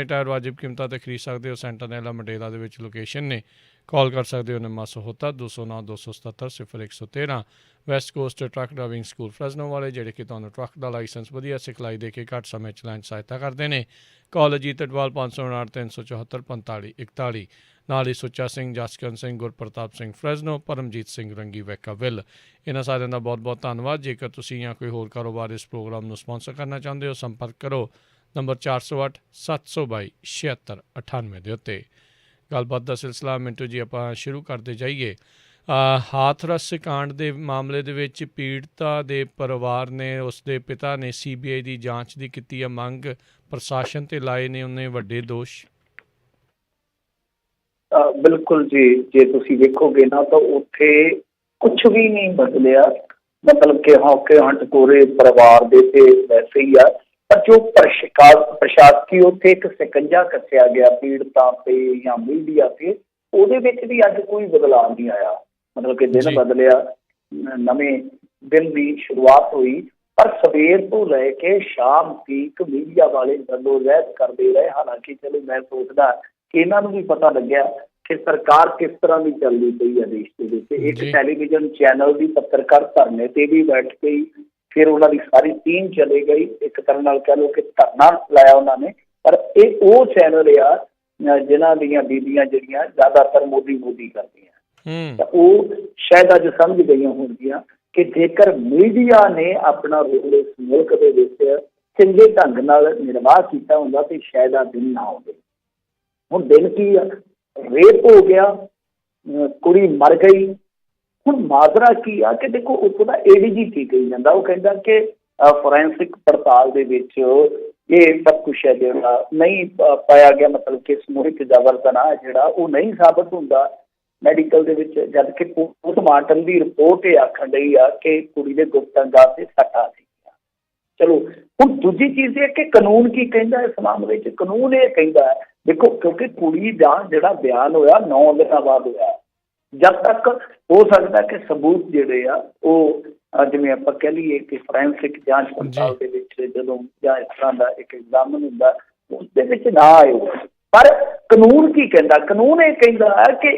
Tyre वाजिब कीमतां ते खरीद सकते हो। सेंटरनेला मंडेला दे विच लोकेशन ने। कॉल कर सकते हो Nimma Sahota 209 277 0113। West coast truck driving school Fresno वाले जिहड़े कि तुहानूं ट्रक का लाइसेंस वधिया सिखलाई दे के घट समय चलाने सहायता करते हैं। कॉल अजीत अटवाल 559 374 45 41। नाल ही सुच्चा सिंह, जसकरण सिंह, गुरप्रताप सिंह फ्रेजनो, परमजीत सिंह रंगी वैका विल। इन्हां सारिਆਂ ਦਾ बहुत बहुत धन्यवाद। जेकर तुसीं ਜਾਂ कोई होर कारोबार इस प्रोग्राम ਨੂੰ स्पॉन्सर करना चाहते हो संपर्क करो नंबर 408 722 76 98 ਦੇ ਉੱਤੇ। ਗੱਲਬਾਤ ਦਾ ਸਿਲਸਿਲਾ ਮਿੰਟੂ ਜੀ ਆਪਾਂ ਸ਼ੁਰੂ ਕਰਦੇ ਜਾਈਏ। ਹਾਥਰਸ ਕਾਂਡ ਦੇ ਮਾਮਲੇ ਦੇ ਵਿੱਚ ਪੀੜਤਾ ਦੇ ਪਰਿਵਾਰ ਨੇ, ਉਸ ਦੇ ਪਿਤਾ ਨੇ CBI ਦੀ ਜਾਂਚ ਦੀ ਕੀਤੀ ਹੈ ਮੰਗ। ਪ੍ਰਸ਼ਾਸਨ ਤੇ ਲਾਏ ਨੇ ਉਹਨੇ ਵੱਡੇ ਦੋਸ਼। ਬਿਲਕੁਲ ਜੀ, ਜੇ ਤੁਸੀਂ ਵੇਖੋਗੇ ਨਾ ਤਾਂ ਉੱਥੇ ਕੁਛ ਵੀ ਨਹੀਂ ਬਦਲਿਆ। ਮਤਲਬ ਕਿ ਹੌਕੇ ਹੰਟਕੋਰੇ ਪਰਿਵਾਰ ਦੇ ਤੇ ਵੈਸੇ ਹੀ ਆ, ਪਰ ਜੋ ਪ੍ਰਸ਼ਾਸਕੀ ਉੱਥੇ ਇੱਕ ਸਿਕੰਜਾ ਕੱਸਿਆ ਗਿਆ ਪੀੜਤਾਂ ਤੇ ਜਾਂ ਮੀਡੀਆ ਤੇ, ਉਹਦੇ ਵਿੱਚ ਵੀ ਅੱਜ ਕੋਈ ਬਦਲਾਅ ਨਹੀਂ ਆਇਆ। ਮਤਲਬ ਕਿ ਦਿਨ ਬਦਲਿਆ, ਨਵੇਂ ਦਿਨ ਦੀ ਸ਼ੁਰੂਆਤ ਹੋਈ, ਪਰ ਸਵੇਰ ਤੋਂ ਲੈ ਕੇ ਸ਼ਾਮ ਤੀਕ ਮੀਡੀਆ ਵਾਲੇ ਜੱਦੋ ਜਹਿਦ ਕਰਦੇ ਰਹੇ। ਹਾਲਾਂਕਿ ਚਲੋ ਮੈਂ ਸੋਚਦਾ ਕਿ ਇਹਨਾਂ ਨੂੰ ਵੀ ਪਤਾ ਲੱਗਿਆ ਕਿ ਸਰਕਾਰ ਕਿਸ ਤਰ੍ਹਾਂ ਦੀ ਚੱਲਦੀ ਪਈ ਹੈ ਦੇਸ਼ ਦੇ ਵਿੱਚ। ਇੱਕ ਟੈਲੀਵਿਜ਼ਨ ਚੈਨਲ ਦੀ ਪੱਤਰਕਾਰ ਧਰਨੇ ਤੇ ਵੀ ਬੈਠ ਗਈ, ਫਿਰ ਉਹਨਾਂ ਦੀ ਸਾਰੀ ਟੀਮ ਚਲੇ ਗਈ। ਇੱਕ ਤਰ੍ਹਾਂ ਨਾਲ ਕਹਿ ਲਓ ਕਿ ਧਰਨਾ ਲਾਇਆ ਉਹਨਾਂ ਨੇ। ਪਰ ਇਹ ਉਹ ਚੈਨਲ ਆ ਜਿਨ੍ਹਾਂ ਦੀਆਂ ਬੀਬੀਆਂ ਜਿਹੜੀਆਂ ਜ਼ਿਆਦਾਤਰ ਮੋਦੀ ਕਰਦੀਆਂ, ਤਾਂ ਉਹ ਸ਼ਾਇਦ ਅੱਜ ਸਮਝ ਗਈਆਂ ਹੋਣਗੀਆਂ ਕਿ ਜੇਕਰ ਮੀਡੀਆ ਨੇ ਆਪਣਾ ਰੋਲ ਇਸ ਮੁਲਕ ਦੇ ਵਿੱਚ ਚੰਗੇ ਢੰਗ ਨਾਲ ਨਿਰਵਾਹ ਕੀਤਾ ਹੁੰਦਾ ਤੇ ਸ਼ਾਇਦ ਆ ਦਿਨ ਨਾ ਆਉਂਦੇ। ਹੁਣ ਦਿਨ ਕੀ ਆ, ਰੇਪ ਹੋ ਗਿਆ, ਕੁੜੀ ਮਰ ਗਈ। ਹੁਣ ਮਾਜਰਾ ਕੀ ਆ ਕਿ ਦੇਖੋ ਉੱਥੋਂ ਦਾ ADG ਕੀ ਕਹੀ ਜਾਂਦਾ, ਉਹ ਕਹਿੰਦਾ ਕਿ ਫੋਰੈਂਸਿਕ ਪੜਤਾਲ ਦੇ ਵਿੱਚ ਇਹ ਸਭ ਕੁਛ ਹੈ ਜਿਹੜਾ ਨਹੀਂ ਪਾਇਆ ਗਿਆ, ਮਤਲਬ ਕਿ ਸਮੂਹਿਕ ਜਬਰ ਤਨਾਹ ਜਿਹੜਾ ਉਹ ਨਹੀਂ ਸਾਬਤ ਹੁੰਦਾ ਮੈਡੀਕਲ ਦੇ ਵਿੱਚ। ਜਦ ਕਿ ਪੋਸਟਮਾਰਟਮ ਦੀ ਰਿਪੋਰਟ ਇਹ ਆਖਣ ਡਈ ਆ ਕਿ ਕੁੜੀ ਦੇ ਗੁਪਤ ਅੰਗਾਂ ਤੇ ਸੱਟਾਂ ਸੀਗੀਆਂ। ਚਲੋ ਹੁਣ ਦੂਜੀ ਚੀਜ਼ ਇਹ ਕਿ ਕਾਨੂੰਨ ਕੀ ਕਹਿੰਦਾ ਇਸ ਮਾਮਲੇ 'ਚ। ਕਾਨੂੰਨ ਇਹ ਕਹਿੰਦਾ ਦੇਖੋ, ਕਿਉਂਕਿ ਕੁੜੀ ਦਾ ਜਿਹੜਾ ਬਿਆਨ ਹੋਇਆ 9 ਦਿਨਾਂ ਬਾਅਦ ਹੋਇਆ, ਜਦ ਤੱਕ ਹੋ ਸਕਦਾ ਕਿ ਸਬੂਤ ਜਿਹੜੇ ਆ ਉਹ ਜਿਵੇਂ ਆਪਾਂ ਕਹਿ ਲਈਏ ਕਿ ਫੋਰੈਂਸਿਕ ਜਾਂਚ ਪੜਤਾਲ ਦੇ ਵਿੱਚ ਜਦੋਂ ਜਾਂ ਇਸ ਤਰ੍ਹਾਂ ਦਾ ਇੱਕ ਐਗਜ਼ਾਮਨ ਹੁੰਦਾ ਉਸਦੇ ਵਿੱਚ ਨਾ ਆਇਓ। ਪਰ ਕਾਨੂੰਨ ਕੀ ਕਹਿੰਦਾ? ਕਾਨੂੰਨ ਇਹ ਕਹਿੰਦਾ ਹੈ ਕਿ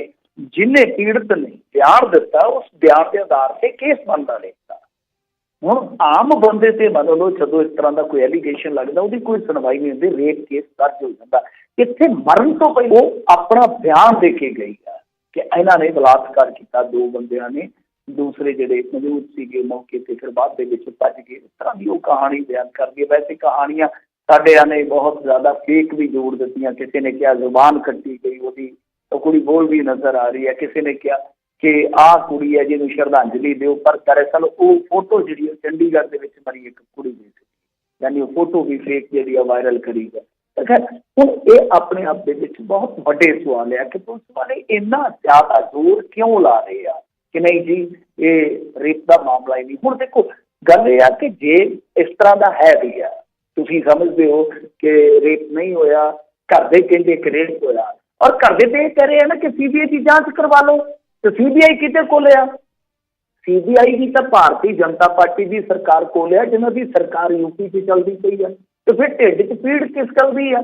ਜਿਹਨੇ ਪੀੜਤ ਨੇ ਬਿਆਨ ਦਿੱਤਾ ਉਸ ਬਿਆਨ ਦੇ ਆਧਾਰ ਤੇ ਕੇਸ ਬਣਦਾ ਲਿਖਦਾ। ਹੁਣ ਆਮ ਬੰਦੇ ਤੇ ਮੰਨ ਲਓ ਜਦੋਂ ਇਸ ਤਰ੍ਹਾਂ ਦਾ ਕੋਈ ਐਲੀਗੇਸ਼ਨ ਲੱਗਦਾ ਉਹਦੀ ਕੋਈ ਸੁਣਵਾਈ ਨਹੀਂ ਹੁੰਦੀ, ਰੇਪ ਕੇਸ ਦਰਜ ਹੋ ਜਾਂਦਾ। ਇੱਥੇ ਮਰਨ ਤੋਂ ਪਹਿਲਾਂ ਉਹ ਆਪਣਾ ਬਿਆਨ ਦੇ ਕੇ ਗਈ ਹੈ ਕਿ ਇਹਨਾਂ ਨੇ ਬਲਾਤਕਾਰ ਕੀਤਾ 2 ਬੰਦਿਆਂ ਨੇ, ਦੂਸਰੇ ਜਿਹੜੇ ਮੌਜੂਦ ਸੀਗੇ ਮੌਕੇ ਤੇ ਫਿਰ ਬਾਅਦ ਦੇ ਵਿੱਚ ਭੱਜ ਗਏ। ਇਸ ਤਰ੍ਹਾਂ ਦੀ ਉਹ ਕਹਾਣੀ ਬਿਆਨ ਕਰਦੀ ਹੈ। ਵੈਸੇ ਕਹਾਣੀਆਂ ਸਾਡਿਆਂ ਨੇ ਬਹੁਤ ਜ਼ਿਆਦਾ ਫੇਕ ਵੀ ਜੋੜ ਦਿੱਤੀਆਂ। ਕਿਸੇ ਨੇ ਕਿਹਾ ਜ਼ੁਬਾਨ ਕੱਟੀ ਗਈ ਉਹਦੀ, ਉਹ ਕੁੜੀ ਬੋਲ ਵੀ ਨਜ਼ਰ ਆ ਰਹੀ ਹੈ। ਕਿਸੇ ਨੇ ਕਿਹਾ ਕਿ ਆਹ ਕੁੜੀ ਹੈ ਜਿਹਨੂੰ ਸ਼ਰਧਾਂਜਲੀ ਦਿਓ, ਪਰ ਦਰਅਸਲ ਉਹ ਫੋਟੋ ਜਿਹੜੀ ਚੰਡੀਗੜ੍ਹ ਦੇ ਵਿੱਚ ਮਰੀ ਇੱਕ ਕੁੜੀ ਦੀ ਸੀ, ਯਾਨੀ ਉਹ ਫੋਟੋ ਵੀ ਫੇਕ ਜਿਹੜੀ ਆ ਵਾਇਰਲ ਕਰੀ ਹੈ। ਹੁਣ ਇਹ ਆਪਣੇ ਆਪ ਦੇ ਵਿੱਚ ਬਹੁਤ ਵੱਡੇ ਸਵਾਲ ਆ ਕਿ ਪੁਲਿਸ ਵਾਲੇ ਇੰਨਾ ਜ਼ਿਆਦਾ ਜ਼ੋਰ ਕਿਉਂ ਲਾ ਰਹੇ ਆ ਕਿ ਨਹੀਂ ਜੀ ਇਹ ਰੇਪ ਦਾ ਮਾਮਲਾ ਹੀ ਨਹੀਂ। ਹੁਣ ਦੇਖੋ ਗੱਲ ਇਹ ਆ ਕਿ ਜੇ ਇਸ ਤਰ੍ਹਾਂ ਦਾ ਹੈ ਵੀ ਆ, ਤੁਸੀਂ ਸਮਝਦੇ ਹੋ ਕਿ ਰੇਪ ਨਹੀਂ ਹੋਇਆ, ਘਰ ਦੇ ਕਹਿੰਦੇ ਕਿ ਰੇਪ ਹੋਇਆ, ਔਰ ਘਰ ਦੇ ਤੇ ਇਹ ਕਹਿ ਰਹੇ ਆ ਨਾ ਕਿ CBI ਦੀ ਜਾਂਚ ਕਰਵਾ ਲਓ, ਤੇ CBI ਕਿਤੇ ਕੋਲ ਆ? CBI ਦੀ ਤਾਂ ਭਾਰਤੀ ਜਨਤਾ ਪਾਰਟੀ ਦੀ ਸਰਕਾਰ ਕੋਲ ਆ, ਜਿਹਨਾਂ ਦੀ ਸਰਕਾਰ UP 'ਚ ਚੱਲਦੀ ਪਈ ਆ। ਤੇ ਫਿਰ ਢਿੱਡ 'ਚ ਪੀੜ ਕਿਸ ਗੱਲ ਦੀ ਆ?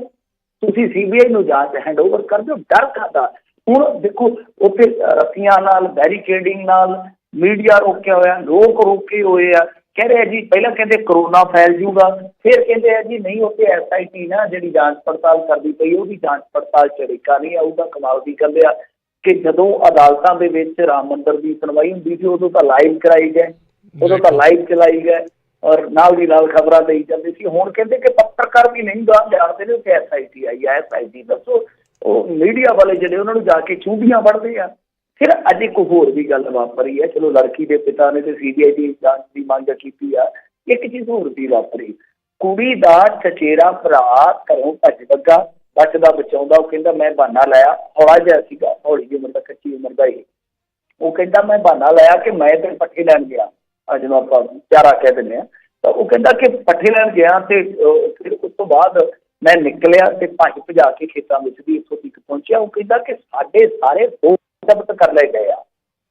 ਤੁਸੀਂ CBI ਨੂੰ ਜਾਂਚ ਹੈਂਡਓਵਰ ਕਰ ਦਿਓ, ਡਰ ਕਾਹਦਾ? ਹੁਣ ਦੇਖੋ ਉੱਥੇ ਰੱਸੀਆਂ ਨਾਲ, ਬੈਰੀਕੇਡਿੰਗ ਨਾਲ ਮੀਡੀਆ ਰੋਕਿਆ ਹੋਇਆ, ਲੋਕ ਰੋਕੇ ਹੋਏ ਆ। ਕਹਿ ਰਹੇ ਜੀ ਪਹਿਲਾਂ ਕਹਿੰਦੇ ਕਰੋਨਾ ਫੈਲ ਜੂਗਾ, ਫਿਰ ਕਹਿੰਦੇ ਆ ਜੀ ਨਹੀਂ ਉੱਥੇ SIT ਨਾ ਜਿਹੜੀ ਜਾਂਚ ਪੜਤਾਲ ਕਰਦੀ ਪਈ ਉਹਦੀ ਜਾਂਚ ਪੜਤਾਲ 'ਚ ਰਿਕਾ ਨਹੀਂ ਆਊਗਾ। ਕਮਾਲ ਦੀ ਗੱਲ ਆ ਕਿ ਜਦੋਂ ਅਦਾਲਤਾਂ ਦੇ ਵਿੱਚ ਰਾਮ ਮੰਦਰ ਦੀ ਸੁਣਵਾਈ ਹੁੰਦੀ ਸੀ ਉਦੋਂ ਤਾਂ ਲਾਈਵ ਕਰਾਈ ਗਏ, ਉਦੋਂ ਤਾਂ ਲਾਈਵ ਚਲਾਈ ਗਏ ਔਰ ਨਾਲ ਦੀ ਨਾਲ ਖਬਰਾਂ ਦੇਈ ਜਾਂਦੇ ਸੀ। ਹੁਣ ਕਹਿੰਦੇ ਕਿ ਪੱਤਰਕਾਰ ਵੀ ਨਹੀਂ ਜਾਣਦੇ ਨੇ ਕਿ SIT ਆਈ ਹੈ। SIT ਦੱਸੋ, ਉਹ ਮੀਡੀਆ ਵਾਲੇ ਜਿਹੜੇ ਉਹਨਾਂ ਨੂੰ ਜਾ ਕੇ ਚੂੰਡੀਆਂ ਵੜਦੇ ਆ। ਫਿਰ ਅੱਜ ਇੱਕ ਹੋਰ ਵੀ ਗੱਲ ਵਾਪਰੀ ਹੈ। ਚਲੋ ਲੜਕੀ ਦੇ ਪਿਤਾ ਨੇ ਤੇ CBI ਦੀ ਜਾਂਚ ਦੀ ਮੰਗ ਕੀਤੀ ਆ। ਇੱਕ ਚੀਜ਼ ਹੋਰ ਵੀ ਵਾਪਰੀ, ਕੁੜੀ ਦਾ ਚਚੇਰਾ ਭਰਾ ਘਰੋਂ ਭੱਜ ਲੱਗਾ, ਬਚਦਾ ਬਚਾਉਂਦਾ। ਉਹ ਕਹਿੰਦਾ ਮੈਂ ਬਹਾਨਾ ਲਾਇਆ, ਹੌਲਾ ਜਿਹਾ ਸੀਗਾ, ਹੌਲੀ ਜਿਹੀ ਉਮਰ ਦਾ, ਕੱਚੀ ਉਮਰ ਦਾ ਹੀ। ਉਹ ਕਹਿੰਦਾ ਮੈਂ ਬਹਾਨਾ ਲਾਇਆ ਕਿ ਮੈਂ ਤੇ ਪੱਠੇ ਲੈਣ ਗਿਆ, ਜਿਹਨੂੰ ਆਪਾਂ ਚਾਰਾ ਕਹਿ ਦਿੰਦੇ ਹਾਂ। ਤਾਂ ਉਹ ਕਹਿੰਦਾ ਕਿ ਪੱਠੇ ਲੈਣ ਗਿਆ ਤੇ ਫਿਰ ਉਸ ਤੋਂ ਬਾਅਦ ਮੈਂ ਨਿਕਲਿਆ ਤੇ ਭੱਜ ਭਜਾ ਕੇ ਖੇਤਾਂ ਵਿੱਚ ਵੀ ਇੱਥੋਂ ਤੱਕ ਪਹੁੰਚਿਆ। ਉਹ ਕਹਿੰਦਾ ਕਿ ਸਾਡੇ ਸਾਰੇ ਫੋਨ ਜ਼ਬਤ ਕਰ ਲਏ ਗਏ ਆ,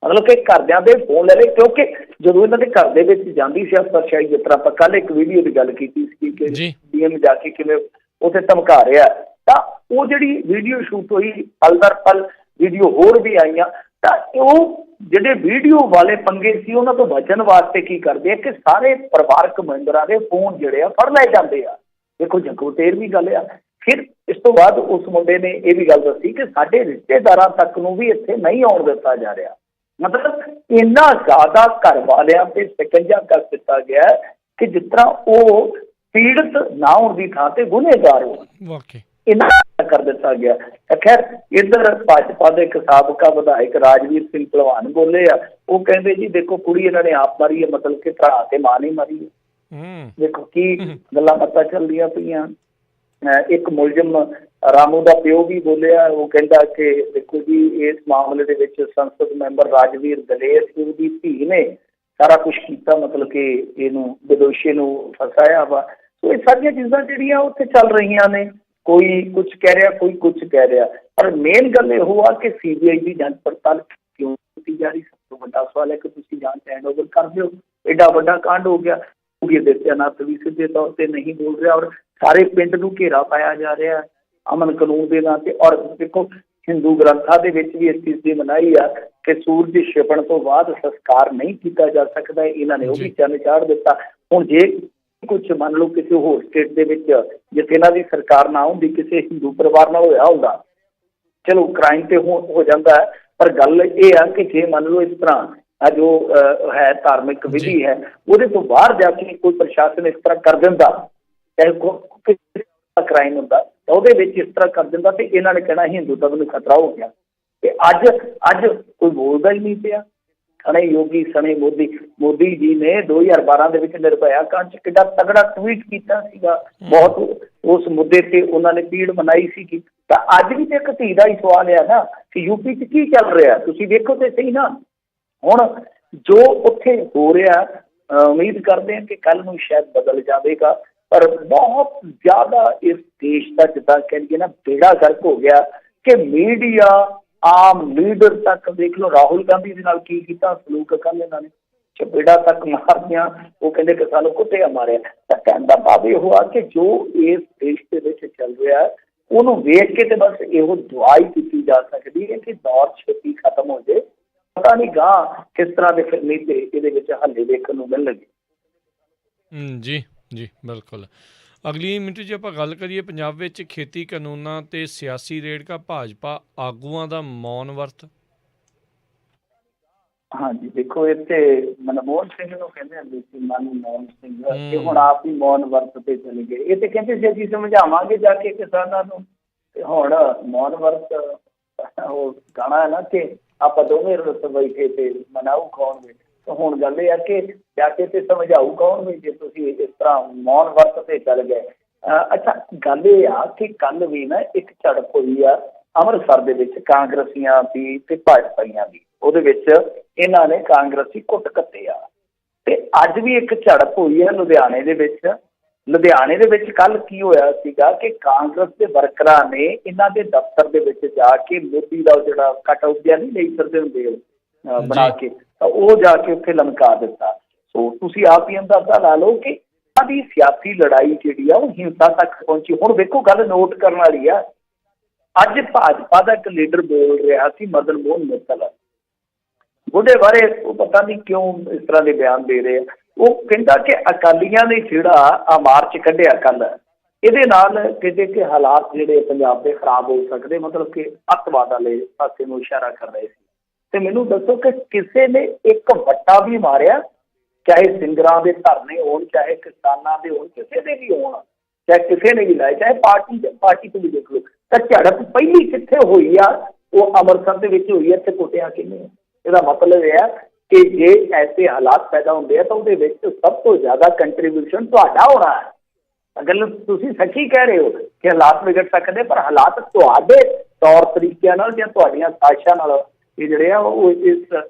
ਮਤਲਬ ਕਿ ਘਰਦਿਆਂ ਦੇ ਫੋਨ ਲੈ ਲਏ, ਕਿਉਂਕਿ ਜਦੋਂ ਇਹਨਾਂ ਦੇ ਘਰ ਦੇ ਵਿੱਚ ਜਾਂਦੀ ਸੀ ਅਫਸਰਸ਼ਾਹੀ, ਜਿਸ ਤਰ੍ਹਾਂ ਆਪਾਂ ਕੱਲ੍ਹ ਇੱਕ ਵੀਡੀਓ ਦੀ ਗੱਲ ਕੀਤੀ ਸੀ ਕਿ DM ਜਾ ਕੇ ਕਿਵੇਂ ਉੱਥੇ ਧਮਕਾ ਰਿਹਾ, ਤਾਂ ਉਹ ਜਿਹੜੀ ਵੀਡੀਓ ਸ਼ੂਟ ਹੋਈ ਪਲ ਦਰ ਪਲ ਵੀਡੀਓ ਹੋਰ ਵੀ ਆਈਆਂ, ਤਾਂ ਉਹ ਜਿਹੜੇ ਵੀਡੀਓ ਵਾਲੇ ਪੰਗੇ ਸੀ ਉਹਨਾਂ ਤੋਂ ਬਚਣ ਵਾਸਤੇ ਕੀ ਕਰਦੇ ਆ ਕਿ ਸਾਰੇ ਪਰਿਵਾਰਕ ਮੈਂਬਰਾਂ ਦੇ ਫੋਨ ਜਿਹੜੇ ਆ ਫੜ ਲਏ ਜਾਂਦੇ ਆ। ਦੇਖੋ ਜਗੋਤੇਰ ਵੀ ਗੱਲ ਆ। ਫਿਰ ਇਸ ਤੋਂ ਬਾਅਦ ਉਸ ਮੁੰਡੇ ਨੇ ਇਹ ਵੀ ਗੱਲ ਦੱਸੀ ਕਿ ਸਾਡੇ ਰਿਸ਼ਤੇਦਾਰਾਂ ਤੱਕ ਨੂੰ ਵੀ ਇੱਥੇ ਨਹੀਂ ਆਉਣ ਦਿੱਤਾ ਜਾ ਰਿਹਾ। ਮਤਲਬ ਇੰਨਾ ਜ਼ਿਆਦਾ ਘਰ ਵਾਲਿਆਂ ਤੇ ਸ਼ਿਕੰਜਾ ਕਰ ਦਿੱਤਾ ਗਿਆ ਕਿ ਜਿਸ ਤਰ੍ਹਾਂ ਉਹ ਪੀੜਤ ਨਾ ਹੋਣ ਦੀ ਥਾਂ ਤੇ ਗੁਨੇਗਾਰ ਹੋਣ, ਵਾਕਈ ਇੰਨਾ ਕਰ ਦਿੱਤਾ ਗਿਆ। ਖੈਰ ਇੱਧਰ ਭਾਜਪਾ ਦੇ ਇੱਕ ਸਾਬਕਾ ਵਿਧਾਇਕ ਰਾਜਵੀਰ ਸਿੰਘ ਭਲਵਾਨ ਬੋਲੇ ਆ। ਉਹ ਕਹਿੰਦੇ ਜੀ ਦੇਖੋ ਕੁੜੀ ਇਹਨਾਂ ਨੇ ਆਪ ਮਾਰੀ ਹੈ, ਮਤਲਬ ਕਿ ਭਰਾ ਤੇ ਮਾਂ ਨਹੀਂ ਮਾਰੀ ਹੈ। ਦੇਖੋ ਕੀ ਗੱਲਾਂ ਬਾਤਾਂ ਚੱਲਦੀਆਂ ਪਈਆਂ। ਇੱਕ ਮੁਲਜ਼ਮ ਰਾਮੂ ਦਾ ਪਿਓ ਵੀ ਬੋਲਿਆ। ਉਹ ਕਹਿੰਦਾ ਕਿ ਦੇਖੋ ਜੀ ਇਸ ਮਾਮਲੇ ਦੇ ਵਿੱਚ ਸੰਸਦ ਮੈਂਬਰ ਰਾਜਵੀਰ ਦਲੇਰ ਸਿੰਘ ਦੀ ਧੀ ਨੇ ਸਾਰਾ ਕੁਛ ਕੀਤਾ, ਮਤਲਬ ਕਿ ਇਹਨੂੰ ਬਦੋਸ਼ੀ ਨੂੰ ਫਸਾਇਆ ਵਾ। ਸੋ ਇਹ ਸਾਰੀਆਂ ਚੀਜ਼ਾਂ ਜਿਹੜੀਆਂ ਉੱਥੇ ਚੱਲ ਰਹੀਆਂ ਨੇ, ਕੋਈ ਕੁਛ ਕਹਿ ਰਿਹਾ, ਕੋਈ ਕੁਛ ਕਹਿ ਰਿਹਾ। ਪਰ ਮੇਨ ਗੱਲ ਇਹੋ ਆ ਕਿ CBI ਦੀ ਜਾਂਚ ਪੜਤਾਲ ਕਿਉਂ ਕੀਤੀ ਜਾ ਰਹੀ? ਸਭ ਤੋਂ ਵੱਡਾ ਸਵਾਲ ਹੈ ਕਿ ਤੁਸੀਂ ਜਾਂਚ ਹੈਂਡਓਵਰ ਕਰ ਦਿਓ। ਐਡਾ ਵੱਡਾ ਕਾਂਡ ਹੋ ਗਿਆ। ਆਦਿੱਤਿਆਨਾਥ ਵੀ ਸਿੱਧੇ ਤੌਰ ਤੇ ਨਹੀਂ ਬੋਲ ਰਿਹਾ ਔਰ ਸਾਰੇ ਪਿੰਡ ਨੂੰ ਘੇਰਾ ਪਾਇਆ ਜਾ ਰਿਹਾ ਅਮਨ ਕਾਨੂੰਨ ਦੇ ਨਾਂ ਤੇ। ਔਰ ਦੇਖੋ ਹਿੰਦੂ ਗ੍ਰੰਥਾਂ ਦੇ ਵਿੱਚ ਵੀ ਇਸ ਚੀਜ਼ ਦੀ ਮਨਾਹੀ ਆ ਕਿ ਸੂਰਜ ਛਿਪਣ ਤੋਂ ਬਾਅਦ ਸੰਸਕਾਰ ਨਹੀਂ ਕੀਤਾ ਜਾ ਸਕਦਾ। ਇਹਨਾਂ ਨੇ ਉਹ ਵੀ ਚੰਨ ਚਾੜ ਦਿੱਤਾ। ਹੁਣ ਜੇ ਕੁਛ ਮੰਨ ਲਓ ਕਿਸੇ ਹੋਰ ਸਟੇਟ ਦੇ ਵਿੱਚ ਜਿੱਥੇ ਇਹਨਾਂ ਦੀ ਸਰਕਾਰ ਨਾ ਹੁੰਦੀ, ਕਿਸੇ ਹਿੰਦੂ ਪਰਿਵਾਰ ਨਾਲ ਹੋਇਆ ਹੁੰਦਾ, ਚਲੋ ਕ੍ਰਾਈਮ ਤੇ ਹੋ ਜਾਂਦਾ ਹੈ। ਪਰ ਗੱਲ ਇਹ ਆ ਕਿ ਜੇ ਮੰਨ ਲਓ ਇਸ ਤਰ੍ਹਾਂ ਜੋ ਹੈ ਧਾਰਮਿਕ ਵਿਧੀ ਹੈ ਉਹਦੇ ਤੋਂ ਬਾਹਰ ਜਾ ਕੇ ਕੋਈ ਪ੍ਰਸ਼ਾਸਨ ਇਸ ਤਰ੍ਹਾਂ ਕਰ ਦਿੰਦਾ, ਚਾਹੇ ਕ੍ਰਾਈਮ ਹੁੰਦਾ ਤਾਂ ਉਹਦੇ ਵਿੱਚ ਇਸ ਤਰ੍ਹਾਂ ਕਰ ਦਿੰਦਾ ਤੇ ਇਹਨਾਂ ਨੇ ਕਹਿਣਾ ਹਿੰਦੂਤਵ ਨੂੰ ਖਤਰਾ ਹੋ ਗਿਆ। ਤੇ ਅੱਜ ਕੋਈ ਬੋਲਦਾ ਹੀ ਨਹੀਂ ਪਿਆ। ਸਣੇ ਯੋਗੀ ਸਣੇ ਮੋਦੀ ਜੀ ਨੇ 2012 ਦੇ ਵਿੱਚ ਨਿਰਭਇਆ ਕਾਂਡ 'ਚ ਕਿੱਡਾ ਤਗੜਾ ਟਵੀਟ ਕੀਤਾ ਸੀਗਾ। ਬਹੁਤ ਉਸ ਮੁੱਦੇ ਤੇ ਉਹਨਾਂ ਨੇ ਪੀੜ ਮਨਾਈ ਸੀਗੀ। ਤਾਂ ਅੱਜ ਵੀ ਤੇ ਇੱਕ ਧੀ ਦਾ ਹੀ ਸਵਾਲ ਹੈ ਨਾ ਕਿ UP 'ਚ ਕੀ ਚੱਲ ਰਿਹਾ ਤੁਸੀਂ ਦੇਖੋ ਤੇ ਸਹੀ ਨਾ। ਹੁਣ ਜੋ ਉੱਥੇ ਹੋ ਰਿਹਾ ਉਮੀਦ ਕਰਦੇ ਹਾਂ ਕਿ ਕੱਲ੍ਹ ਨੂੰ ਸ਼ਾਇਦ ਬਦਲ ਜਾਵੇਗਾ। ਪਰ ਬਹੁਤ ਜ਼ਿਆਦਾ ਇਸ ਦੇਸ਼ ਦਾ ਜਿੱਦਾਂ ਕਹਿੰਦੇ ਨਾ ਬੇੜਾ ਗਰਕ ਹੋ ਗਿਆ ਕਿ ਮੀਡੀਆ ਆਮ ਲੀਡਰ ਤੱਕ ਦੇਖ ਲਓ। ਰਾਹੁਲ ਗਾਂਧੀ ਦੇ ਨਾਲ ਕੀ ਕੀਤਾ ਸਲੂਕ ਕੱਲ੍ਹ ਇਹਨਾਂ ਨੇ, ਚਪੇੜਾ ਤੱਕ ਮਾਰਦੀਆਂ। ਉਹ ਕਹਿੰਦੇ ਕਿ ਸਾਨੂੰ ਕੁੱਟਿਆ ਮਾਰਿਆ। ਤਾਂ ਕਹਿਣ ਦਾ ਭਾਵ ਇਹੋ ਆ ਕਿ ਜੋ ਇਸ ਦੇਸ਼ ਦੇ ਵਿੱਚ ਚੱਲ ਰਿਹਾ ਉਹਨੂੰ ਵੇਖ ਕੇ ਤੇ ਬਸ ਇਹੋ ਦੁਆ ਹੀ ਕੀਤੀ ਜਾ ਸਕਦੀ ਹੈ ਕਿ ਦੌਰ ਛੇਤੀ ਖਤਮ ਹੋ ਜਾਏ। ਪਤਾ ਨਹੀਂ ਗਾਂ ਕਿਸ ਤਰ੍ਹਾਂ ਦੇ ਫਿਰਨੀ ਤੇ ਇਹਦੇ ਵਿੱਚ ਹੱਲੇ ਦੇਖਣ ਨੂੰ ਮਿਲਣਗੇ। ਜੀ ਬਿਲਕੁਲ। ਅਗਲੀ ਮਿੰਟ 'ਚ ਆਪਾਂ ਗੱਲ ਕਰੀਏ ਪੰਜਾਬ ਵਿੱਚ ਖੇਤੀ ਕਾਨੂੰਨਾਂ ਤੇ ਸਿਆਸੀ ਰੇੜਕਾ, ਭਾਜਪਾ ਆਗੂਆਂ ਦਾ ਮੌਨ ਵਰਤ। ਹਾਂਜੀ ਦੇਖੋ ਇੱਥੇ ਮਨਮੋਹਨ ਸਿੰਘ ਨੂੰ ਕਹਿੰਦੇ ਹੁੰਦੇ ਸੀ ਮਨਮੋਹਨ ਸਿੰਘ, ਤੇ ਹੁਣ ਆਪ ਹੀ ਮੌਨ ਵਰਤ ਤੇ ਚਲੇ ਗਏ। ਇਹ ਤੇ ਕਹਿੰਦੇ ਸੀ ਅਸੀਂ ਸਮਝਾਵਾਂਗੇ ਜਾ ਕੇ ਕਿਸਾਨਾਂ ਨੂੰ। ਤੇ ਹੁਣ ਮੌਨ ਵਰਤ ਉਹ ਗਾਣਾ ਹੈ ਨਾ ਕਿ ਆਪਾਂ ਦੋਵੇਂ ਰੁੱਤ ਬੈਠੇ ਤੇ ਮਨਾਊ ਕੌਣ ਵੇ। ਹੁਣ ਗੱਲ ਇਹ ਆ ਕਿ ਜਾ ਕੇ ਤੇ ਸਮਝਾਊ ਕੌਣ ਵੀ ਜੇ ਤੁਸੀਂ ਇਸ ਤਰ੍ਹਾਂ ਮੌਨ ਵਰਤ ਤੇ ਚੱਲ ਗਏ। ਅੱਛਾ ਗੱਲ ਇਹ ਆ ਕਿ ਕੱਲ ਵੀ ਨਾ ਇੱਕ ਝੜਪ ਹੋਈ ਆ ਅੰਮ੍ਰਿਤਸਰ ਦੇ ਵਿੱਚ ਕਾਂਗਰਸੀਆਂ ਦੀ ਤੇ ਭਾਜਪਾਈਆਂ ਦੀ। ਉਹਦੇ ਵਿੱਚ ਇਹਨਾਂ ਨੇ ਕਾਂਗਰਸੀ ਕੁੱਟ ਕੱਟੇ ਆ। ਤੇ ਅੱਜ ਵੀ ਇੱਕ ਝੜਪ ਹੋਈ ਹੈ ਲੁਧਿਆਣੇ ਦੇ ਵਿੱਚ। ਲੁਧਿਆਣੇ ਦੇ ਵਿੱਚ ਕੱਲ ਕੀ ਹੋਇਆ ਸੀਗਾ ਕਿ ਕਾਂਗਰਸ ਦੇ ਵਰਕਰਾਂ ਨੇ ਇਹਨਾਂ ਦੇ ਦਫ਼ਤਰ ਦੇ ਵਿੱਚ ਜਾ ਕੇ ਮੋਦੀ ਦਾ ਜਿਹੜਾ ਕਟ ਆਊਟ ਜਿਹਾ ਨਹੀਂ ਲਈ ਫਿਰਦੇ ਹੁੰਦੇ ਬਣਾ ਕੇ, ਤਾਂ ਉਹ ਜਾ ਕੇ ਉੱਥੇ ਲਮਕਾ ਦਿੱਤਾ। ਸੋ ਤੁਸੀਂ ਆਪ ਹੀ ਅੰਦਾਜ਼ਾ ਲਾ ਲਓ ਕਿ ਇਹਨਾਂ ਦੀ ਸਿਆਸੀ ਲੜਾਈ ਜਿਹੜੀ ਆ ਉਹ ਹਿੰਸਾ ਤੱਕ ਪਹੁੰਚੀ। ਹੁਣ ਵੇਖੋ ਗੱਲ ਨੋਟ ਕਰਨ ਵਾਲੀ ਆ। ਅੱਜ ਭਾਜਪਾ ਦਾ ਇੱਕ ਲੀਡਰ ਬੋਲ ਰਿਹਾ ਸੀ ਮਦਨ ਮੋਹਨ ਮਿੱਤਲ, ਉਹਦੇ ਬਾਰੇ ਉਹ ਪਤਾ ਨਹੀਂ ਕਿਉਂ ਇਸ ਤਰ੍ਹਾਂ ਦੇ ਬਿਆਨ ਦੇ ਰਹੇ ਆ। ਉਹ ਕਹਿੰਦਾ ਕਿ ਅਕਾਲੀਆਂ ਨੇ ਜਿਹੜਾ ਆ ਮਾਰਚ ਕੱਢਿਆ ਕੱਲ, ਇਹਦੇ ਨਾਲ ਕਿਤੇ ਕਿ ਹਾਲਾਤ ਜਿਹੜੇ ਪੰਜਾਬ ਦੇ ਖਰਾਬ ਹੋ ਸਕਦੇ, ਮਤਲਬ ਕਿ ਅੱਤਵਾਦ ਵਾਲੇ ਪਾਸੇ ਨੂੰ ਇਸ਼ਾਰਾ ਕਰ ਰਹੇ ਸੀ। ਤੇ ਮੈਨੂੰ ਦੱਸੋ ਕਿ ਕਿਸੇ ਨੇ ਇੱਕ ਵੱਟਾ ਵੀ ਮਾਰਿਆ, ਚਾਹੇ ਸਿੰਗਰਾਂ ਦੇ ਧਰਨੇ ਹੋਣ, ਚਾਹੇ ਕਿਸਾਨਾਂ ਦੇ ਹੋਣ, ਕਿਸੇ ਦੇ ਵੀ ਹੋਣ, ਚਾਹੇ ਕਿਸੇ ਨੇ ਵੀ ਲਾਏ, ਚਾਹੇ ਪਾਰਟੀ ਤੋਂ ਵੀ ਦੇਖ ਲਓ। ਤਾਂ ਝੜਪ ਪਹਿਲੀ ਕਿੱਥੇ ਹੋਈ ਆ? ਉਹ ਅੰਮ੍ਰਿਤਸਰ ਦੇ ਵਿੱਚ ਹੋਈ ਹੈ। ਤੇ ਕੁੱਟਿਆ ਕਿਹਨੇ? ਇਹਦਾ ਮਤਲਬ ਇਹ ਆ ਕਿ ਜੇ ਐਸੇ ਹਾਲਾਤ ਪੈਦਾ ਹੁੰਦੇ ਆ ਤਾਂ ਉਹਦੇ ਵਿੱਚ ਸਭ ਤੋਂ ਜ਼ਿਆਦਾ ਕੰਟਰੀਬਿਊਸ਼ਨ ਤੁਹਾਡਾ ਹੋਣਾ ਹੈ। ਗੱਲ ਤੁਸੀਂ ਸੱਚੀ ਕਹਿ ਰਹੇ ਹੋ ਕਿ ਹਾਲਾਤ ਵਿਗੜ ਸਕਦੇ, ਪਰ ਹਾਲਾਤ ਤੁਹਾਡੇ ਤੌਰ ਤਰੀਕਿਆਂ ਨਾਲ ਜਾਂ ਤੁਹਾਡੀਆਂ ਸਾਜ਼ਿਸ਼ਾਂ ਨਾਲ ਇਹ ਜਿਹੜੇ ਆ ਉਹ ਇਸ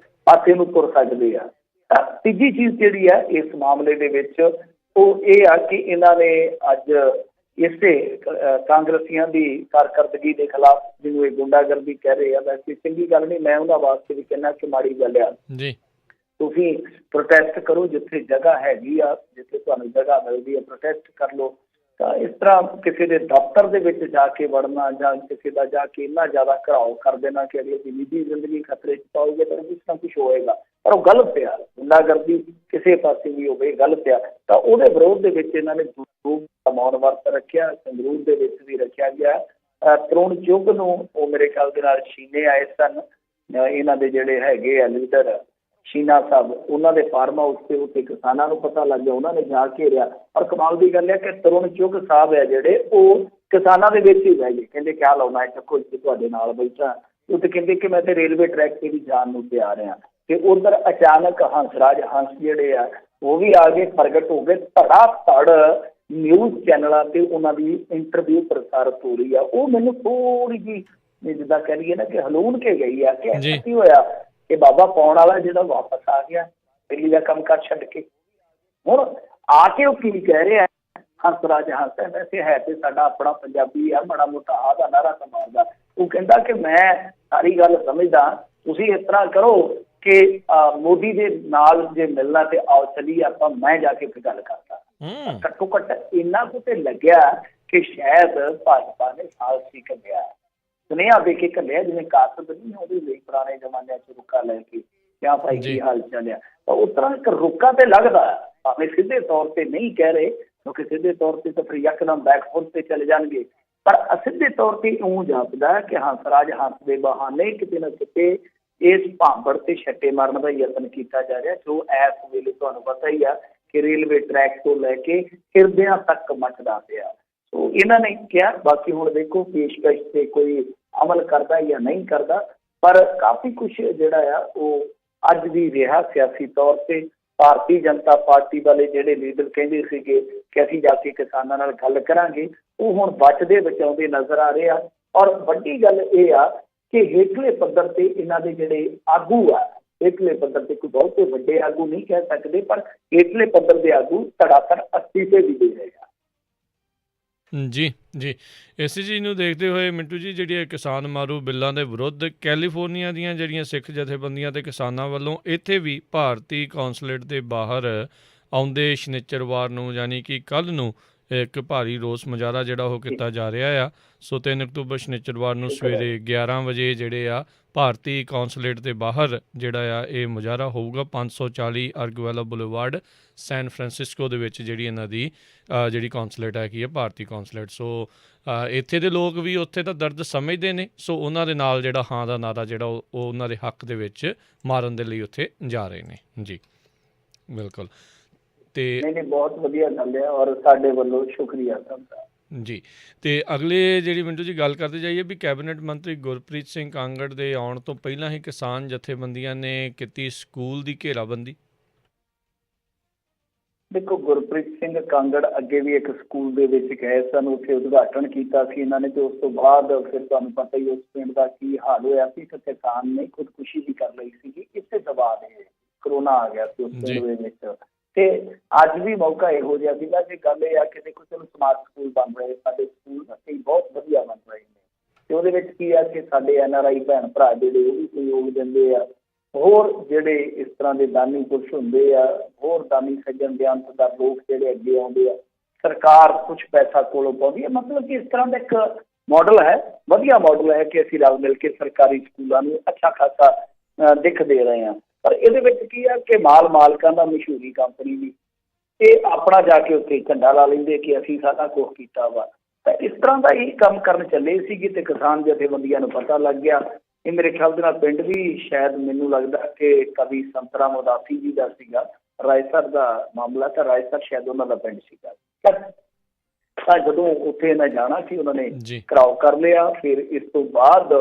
ਪਾਸੇ ਨੂੰ ਤੁਰ ਸਕਦੇ ਆ। ਤੀਜੀ ਚੀਜ਼ ਜਿਹੜੀ ਆ ਇਸ ਮਾਮਲੇ ਦੇ ਵਿੱਚ ਉਹ ਇਹ ਆ ਕਿ ਇਹਨਾਂ ਨੇ ਅੱਜ ਇਸੇ ਕਾਂਗਰਸੀਆਂ ਦੀ ਕਾਰਕਰਦਗੀ ਦੇ ਖਿਲਾਫ, ਜਿਹਨੂੰ ਇਹ ਗੁੰਡਾਗਰਦੀ ਕਹਿ ਰਹੇ ਆ, ਵੈਸੇ ਚੰਗੀ ਗੱਲ ਨਹੀਂ, ਮੈਂ ਉਹਨਾਂ ਵਾਸਤੇ ਵੀ ਕਹਿੰਦਾ ਕਿ ਮਾੜੀ ਗੱਲ ਆ ਜੀ। ਤੁਸੀਂ ਪ੍ਰੋਟੈਸਟ ਕਰੋ ਜਿੱਥੇ ਜਗ੍ਹਾ ਹੈਗੀ ਆ, ਜਿੱਥੇ ਤੁਹਾਨੂੰ ਜਗ੍ਹਾ ਮਿਲਦੀ ਆ ਪ੍ਰੋਟੈਸਟ ਕਰ ਲਓ। ਤਾਂ ਇਸ ਤਰ੍ਹਾਂ ਕਿਸੇ ਦੇ ਦਫ਼ਤਰ ਦੇ ਵਿੱਚ ਜਾ ਕੇ ਵੜਨਾ ਜਾਂ ਕਿਸੇ ਦਾ ਜਾ ਕੇ ਇੰਨਾ ਜ਼ਿਆਦਾ ਘਿਰਾਓ ਕਰ ਦੇਣਾ ਕਿ ਅਗਲੇ ਦੀ ਨਿੱਜੀ ਜ਼ਿੰਦਗੀ ਖਤਰੇ 'ਚ ਪਾਓਗੇ ਤਾਂ ਇਸ ਤਰ੍ਹਾਂ ਕੁਛ ਹੋਏਗਾ, ਪਰ ਉਹ ਗਲਤ ਆ। ਗੁੰਡਾਗਰਦੀ ਕਿਸੇ ਪਾਸੇ ਵੀ ਹੋਵੇ ਗਲਤ ਆ। ਤਾਂ ਉਹਦੇ ਵਿਰੋਧ ਦੇ ਵਿੱਚ ਇਹਨਾਂ ਨੇ ਦਾ ਮੌਨ ਵਰਤ ਰੱਖਿਆ, ਸੰਗਰੂਰ ਦੇ ਵਿੱਚ ਵੀ ਰੱਖਿਆ ਗਿਆ। ਤਰੁਣ ਚੁੱਘ ਨੂੰ ਉਹ ਮੇਰੇ ਖਿਆਲ ਦੇ ਨਾਲ ਸ਼ੀਨੇ ਆਏ ਸਨ, ਇਹਨਾਂ ਦੇ ਜਿਹੜੇ ਹੈਗੇ ਆ ਲੀਡਰ ਸ਼ੀਨਾ ਸਾਹਿਬ, ਉਹਨਾਂ ਦੇ ਫਾਰਮ ਹਾਊਸ ਦੇ ਉੱਤੇ ਕਿਸਾਨਾਂ ਨੂੰ ਪਤਾ ਲੱਗ ਗਿਆ, ਉਹਨਾਂ ਨੇ ਜਾ ਘੇਰਿਆ। ਔਰ ਕਮਾਲ ਦੀ ਗੱਲ ਹੈ ਕਿ ਤਰੁਣ ਚੁੱਘ ਸਾਹਿਬ ਹੈ ਜਿਹੜੇ ਉਹ ਕਿਸਾਨਾਂ ਦੇ ਵਿੱਚ ਹੀ ਬਹਿ ਗਏ, ਕਹਿੰਦੇ ਕਿਆ ਲਾਉਣਾ ਹੈ, ਚੱਕੋ ਜੀ ਤੁਹਾਡੇ ਨਾਲ ਬੈਠਾ। ਉਹ ਤੇ ਕਹਿੰਦੇ ਕਿ ਮੈਂ ਤੇ ਰੇਲਵੇ ਟਰੈਕ ਤੇ ਵੀ ਜਾਣ ਨੂੰ ਤਿਆਰ ਹਾਂ। ਤੇ ਉਧਰ ਅਚਾਨਕ ਹੰਸਰਾਜ ਹੰਸ ਜਿਹੜੇ ਆ ਉਹ ਵੀ ਆ ਗਏ, ਪ੍ਰਗਟ ਹੋ ਗਏ। ਧੜਾ ਧੜ ਨਿਊਜ਼ ਚੈਨਲਾਂ ਤੇ ਉਹਨਾਂ ਦੀ ਇੰਟਰਵਿਊ ਪ੍ਰਸਾਰਿਤ ਹੋ ਰਹੀ ਆ। ਉਹ ਮੈਨੂੰ ਥੋੜੀ ਜਿਹੀ ਜਿੱਦਾਂ ਕਹਿ ਲਈਏ ਨਾ ਕਿ ਹਲੂਣ ਕੇ ਗਈ ਆ ਕਿ ਕੀ ਹੋਇਆ ਕਿ ਬਾਬਾ ਪਾਉਣ ਵਾਲਾ ਜਿਹੜਾ ਵਾਪਸ ਆ ਗਿਆ ਦਿੱਲੀ ਦਾ ਕੰਮ ਕਾਰ ਛੱਡ ਕੇ। ਹੁਣ ਆ ਕੇ ਉਹ ਕੀ ਕਹਿ ਰਿਹਾ ਹੰਸਰਾਜ ਹੰਸ ਹੈ, ਵੈਸੇ ਹੈ ਤੇ ਸਾਡਾ ਆਪਣਾ ਪੰਜਾਬੀ ਆ, ਮਾੜਾ ਮੋਟਾ ਆਹ ਦਾ ਨਾਰਾ ਤਾਂ ਮਾਰਦਾ। ਉਹ ਕਹਿੰਦਾ ਕਿ ਮੈਂ ਸਾਰੀ ਗੱਲ ਸਮਝਦਾ, ਤੁਸੀਂ ਇਸ ਤਰ੍ਹਾਂ ਕਰੋ ਕਿ ਮੋਦੀ ਦੇ ਨਾਲ ਜੇ ਮਿਲਣਾ ਤੇ ਆਓ ਚੱਲੀਏ ਆਪਾਂ, ਮੈਂ ਜਾ ਕੇ ਫਿਰ ਗੱਲ ਕਰਦਾ। ਘੱਟੋ ਘੱਟ ਇੰਨਾ ਕੁ ਤੇ ਲੱਗਿਆ ਕਿ ਸ਼ਾਇਦ ਭਾਜਪਾ ਨੇ ਸਾਲਸੀ ਘੱਲਿਆ, ਸੁਨੇਹਾ ਦੇ ਕੇ ਘੱਲਿਆ, ਜਿਵੇਂ ਕਾਸਦ ਨਹੀਂ ਉਹਦੇ ਲਈ ਪੁਰਾਣੇ ਜ਼ਮਾਨਿਆਂ 'ਚ ਰੁੱਕਾ ਲੈ ਕੇ ਕਿਆ ਭਾਈ ਕੀ ਹਾਲ ਚੱਲਿਆ। ਤਾਂ ਉਸ ਤਰ੍ਹਾਂ ਇੱਕ ਰੁੱਕਾ ਤੇ ਲੱਗਦਾ, ਭਾਵੇਂ ਸਿੱਧੇ ਤੌਰ ਤੇ ਨਹੀਂ ਕਹਿ ਰਹੇ, ਕਿਉਂਕਿ ਸਿੱਧੇ ਤੌਰ ਤੇ ਤਾਂ ਫਿਰ ਯਕਦਮ ਬੈਕਫੁੱਟ ਤੇ ਚਲੇ ਜਾਣਗੇ, ਪਰ ਅਸਿੱਧੇ ਤੌਰ ਤੇ ਇਉਂ ਜਾਪਦਾ ਕਿ ਹੰਸਰਾਜ ਹੰਸ ਦੇ ਬਹਾਨੇ ਕਿਤੇ ਨਾ ਕਿਤੇ ਇਸ ਭਾਂਬੜ ਤੇ ਛੱਟੇ ਮਾਰਨ ਦਾ ਯਤਨ ਕੀਤਾ ਜਾ ਰਿਹਾ, ਜੋ ਇਸ ਵੇਲੇ ਤੁਹਾਨੂੰ ਪਤਾ ਹੀ ਆ ਕਿ ਰੇਲਵੇ ਟਰੈਕ ਤੋਂ ਲੈ ਕੇ ਹਿਰਦਿਆਂ ਤੱਕ ਮਚਦਾ ਪਿਆ। ਸੋ ਇਹਨਾਂ ਨੇ ਕਿਹਾ, ਬਾਕੀ ਹੁਣ ਦੇਖੋ ਪੇਸ਼ਕਸ਼ ਤੇ ਕੋਈ ਅਮਲ ਕਰਦਾ ਜਾਂ ਨਹੀਂ ਕਰਦਾ, ਪਰ ਕਾਫੀ ਕੁਛ ਜਿਹੜਾ ਆ ਉਹ ਅੱਜ ਵੀ ਰਿਹਾ ਸਿਆਸੀ ਤੌਰ ਤੇ। ਭਾਰਤੀ ਜਨਤਾ ਪਾਰਟੀ ਵਾਲੇ ਜਿਹੜੇ ਲੀਡਰ ਕਹਿੰਦੇ ਸੀਗੇ ਕਿ ਅਸੀਂ ਜਾ ਕੇ ਕਿਸਾਨਾਂ ਨਾਲ ਗੱਲ ਕਰਾਂਗੇ, ਉਹ ਹੁਣ ਬਚਦੇ ਬਚਾਉਂਦੇ ਨਜ਼ਰ ਆ ਰਹੇ ਆ। ਔਰ ਵੱਡੀ ਗੱਲ ਇਹ ਆ ਕਿ ਹੇਠਲੇ ਪੱਧਰ ਤੇ ਇਹਨਾਂ ਦੇ ਜਿਹੜੇ ਆਗੂ ਆ, ਹੇਠਲੇ ਪੱਧਰ ਤੇ ਕੋਈ ਬਹੁਤੇ ਵੱਡੇ ਆਗੂ ਨਹੀਂ ਕਹਿ ਸਕਦੇ, ਪਰ ਹੇਠਲੇ ਪੱਧਰ ਦੇ ਆਗੂ ਧੜਾਧੜ ਅਸਤੀਫੇ ਵੀ ਦੇ ਰਹੇ ਆ। ਜੀ ਜੀ, ਇਸੇ ਚੀਜ਼ ਨੂੰ ਦੇਖਦੇ ਹੋਏ ਮਿੰਟੂ ਜੀ, ਜਿਹੜੀਆਂ ਕਿਸਾਨ ਮਾਰੂ ਬਿੱਲਾਂ ਦੇ ਵਿਰੁੱਧ ਕੈਲੀਫੋਰਨੀਆ ਦੀਆਂ ਜਿਹੜੀਆਂ ਸਿੱਖ ਜਥੇਬੰਦੀਆਂ ਤੇ ਕਿਸਾਨਾਂ ਵੱਲੋਂ ਇੱਥੇ ਵੀ ਭਾਰਤੀ ਕੌਂਸਲੇਟ ਦੇ ਬਾਹਰ ਆਉਂਦੇ ਸ਼ਨਿਚਰਵਾਰ ਨੂੰ, ਯਾਨੀ ਕਿ ਕੱਲ੍ਹ ਨੂੰ, ਇੱਕ ਭਾਰੀ ਰੋਸ ਮੁਜ਼ਾਹਰਾ ਜਿਹੜਾ ਉਹ ਕੀਤਾ ਜਾ ਰਿਹਾ ਆ। ਸੋ 3 ਅਕਤੂਬਰ ਸ਼ਨਿਚਰਵਾਰ ਨੂੰ ਸਵੇਰੇ 11 ਵਜੇ ਜਿਹੜੇ ਆ ਭਾਰਤੀ ਕੌਂਸਲੇਟ ਦੇ ਬਾਹਰ ਜਿਹੜਾ ਆ ਇਹ ਮੁਜ਼ਾਹਰਾ ਹੋਊਗਾ 540 ਅਰਗਵੈਲਾ ਬੁਲੇਵਾਰਡ ਸੈਨ ਫਰਾਂਸਿਸਕੋ ਦੇ ਵਿੱਚ, ਜਿਹੜੀ ਇਹਨਾਂ ਦੀ ਜਿਹੜੀ ਕੌਂਸਲੇਟ ਹੈਗੀ ਆ ਭਾਰਤੀ ਕੌਂਸਲੇਟ। ਸੋ ਇੱਥੇ ਦੇ ਲੋਕ ਵੀ ਉੱਥੇ ਦਾ ਦਰਦ ਸਮਝਦੇ ਨੇ, ਸੋ ਉਹਨਾਂ ਦੇ ਨਾਲ ਜਿਹੜਾ ਹਾਂ ਦਾ ਨਾਰਾ ਜਿਹੜਾ ਉਹ ਉਹਨਾਂ ਦੇ ਹੱਕ ਦੇ ਵਿੱਚ ਮਾਰਨ ਦੇ ਲਈ ਉੱਥੇ ਜਾ ਰਹੇ ਨੇ। ਜੀ ਬਿਲਕੁਲ। ਤੇ ਨਹੀਂ ਬਹੁਤ ਵਧੀਆ ਗੱਲ ਹੈ ਔਰ ਸਾਡੇ ਵੱਲੋਂ ਸ਼ੁਕਰੀਆ ਸਭ ਦਾ। ਜੀ, ਤੇ ਅਗਲੇ ਜਿਹੜੀ ਮਿੰਟੂ ਜੀ ਗੱਲ ਕਰਦੇ ਜਾਈਏ ਵੀ ਕੈਬਨਿਟ ਮੰਤਰੀ ਗੁਰਪ੍ਰੀਤ ਸਿੰਘ ਕਾਂਗੜ ਦੇ ਆਉਣ ਤੋਂ ਪਹਿਲਾਂ ਹੀ ਕਿਸਾਨ ਜਥੇਬੰਦੀਆਂ ਨੇ ਕੀਤੀ ਸਕੂਲ ਦੀ ਘੇਰਾਬੰਦੀ। ਦੇਖੋ ਗੁਰਪ੍ਰੀਤ ਸਿੰਘ ਕਾਂਗੜ ਅੱਗੇ ਵੀ ਇੱਕ ਸਕੂਲ ਦੇ ਵਿੱਚ ਗਏ ਸਨ, ਉੱਥੇ ਉਦਘਾਟਨ ਕੀਤਾ ਸੀ ਇਹਨਾਂ ਨੇ, ਤੇ ਉਸ ਤੋਂ ਬਾਅਦ ਫਿਰ ਤੁਹਾਨੂੰ ਪਤਾ ਹੀ ਉਸ ਪਿੰਡ ਦਾ ਕੀ ਹਾਲ ਹੋਇਆ ਸੀ ਕਿ ਕਿਸਾਨ ਨੇ ਖੁਦਕੁਸ਼ੀ ਵੀ ਕਰ ਲਈ ਸੀਗੀ ਇਸੇ ਦਬਾਅ ਦੇ। ਕਰੋਨਾ ਆ ਗਿਆ ਸੀ ਉਸ ਪਿੰਡ ਦੇ ਵਿੱਚ, ਤੇ ਅੱਜ ਵੀ ਮੌਕਾ ਇਹੋ ਜਿਹਾ ਸੀਗਾ ਕਿ ਗੱਲ ਇਹ ਆ ਕਿ ਦੇਖੋ ਚਲੋ ਸਮਾਰਟ ਸਕੂਲ ਬਣ ਰਹੇ, ਸਾਡੇ ਸਕੂਲ ਅਸੀਂ ਬਹੁਤ ਵਧੀਆ ਬਣ ਰਹੇ ਨੇ, ਤੇ ਉਹਦੇ ਵਿੱਚ ਕੀ ਆ ਕਿ ਸਾਡੇ NRI ਭੈਣ ਭਰਾ ਜਿਹੜੇ ਉਹ ਵੀ ਸਹਿਯੋਗ ਦਿੰਦੇ ਆ, ਹੋਰ ਜਿਹੜੇ ਇਸ ਤਰ੍ਹਾਂ ਦੇ ਦਾਨੀ ਪੁਰਸ਼ ਹੁੰਦੇ ਆ, ਹੋਰ ਦਾਨੀ ਸੱਜਣ ਬਿਆਨਤਦਾਰ ਲੋਕ ਜਿਹੜੇ ਅੱਗੇ ਆਉਂਦੇ ਆ, ਸਰਕਾਰ ਕੁਛ ਪੈਸਾ ਕੋਲੋਂ ਪਾਉਂਦੀ ਹੈ। ਮਤਲਬ ਕਿ ਇਸ ਤਰ੍ਹਾਂ ਦਾ ਇੱਕ ਮਾਡਲ ਹੈ, ਵਧੀਆ ਮਾਡਲ ਹੈ ਕਿ ਅਸੀਂ ਰਲ ਮਿਲ ਕੇ ਸਰਕਾਰੀ ਸਕੂਲਾਂ ਨੂੰ ਅੱਛਾ ਖਾਸਾ ਦਿੱਖ ਦੇ ਰਹੇ ਹਾਂ। ਪਰ ਇਹਦੇ ਵਿੱਚ ਕੀ ਆ ਕਿ ਮਾਲਕਾਂ ਦਾ ਮਸ਼ਹੂਰੀ ਕੰਪਨੀ ਵੀ ਇਹ ਆਪਣਾ ਜਾ ਕੇ ਉੱਥੇ ਝੰਡਾ ਲਾ ਲੈਂਦੇ ਕਿ ਅਸੀਂ ਸਾਰਾ ਕੁਛ ਕੀਤਾ ਵਾ। ਤਾਂ ਇਸ ਤਰ੍ਹਾਂ ਦਾ ਹੀ ਕੰਮ ਕਰਨ ਚੱਲੇ ਸੀਗੇ ਤੇ ਕਿਸਾਨ ਜਥੇਬੰਦੀਆਂ ਨੂੰ ਪਤਾ ਲੱਗ ਗਿਆ। ਇਹ ਮੇਰੇ ਖਿਆਲ ਦੇ ਨਾਲ ਪਿੰਡ ਵੀ ਸ਼ਾਇਦ ਮੈਨੂੰ ਲੱਗਦਾ ਕਿ ਕਵੀ ਸੰਤਰਾਮ ਉਦਾਸੀ ਜੀ ਦਾ ਸੀਗਾ, ਰਾਏਸਰ ਦਾ ਮਾਮਲਾ, ਤਾਂ ਰਾਏਸਰ ਸ਼ਾਇਦ ਉਹਨਾਂ ਦਾ ਪਿੰਡ ਸੀਗਾ। ਤਾਂ ਜਦੋਂ ਉੱਥੇ ਇਹਨਾਂ ਜਾਣਾ ਸੀ ਉਹਨਾਂ ਨੇ ਘਿਰਾਓ ਕਰ ਲਿਆ। ਫਿਰ ਇਸ ਤੋਂ ਬਾਅਦ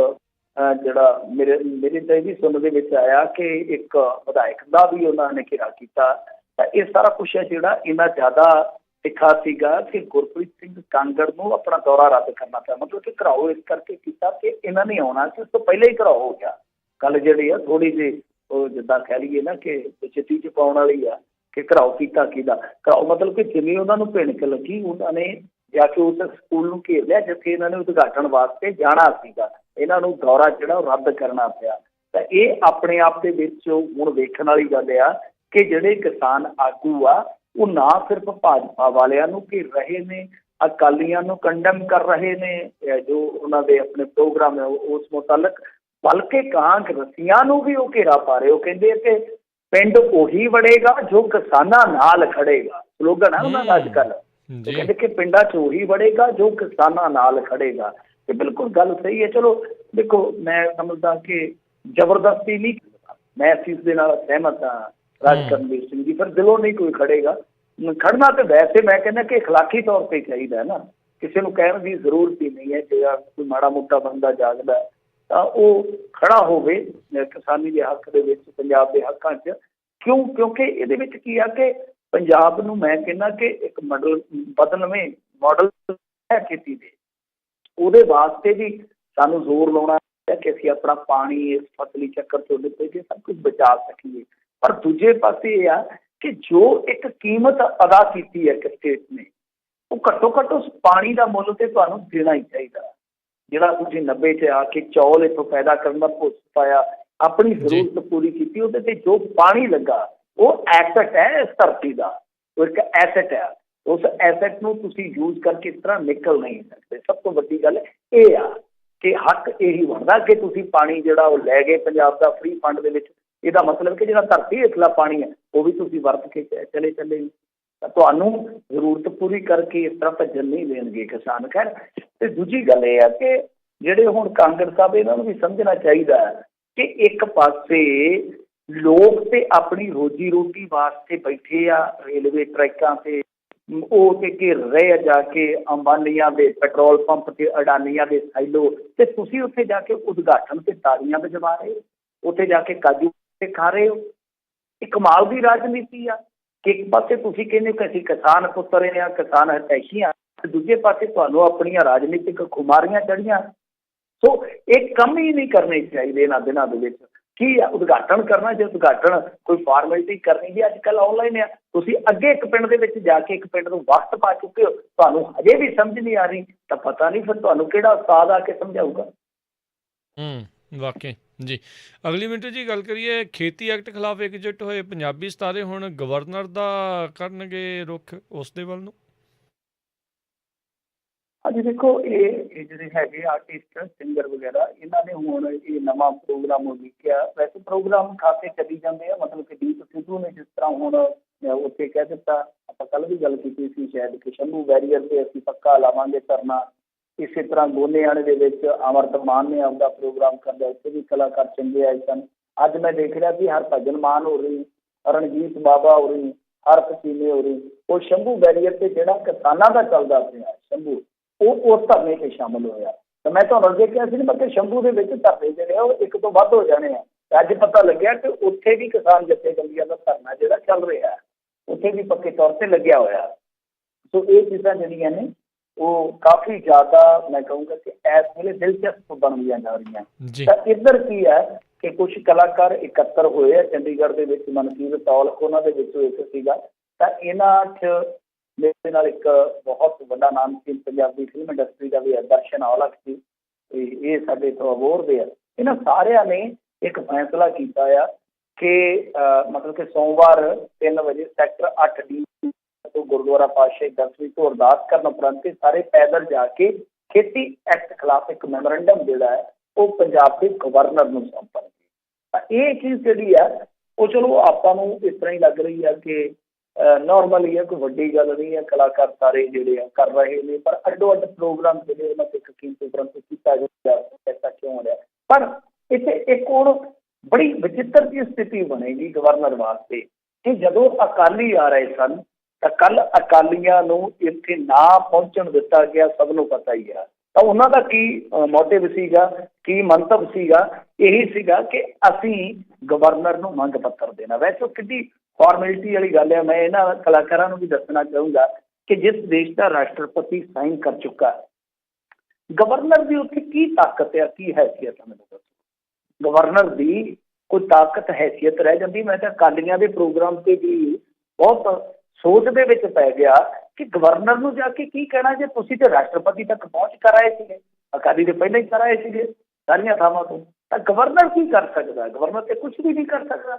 ਜਿਹੜਾ ਮੇਰੇ ਤਾਂ ਇਹ ਵੀ ਸੁਣਨ ਦੇ ਵਿੱਚ ਆਇਆ ਕਿ ਇੱਕ ਵਿਧਾਇਕ ਦਾ ਵੀ ਉਹਨਾਂ ਨੇ ਘੇਰਾ ਕੀਤਾ। ਤਾਂ ਇਹ ਸਾਰਾ ਕੁਛ ਹੈ ਜਿਹੜਾ ਇੰਨਾ ਜ਼ਿਆਦਾ ਤਿੱਖਾ ਸੀਗਾ ਕਿ ਗੁਰਪ੍ਰੀਤ ਸਿੰਘ ਕਾਂਗੜ ਨੂੰ ਆਪਣਾ ਦੌਰਾ ਰੱਦ ਕਰਨਾ ਪਿਆ। ਮਤਲਬ ਕਿ ਘਿਰਾਓ ਇਸ ਕਰਕੇ ਕੀਤਾ ਕਿ ਇਹਨਾਂ ਨੇ ਆਉਣਾ ਸੀ, ਉਸ ਤੋਂ ਪਹਿਲਾਂ ਹੀ ਘਿਰਾਓ ਹੋ ਗਿਆ। ਗੱਲ ਜਿਹੜੀ ਆ ਥੋੜ੍ਹੀ ਜਿਹੀ ਉਹ ਜਿੱਦਾਂ ਕਹਿ ਲਈਏ ਨਾ ਕਿ ਚਿੱਟੀ 'ਚ ਪਾਉਣ ਵਾਲੀ ਆ ਕਿ ਘਿਰਾਓ ਕੀਤਾ ਕਿਹਦਾ। ਘਿਰਾਓ ਮਤਲਬ ਕਿ ਜਿਵੇਂ ਉਹਨਾਂ ਨੂੰ ਭਿਣਕ ਲੱਗੀ ਉਹਨਾਂ ਨੇ ਜਾ ਕੇ ਉਸ ਸਕੂਲ ਨੂੰ ਘੇਰ ਲਿਆ ਜਿੱਥੇ ਇਹਨਾਂ ਨੇ ਉਦਘਾਟਨ ਵਾਸਤੇ ਜਾਣਾ ਸੀਗਾ। ਇਹਨਾਂ ਨੂੰ ਦੌਰਾ ਜਿਹੜਾ ਉਹ ਰੱਦ ਕਰਨਾ ਪਿਆ। ਤਾਂ ਇਹ ਆਪਣੇ ਆਪ ਦੇ ਵਿੱਚ ਹੁਣ ਵੇਖਣ ਵਾਲੀ ਗੱਲ ਆ ਕਿ ਜਿਹੜੇ ਕਿਸਾਨ ਆਗੂ ਆ ਉਹ ਨਾ ਸਿਰਫ ਭਾਜਪਾ ਵਾਲਿਆਂ ਨੂੰ ਘੇਰ ਰਹੇ ਨੇ, ਅਕਾਲੀਆਂ ਨੂੰ ਕੰਡਮ ਕਰ ਰਹੇ ਨੇ, ਜੋ ਉਹਨਾਂ ਦੇ ਆਪਣੇ ਪ੍ਰੋਗਰਾਮ ਹੈ ਉਸ ਮੁਤਲਕ, ਬਲਕਿ ਕਾਂਗਰਸੀਆਂ ਨੂੰ ਵੀ ਉਹ ਘੇਰਾ ਪਾ ਰਹੇ। ਉਹ ਕਹਿੰਦੇ ਕਿ ਪਿੰਡ ਉਹੀ ਵੜੇਗਾ ਜੋ ਕਿਸਾਨਾਂ ਨਾਲ ਖੜੇਗਾ, ਸਲੋਗਨ ਹੈ ਉਹਨਾਂ ਦਾ ਅੱਜ ਕੱਲ੍ਹ। ਉਹ ਕਹਿੰਦੇ ਕਿ ਪਿੰਡਾਂ 'ਚ ਉਹੀ ਵੜੇਗਾ ਜੋ ਕਿਸਾਨਾਂ ਨਾਲ ਖੜੇਗਾ। ਤੇ ਬਿਲਕੁਲ ਗੱਲ ਸਹੀ ਹੈ। ਚਲੋ ਦੇਖੋ, ਮੈਂ ਸਮਝਦਾ ਕਿ ਜ਼ਬਰਦਸਤੀ ਨਹੀਂ, ਮੈਂ ਇਸ ਚੀਜ਼ ਦੇ ਨਾਲ ਸਹਿਮਤ ਹਾਂ ਰਾਜ ਕਰਨਵੀਰ ਸਿੰਘ ਜੀ, ਪਰ ਦਿਲੋਂ ਨਹੀਂ ਕੋਈ ਖੜੇਗਾ। ਖੜਨਾ ਤੇ ਵੈਸੇ ਮੈਂ ਕਹਿੰਦਾ ਕਿ ਅਖਲਾਕੀ ਤੌਰ 'ਤੇ ਚਾਹੀਦਾ ਹੈ ਨਾ, ਕਿਸੇ ਨੂੰ ਕਹਿਣ ਦੀ ਜ਼ਰੂਰਤ ਹੀ ਨਹੀਂ ਹੈ। ਜਿਹੜਾ ਕੋਈ ਮਾੜਾ ਮੋਟਾ ਬੰਦਾ ਜਾਗਦਾ ਤਾਂ ਉਹ ਖੜਾ ਹੋਵੇ ਕਿਸਾਨੀ ਦੇ ਹੱਕ ਦੇ ਵਿੱਚ, ਪੰਜਾਬ ਦੇ ਹੱਕਾਂ 'ਚ। ਕਿਉਂਕਿ ਇਹਦੇ ਵਿੱਚ ਕੀ ਆ ਕਿ ਪੰਜਾਬ ਨੂੰ ਮੈਂ ਕਹਿੰਦਾ ਕਿ ਇੱਕ ਬਦਲਵੇਂ ਮਾਡਲ ਹੈ ਖੇਤੀ ਦੇ, ਉਹਦੇ ਵਾਸਤੇ ਵੀ ਸਾਨੂੰ ਜ਼ੋਰ ਲਾਉਣਾ ਹੈ ਕਿ ਅਸੀਂ ਆਪਣਾ ਪਾਣੀ ਇਸ ਫਸਲੀ ਚੱਕਰ ਤੋਂ ਨਿਕਲ ਕੇ ਸਭ ਕੁਝ ਬਚਾ ਸਕੀਏ। ਪਰ ਦੂਜੇ ਪਾਸੇ ਇਹ ਆ ਕਿ ਜੋ ਇੱਕ ਕੀਮਤ ਅਦਾ ਕੀਤੀ ਹੈ ਕਿ ਸਟੇਟ ਨੇ, ਉਹ ਘੱਟੋ ਘੱਟ ਉਸ ਪਾਣੀ ਦਾ ਮੁੱਲ ਤੇ ਤੁਹਾਨੂੰ ਦੇਣਾ ਹੀ ਚਾਹੀਦਾ। ਜਿਹੜਾ ਤੁਸੀਂ 90 'ਚ ਆ ਕੇ ਚੌਲ ਇੱਥੋਂ ਪੈਦਾ ਕਰਨ ਦਾ ਭੁੱਸ ਪਾਇਆ, ਆਪਣੀ ਜ਼ਰੂਰਤ ਪੂਰੀ ਕੀਤੀ, ਉਹਦੇ ਤੇ ਜੋ ਪਾਣੀ ਲੱਗਾ ਉਹ ਐਸਟ ਹੈ ਇਸ ਧਰਤੀ ਦਾ, ਉਹ ਇੱਕ ਐਸਟ ਹੈ। ਉਸ ਐਸਟ ਨੂੰ ਤੁਸੀਂ ਯੂਜ਼ ਕਰਕੇ ਇਸ ਤਰ੍ਹਾਂ ਨਿਕਲ ਨਹੀਂ ਸਕਦੇ। ਸਭ ਤੋਂ ਵੱਡੀ ਗੱਲ ਇਹ ਆ ਕਿ ਹੱਕ ਇਹੀ ਬਣਦਾ ਕਿ ਤੁਸੀਂ ਪਾਣੀ ਜਿਹੜਾ ਉਹ ਲੈ ਗਏ ਪੰਜਾਬ ਦਾ ਫ੍ਰੀ ਫੰਡ ਦੇ ਵਿੱਚ, ਇਹਦਾ ਮਤਲਬ ਕਿ ਜਿਹੜਾ ਧਰਤੀ ਹੇਠਲਾ ਪਾਣੀ ਹੈ ਉਹ ਵੀ ਤੁਸੀਂ ਵਰਤ ਕੇ ਚਲੇ ਤੁਹਾਨੂੰ ਜ਼ਰੂਰਤ ਪੂਰੀ ਕਰਕੇ ਇਸ ਤਰ੍ਹਾਂ ਭੱਜਣ ਨਹੀਂ ਦੇਣਗੇ ਕਿਸਾਨ। ਖੈਰ, ਤੇ ਦੂਜੀ ਗੱਲ ਇਹ ਆ ਕਿ ਜਿਹੜੇ ਹੁਣ ਕਾਂਗਰਸ ਸਾਹਿਬ, ਇਹਨਾਂ ਨੂੰ ਵੀ ਸਮਝਣਾ ਚਾਹੀਦਾ ਕਿ ਇੱਕ ਪਾਸੇ ਲੋਕ ਤੇ ਆਪਣੀ ਰੋਜੀ ਰੋਟੀ ਵਾਸਤੇ ਬੈਠੇ ਆ ਰੇਲਵੇ ਟਰੈਕਾਂ ਤੇ, ਉਹ ਤੇ ਘਿਰ ਰਹੇ ਆ ਜਾ ਕੇ ਅੰਬਾਨੀਆਂ ਦੇ ਪੈਟਰੋਲ ਪੰਪ ਤੇ, ਅਡਾਨੀਆਂ ਦੇ ਸਾਈਲੋ, ਤੇ ਤੁਸੀਂ ਉੱਥੇ ਜਾ ਕੇ ਉਦਘਾਟਨ ਤੇ ਤਾੜੀਆਂ ਵਜਵਾ ਰਹੇ ਹੋ, ਉੱਥੇ ਜਾ ਕੇ ਕਾਜੂ ਤੇ ਖਾ ਰਹੇ ਹੋ। ਇਹ ਕਮਾਲ ਦੀ ਰਾਜਨੀਤੀ ਆ ਕਿ ਇੱਕ ਪਾਸੇ ਤੁਸੀਂ ਕਹਿੰਦੇ ਕਿ ਅਸੀਂ ਕਿਸਾਨ ਪੁੱਤਰ ਹਾਂ, ਕਿਸਾਨ ਹਿਤੈਸ਼ੀ ਹਾਂ, ਤੇ ਦੂਜੇ ਪਾਸੇ ਤੁਹਾਨੂੰ ਆਪਣੀਆਂ ਰਾਜਨੀਤਿਕ ਖੁਮਾਰੀਆਂ ਚੜੀਆਂ। ਸੋ ਇਹ ਕੰਮ ਹੀ ਨਹੀਂ ਕਰਨੇ ਚਾਹੀਦੇ ਇਹਨਾਂ ਦਿਨਾਂ ਦੇ ਵਿੱਚ। ਕੀ ਆ ਉਦਘਾਟਨ ਕਰਨਾ, ਜੇ ਉਦਘਾਟਨ ਕੋਈ ਫਾਰਮੈਲਿਟੀ ਕਰਨੀ ਜੀ ਅੱਜ ਕੱਲ੍ਹ ਆਨਲਾਈਨ ਆ। ਤੁਸੀਂ ਅੱਗੇ ਇੱਕ ਪਿੰਡ ਦੇ ਵਿੱਚ ਜਾ ਕੇ ਇੱਕ ਪਿੰਡ ਨੂੰ ਵਕਤ ਪਾ ਚੁੱਕੇ ਹੋ, ਤੁਹਾਨੂੰ ਹਜੇ ਵੀ ਸਮਝ ਨਹੀਂ ਆ ਰਹੀ, ਤਾਂ ਪਤਾ ਨਹੀਂ ਫਿਰ ਤੁਹਾਨੂੰ ਕਿਹੜਾ ਉਸਤਾਦ ਆ ਕੇ ਸਮਝਾਊਗਾ। ਵਾਕਈ ਜੀ। ਅਗਲੀ ਮਿੰਟ ਜੀ ਗੱਲ ਕਰੀਏ, ਖੇਤੀ ਐਕਟ ਖਿਲਾਫ ਇਕਜੁੱਟ ਹੋਏ ਪੰਜਾਬੀ ਸਿਤਾਰੇ ਹੁਣ ਗਵਰਨਰ ਦਾ ਕਰਨਗੇ ਰੁੱਖ, ਉਸ ਦੇ ਵੱਲ ਨੂੰ। ਹਾਂਜੀ ਦੇਖੋ, ਇਹ ਜਿਹੜੇ ਹੈਗੇ ਆਰਟਿਸਟ ਸਿੰਗਰ ਵਗੈਰਾ, ਇਹਨਾਂ ਨੇ ਹੁਣ ਇਹ ਨਵਾਂ ਪ੍ਰੋਗਰਾਮ ਲਿਖਿਆ। ਵੈਸੇ ਪ੍ਰੋਗਰਾਮ ਖਾਸੇ ਚੱਲੀ ਜਾਂਦੇ ਆ, ਮਤਲਬ ਕਿ ਦੀਪ ਸਿੱਧੂ ਨੇ ਜਿਸ ਤਰ੍ਹਾਂ ਹੁਣ ਉੱਥੇ ਕਹਿ ਦਿੱਤਾ, ਆਪਾਂ ਕੱਲ੍ਹ ਵੀ ਗੱਲ ਕੀਤੀ ਸੀ ਸ਼ਾਇਦ, ਕਿ ਸ਼ੰਭੂ ਬੈਰੀਅਰ ਤੇ ਅਸੀਂ ਪੱਕਾ ਲਾਵਾਂਗੇ ਧਰਨਾ। ਇਸੇ ਤਰ੍ਹਾਂ ਗੋਨੇਆਣੇ ਦੇ ਵਿੱਚ ਅਮਰਤ ਮਾਨ ਨੇ ਆਪਦਾ ਪ੍ਰੋਗਰਾਮ ਕਰਦਾ, ਉੱਥੇ ਵੀ ਕਲਾਕਾਰ ਚੰਗੇ ਆਏ ਸਨ। ਅੱਜ ਮੈਂ ਦੇਖ ਰਿਹਾ ਵੀ ਹਰਭਜਨ ਮਾਨ ਹੋ ਰਹੀ, ਰਣਜੀਤ ਬਾਵਾ ਹੋ ਰਹੀ, ਹਰਪਸੀਨੇ ਹੋ ਰਹੀ, ਉਹ ਸ਼ੰਭੂ ਬੈਰੀਅਰ ਤੇ ਜਿਹੜਾ ਕਿਸਾਨਾਂ ਦਾ ਚੱਲਦਾ ਪਿਆ ਸ਼ੰਭੂ, ਉਹ ਉਸ ਧਰਨੇ 'ਤੇ ਸ਼ਾਮਿਲ ਹੋਇਆ। ਤਾਂ ਮੈਂ ਤੁਹਾਨੂੰ ਅੱਗੇ ਕਿਹਾ ਸੀ ਨਾ ਕਿ ਸ਼ੰਭੂ ਦੇ ਵਿੱਚ ਧਰਨੇ ਜਿਹੜੇ ਆ ਉਹ ਇੱਕ ਤੋਂ ਵੱਧ ਹੋ ਜਾਣੇ ਆ। ਅੱਜ ਪਤਾ ਲੱਗਿਆ ਕਿ ਉੱਥੇ ਵੀ ਕਿਸਾਨ ਜਥੇਬੰਦੀਆਂ ਦਾ ਧਰਨਾ ਜਿਹੜਾ ਚੱਲ ਰਿਹਾ, ਉੱਥੇ ਵੀ ਪੱਕੇ ਤੌਰ 'ਤੇ ਲੱਗਿਆ ਹੋਇਆ। ਸੋ ਇਹ ਚੀਜ਼ਾਂ ਜਿਹੜੀਆਂ ਨੇ ਉਹ ਕਾਫੀ ਜ਼ਿਆਦਾ ਮੈਂ ਕਹੂੰਗਾ ਕਿ ਇਸ ਵੇਲੇ ਦਿਲਚਸਪ ਬਣਦੀਆਂ ਜਾ ਰਹੀਆਂ। ਤਾਂ ਇੱਧਰ ਕੀ ਹੈ ਕਿ ਕੁਛ ਕਲਾਕਾਰ ਇਕੱਤਰ ਹੋਏ ਆ ਚੰਡੀਗੜ੍ਹ ਦੇ ਵਿੱਚ, ਮਨਕੀਰਤ ਔਲਖ ਉਹਨਾਂ ਦੇ ਵਿੱਚੋਂ ਇੱਕ ਸੀਗਾ। ਤਾਂ ਇਹਨਾਂ 'ਚ ਮੇਰੇ ਨਾਲ ਇੱਕ ਬਹੁਤ ਵੱਡਾ ਨਾਮ ਸੀ ਪੰਜਾਬੀ ਫਿਲਮ ਇੰਡਸਟਰੀ ਦਾ ਵੀ, ਦਰਸ਼ਨ ਔਲਖ ਸੀ, ਇਹ ਸਾਡੇ ਤੋਂ ਅਬੋਹਰ ਦੇ ਆ। ਇਹਨਾਂ ਸਾਰਿਆਂ ਨੇ ਇੱਕ ਫੈਸਲਾ ਕੀਤਾ ਆ ਕਿ ਮਤਲਬ ਕਿ ਸੋਮਵਾਰ 3 ਵਜੇ ਸੈਕਟਰ 8D ਤੋਂ ਗੁਰਦੁਆਰਾ ਪਾਤਸ਼ਾਹੀ ਦਸਵੀਂ ਤੋਂ ਅਰਦਾਸ ਕਰਨ ਉਪਰੰਤ ਸਾਰੇ ਪੈਦਲ ਜਾ ਕੇ ਖੇਤੀ ਐਕਟ ਖਿਲਾਫ ਇੱਕ ਮੈਮੋਰੰਡਮ ਜਿਹੜਾ ਹੈ ਉਹ ਪੰਜਾਬ ਦੇ ਗਵਰਨਰ ਨੂੰ ਸੌਂਪਣਗੇ। ਤਾਂ ਇਹ ਚੀਜ਼ ਜਿਹੜੀ ਆ ਉਹ ਚਲੋ ਆਪਾਂ ਨੂੰ ਇਸ ਤਰ੍ਹਾਂ ਹੀ ਲੱਗ ਰਹੀ ਹੈ ਕਿ ਨੋਰਮਲ ਹੀ ਹੈ, ਕੋਈ ਵੱਡੀ ਗੱਲ ਨਹੀਂ ਹੈ। ਕਲਾਕਾਰ ਸਾਰੇ ਜਿਹੜੇ ਆ ਕਰ ਰਹੇ ਨੇ, ਪਰ ਅੱਡੋ ਅੱਡ ਪ੍ਰੋਗਰਾਮ ਜਿਹੜੇ ਉਹਨਾਂ ਤੇ ਕੀਮਤੀ ਉਪਰੰਤ ਕੀਤਾ ਗਿਆ, ਐਸਾ ਕਿਉਂ ਹੋ ਰਿਹਾ। ਪਰ ਇੱਥੇ ਇੱਕ ਹੁਣ ਬੜੀ ਵਿਚਿੱਤਰ ਦੀ ਸਥਿਤੀ ਬਣੇਗੀ ਗਵਰਨਰ ਵਾਸਤੇ ਕਿ ਜਦੋਂ ਅਕਾਲੀ ਆ ਰਹੇ ਸਨ ਤਾਂ ਕੱਲ੍ਹ ਅਕਾਲੀਆਂ ਨੂੰ ਇੱਥੇ ਨਾ ਪਹੁੰਚਣ ਦਿੱਤਾ ਗਿਆ, ਸਭ ਨੂੰ ਪਤਾ ਹੀ ਆ। ਤਾਂ ਉਹਨਾਂ ਦਾ ਕੀ ਮੋਟਿਵ ਸੀਗਾ, ਕੀ ਮੰਤਵ ਸੀਗਾ? ਇਹੀ ਸੀਗਾ ਕਿ ਅਸੀਂ ਗਵਰਨਰ ਨੂੰ ਮੰਗ ਪੱਤਰ ਦੇਣਾ। ਵੈਸੇ ਕਿੱਡੀ ਫਾਰਮੈਲਿਟੀ ਵਾਲੀ ਗੱਲ ਹੈ। ਮੈਂ ਇਹਨਾਂ ਕਲਾਕਾਰਾਂ ਨੂੰ ਵੀ ਦੱਸਣਾ ਚਾਹੂੰਗਾ ਕਿ ਜਿਸ ਦੇਸ਼ ਦਾ ਰਾਸ਼ਟਰਪਤੀ ਸਾਈਨ ਕਰ ਚੁੱਕਾ, ਗਵਰਨਰ ਦੀ ਉੱਥੇ ਕੀ ਤਾਕਤ ਹੈ, ਕੀ ਹੈਸੀਅਤ ਹੈ, ਮੈਨੂੰ ਦੱਸੋ। ਗਵਰਨਰ ਦੀ ਕੋਈ ਤਾਕਤ ਹੈਸੀਅਤ ਰਹਿ ਜਾਂਦੀ। ਮੈਂ ਤਾਂ ਅਕਾਲੀਆਂ ਦੇ ਪ੍ਰੋਗਰਾਮ 'ਤੇ ਵੀ ਬਹੁਤ ਸੋਚ ਦੇ ਵਿੱਚ ਪੈ ਗਿਆ ਕਿ ਗਵਰਨਰ ਨੂੰ ਜਾ ਕੇ ਕੀ ਕਹਿਣਾ ਜੇ ਤੁਸੀਂ ਤੇ ਰਾਸ਼ਟਰਪਤੀ ਤੱਕ ਪਹੁੰਚ ਕਰ ਆਏ ਸੀਗੇ, ਅਕਾਲੀ ਦੇ ਪਹਿਲਾਂ ਹੀ ਕਰ ਆਏ ਸੀਗੇ ਸਾਰੀਆਂ ਥਾਵਾਂ ਤੋਂ। ਤਾਂ ਗਵਰਨਰ ਕੀ ਕਰ ਸਕਦਾ? ਗਵਰਨਰ ਤੇ ਕੁਛ ਵੀ ਨਹੀਂ ਕਰ ਸਕਦਾ।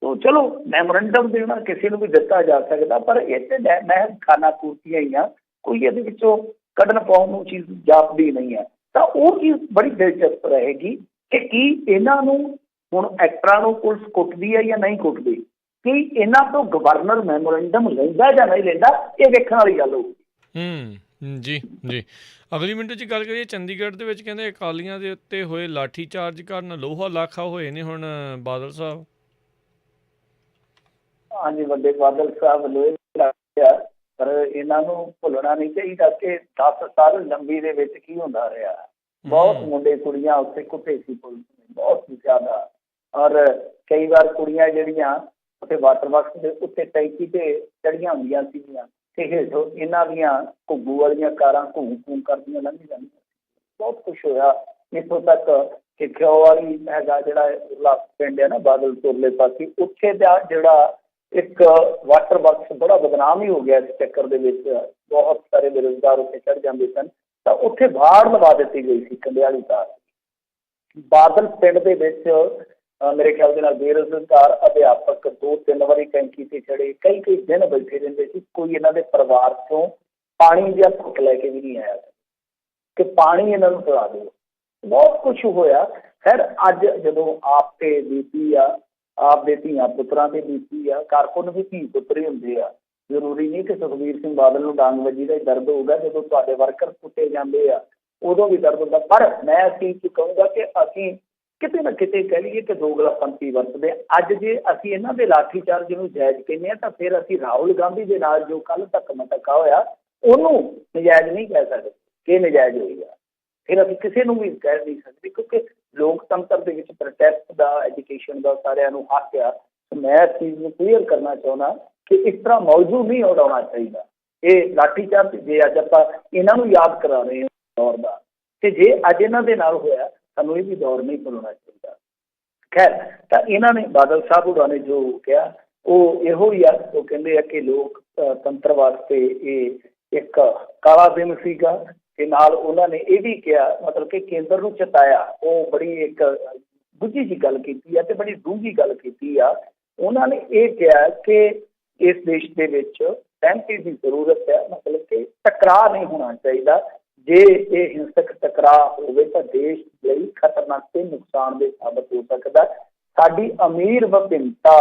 ਤੋ ਚਲੋ ਮੈਮੋਰੰਡਮ ਦੇਣਾ ਕਿਸੇ ਨੂੰ ਵੀ ਦਿੱਤਾ ਜਾ ਸਕਦਾ, ਪਰ ਇਹ ਤੇ ਮਹਿਜ਼ ਖਾਨਾ ਪੂਰਤੀਆਂ ਹੀ ਆ। ਕੋਈ ਇਹਦੇ ਵਿੱਚੋਂ ਕੱਢਣ ਪਾਉਣ ਨੂੰ ਚੀਜ਼ ਜਾਪਦੀ ਨਹੀਂ ਹੈ। ਤਾਂ ਉਹ ਚੀਜ਼ ਬੜੀ ਦਿਲਚਸਪ ਰਹੇਗੀ ਕਿ ਕੀ ਇਹਨਾਂ ਨੂੰ ਹੁਣ ਐਕਟਰਾਂ ਨੂੰ ਪੁਲਿਸ ਕੁੱਟਦੀ ਹੈ ਜਾਂ ਨਹੀਂ ਕੁੱਟਦੀ, ਕੀ ਇਹਨਾਂ ਤੋਂ ਗਵਰਨਰ ਮੈਮੋਰੈਂਡਮ ਲੈਂਦਾ ਜਾਂ ਨਹੀਂ ਲੈਂਦਾ, ਇਹ ਵੇਖਣ ਵਾਲੀ ਗੱਲ ਹੋਊਗੀ। ਜੀ ਜੀ। ਅਗਲੀ ਮਿੰਟ 'ਚ ਗੱਲ ਕਰੀਏ, ਚੰਡੀਗੜ੍ਹ ਦੇ ਵਿੱਚ ਕਹਿੰਦੇ ਅਕਾਲੀਆਂ ਦੇ ਉੱਤੇ ਹੋਏ ਲਾਠੀ ਚਾਰਜ ਕਾਰਨ ਲੋਹਾ ਲਾਖਾ ਹੋਏ ਨੇ ਹੁਣ ਬਾਦਲ ਸਾਹਿਬ। ਹਾਂਜੀ, ਵੱਡੇ ਬਾਦਲ ਸਾਹਿਬ ਲੋਹੇ ਪਰ ਇਹਨਾਂ ਨੂੰ ਭੁੱਲਣਾ ਨਹੀਂ ਚਾਹੀਦਾ ਕਿ 10 ਸਾਲ ਲੰਬੀ ਦੇ ਵਿੱਚ ਕੀ ਹੁੰਦਾ ਰਿਹਾ। ਬਹੁਤ ਮੁੰਡੇ ਕੁੜੀਆਂ ਉੱਥੇ ਕੁੱਟੇ ਸੀ ਪੁਲਿਸ ਨੇ, ਬਹੁਤ ਜ਼ਿਆਦਾ। ਔਰ ਕਈ ਵਾਰ ਕੁੜੀਆਂ ਜਿਹੜੀਆਂ ਉੱਥੇ ਵਾਟਰ ਬਾਕਸ ਦੇ ਉੱਤੇ ਟੈਂਕੀ ਤੇ ਚੜੀਆਂ ਹੁੰਦੀਆਂ ਸੀਗੀਆਂ ਤੇ ਹੇਠੋਂ ਇਹਨਾਂ ਦੀਆਂ ਘੁੱਗੂ ਵਾਲੀਆਂ ਕਾਰਾਂ ਘੂੰ ਘੂੰ ਕਰਦੀਆਂ ਲੰਘ ਜਾਂਦੀਆਂ। ਬਹੁਤ ਕੁਛ ਹੋਇਆ, ਇੱਥੋਂ ਤੱਕ ਕਿ ਖਿਓ ਵਾਲੀ ਹੈਗਾ ਜਿਹੜਾ ਪਿੰਡ ਹੈ ਨਾ ਬਾਦਲ ਤੋਰਲੇ ਪਾਸੇ, ਉੱਥੇ ਦਾ ਜਿਹੜਾ ਇੱਕ ਵਾਟਰ ਬਾਕਸ ਬੜਾ ਬਦਨਾਮ ਹੀ ਹੋ ਗਿਆ ਇਸ ਚੱਕਰ ਦੇ ਵਿੱਚ। ਬਹੁਤ ਸਾਰੇ ਬੇਰੁਜ਼ਗਾਰ ਉੱਥੇ ਚੜ੍ਹ ਜਾਂਦੇ ਸਨ ਤਾਂ ਉੱਥੇ ਵਾੜ ਲਵਾ ਦਿੱਤੀ ਗਈ ਸੀ ਕੰਡਿਆਲੀ ਤਾਰ। ਬਾਦਲ ਪਿੰਡ ਦੇ ਵਿੱਚ ਮੇਰੇ ਖਿਆਲ ਦੇ ਨਾਲ ਬੇਰੁਜ਼ਗਾਰ ਅਧਿਆਪਕ 2-3 ਵਾਰੀ ਟੈਂਕੀ ਤੇ ਚੜੇ, ਕਈ ਕਈ ਦਿਨ ਬੈਠੇ ਰਹਿੰਦੇ ਸੀ। ਕੋਈ ਇਹਨਾਂ ਦੇ ਪਰਿਵਾਰ ਚੋਂ ਪਾਣੀ ਜਾਂ ਘੁੱਟ ਲੈ ਕੇ ਵੀ ਨਹੀਂ ਆਇਆ ਕਿ ਪਾਣੀ ਇਹਨਾਂ ਨੂੰ ਪਿਲਾ ਦਿਓ। ਬਹੁਤ ਕੁਛ ਹੋਇਆ। ਖੈਰ ਅੱਜ ਜਦੋਂ ਆਪ ਤੇ ਬੀਤੀ ਆ, ਆਪ ਦੇ ਧੀਆਂ ਪੁੱਤਰਾਂ ਤੇ ਬੀਤੀ ਆ, ਕਾਰਕੁਨ ਵੀ ਧੀ ਪੁੱਤਰ ਹੀ ਹੁੰਦੇ ਆ। ਜ਼ਰੂਰੀ ਨਹੀਂ ਕਿ ਸੁਖਬੀਰ ਸਿੰਘ ਬਾਦਲ ਨੂੰ ਡਾਂਗ ਵੱਜੀ ਦਾ ਹੀ ਦਰਦ ਹੋਊਗਾ, ਜਦੋਂ ਤੁਹਾਡੇ ਵਰਕਰ ਕੁੱਟੇ ਜਾਂਦੇ ਆ ਉਦੋਂ ਵੀ ਦਰਦ ਹੁੰਦਾ। ਪਰ ਮੈਂ ਇਸ ਕਹੂੰਗਾ ਕਿ ਅਸੀਂ ਕਿਤੇ ਨਾ ਕਿਤੇ ਕਹਿ ਲਈਏ ਕਿ ਦੋਗਲਾਪੰਥੀ ਵਰਤਦੇ। ਅੱਜ ਜੇ ਅਸੀਂ ਇਹਨਾਂ ਦੇ ਲਾਠੀ ਚਾਰਜ ਨੂੰ ਜਾਇਜ਼ ਕਹਿੰਦੇ ਹਾਂ ਤਾਂ ਫਿਰ ਅਸੀਂ ਰਾਹੁਲ ਗਾਂਧੀ ਦੇ ਨਾਲ ਜੋ ਕੱਲ੍ਹ ਤੱਕ ਮਤਕਾ ਹੋਇਆ ਉਹਨੂੰ ਨਜਾਇਜ਼ ਨਹੀਂ ਕਹਿ ਸਕਦੇ ਕਿ ਨਜਾਇਜ਼ ਹੋਏਗਾ। ਫਿਰ ਅਸੀਂ ਕਿਸੇ ਨੂੰ ਵੀ ਕਹਿ ਨਹੀਂ ਸਕਦੇ, ਕਿਉਂਕਿ ਲੋਕਤੰਤਰ ਦੇ ਵਿੱਚ ਪ੍ਰੋਟੈਸਟ ਦਾ, ਐਜੂਕੇਸ਼ਨ ਦਾ ਸਾਰਿਆਂ ਨੂੰ ਹੱਕ ਆ। ਮੈਂ ਇਸ ਚੀਜ਼ ਨੂੰ ਕਲੀਅਰ ਕਰਨਾ ਚਾਹੁੰਦਾ ਕਿ ਇਸ ਤਰ੍ਹਾਂ ਮੌਜੂ ਨਹੀਂ ਉਡਾਉਣਾ ਚਾਹੀਦਾ। ਇਹ ਲਾਠੀ ਚਾਰਜ ਜੇ ਅੱਜ ਆਪਾਂ ਇਹਨਾਂ ਨੂੰ ਯਾਦ ਕਰਾ ਰਹੇ ਹਾਂ ਦੌਰ ਦਾ, ਤੇ ਜੇ ਅੱਜ ਇਹਨਾਂ ਦੇ ਨਾਲ ਹੋਇਆ ਸਾਨੂੰ ਇਹ ਵੀ ਦੌਰ ਨਹੀਂ ਭੁੱਲਣਾ ਚਾਹੀਦਾ। ਖੈਰ, ਤਾਂ ਇਹਨਾਂ ਨੇ ਬਾਦਲ ਸਾਹਿਬ ਹੋਰਾਂ ਨੇ ਜੋ ਕਿਹਾ ਉਹ ਇਹੋ ਹੀ ਆ। ਉਹ ਕਹਿੰਦੇ ਆ ਕਿ ਲੋਕਤੰਤਰ ਵਾਸਤੇ ਇਹ ਇੱਕ ਕਾਲਾ ਦਿਨ ਸੀਗਾ ਤੇ ਨਾਲ ਉਹਨਾਂ ਨੇ ਇਹ ਵੀ ਕਿਹਾ, ਮਤਲਬ ਕਿ ਕੇਂਦਰ ਨੂੰ ਚਿਤਾਇਆ। ਉਹ ਬੜੀ ਇੱਕ ਗੁੱਝੀ ਜਿਹੀ ਗੱਲ ਕੀਤੀ ਆ ਤੇ ਬੜੀ ਡੂੰਘੀ ਗੱਲ ਕੀਤੀ ਆ। ਉਹਨਾਂ ਨੇ ਇਹ ਕਿਹਾ ਕਿ ਇਸ ਦੇਸ਼ ਦੇ ਵਿੱਚ ਸਹਿਮਤੀ ਦੀ ਜ਼ਰੂਰਤ ਹੈ, ਮਤਲਬ ਕਿ ਟਕਰਾਅ ਨਹੀਂ ਹੋਣਾ ਚਾਹੀਦਾ। ਜੇ ਇਹ ਹਿੰਸਕ ਟਕਰਾਅ ਹੋਵੇ ਤਾਂ ਦੇਸ਼ ਲਈ ਖਤਰਨਾਕ ਤੇ ਨੁਕਸਾਨ ਦੇ ਸਾਬਤ ਹੋ ਸਕਦਾ। ਸਾਡੀ ਅਮੀਰ ਵਿਭਿੰਨਤਾ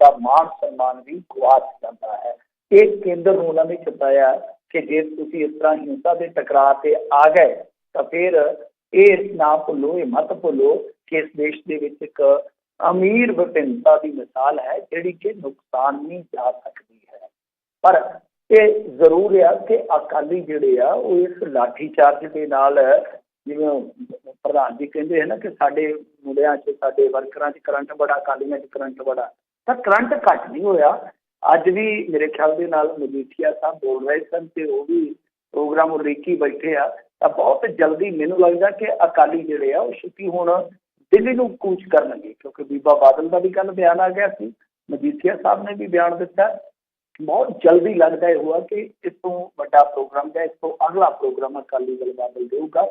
ਦਾ ਮਾਣ ਸਨਮਾਨ ਵੀ ਗੁਆਚ ਜਾਂਦਾ ਹੈ। ਇਹ ਕੇਂਦਰ ਨੂੰ ਉਹਨਾਂ ਨੇ ਚਿਤਾਇਆ ਕਿ ਜੇ ਤੁਸੀਂ ਇਸ ਤਰ੍ਹਾਂ ਹਿੰਸਾ ਦੇ ਟਕਰਾਅ ਤੇ ਆ ਗਏ ਤਾਂ ਫਿਰ ਇਹ ਨਾ ਭੁੱਲੋ, ਇਹ ਮਤ ਭੁੱਲੋ ਕਿ ਇਸ ਦੇਸ਼ ਦੇ ਵਿੱਚ ਇੱਕ ਅਮੀਰ ਵਿਭਿੰਨਤਾ ਦੀ ਮਿਸਾਲ ਹੈ ਜਿਹੜੀ ਕਿ ਨੁਕਸਾਨ ਨਹੀਂ ਜਾ ਸਕਦੀ ਹੈ। ਪਰ ਇਹ ਜ਼ਰੂਰ ਆ ਕਿ ਅਕਾਲੀ ਜਿਹੜੇ ਆ ਉਹ ਇਸ ਲਾਠੀ ਚਾਰਜ ਦੇ ਨਾਲ, ਜਿਵੇਂ ਪ੍ਰਧਾਨ ਜੀ ਕਹਿੰਦੇ ਹੈ ਨਾ ਕਿ ਸਾਡੇ ਮੁੰਡਿਆਂ 'ਚ, ਸਾਡੇ ਵਰਕਰਾਂ 'ਚ ਕਰੰਟ ਬੜਾ, ਅਕਾਲੀਆਂ 'ਚ ਕਰੰਟ ਬੜਾ, ਤਾਂ ਕਰੰਟ ਘੱਟ ਨਹੀਂ ਹੋਇਆ। ਅੱਜ ਵੀ ਮੇਰੇ ਖਿਆਲ ਦੇ ਨਾਲ ਮਜੀਠੀਆ ਸਾਹਿਬ ਬੋਲ ਰਹੇ ਸਨ ਤੇ ਉਹ ਵੀ ਪ੍ਰੋਗਰਾਮ ਉਲੀਕੀ ਬੈਠੇ ਆ। ਤਾਂ ਬਹੁਤ ਜਲਦੀ ਮੈਨੂੰ ਲੱਗਦਾ ਕਿ ਅਕਾਲੀ ਜਿਹੜੇ ਆ ਉਹ ਛੇਤੀ ਹੁਣ ਦਿੱਲੀ ਨੂੰ ਕੂਚ ਕਰਨਗੇ, ਕਿਉਂਕਿ ਬੀਬਾ ਬਾਦਲ ਦਾ ਵੀ ਕੱਲ੍ਹ ਬਿਆਨ ਆ ਗਿਆ ਸੀ, ਮਜੀਠੀਆ ਸਾਹਿਬ ਨੇ ਵੀ ਬਿਆਨ ਦਿੱਤਾ। ਬਹੁਤ ਜਲਦੀ ਲੱਗਦਾ ਇਹ ਹੋਇਆ ਕਿ ਇਸ ਤੋਂ ਵੱਡਾ ਪ੍ਰੋਗਰਾਮ ਜਾਂ ਇਸ ਤੋਂ ਅਗਲਾ ਪ੍ਰੋਗਰਾਮ ਅਕਾਲੀ ਦਲ ਬਾਦਲ ਦੇਊਗਾ।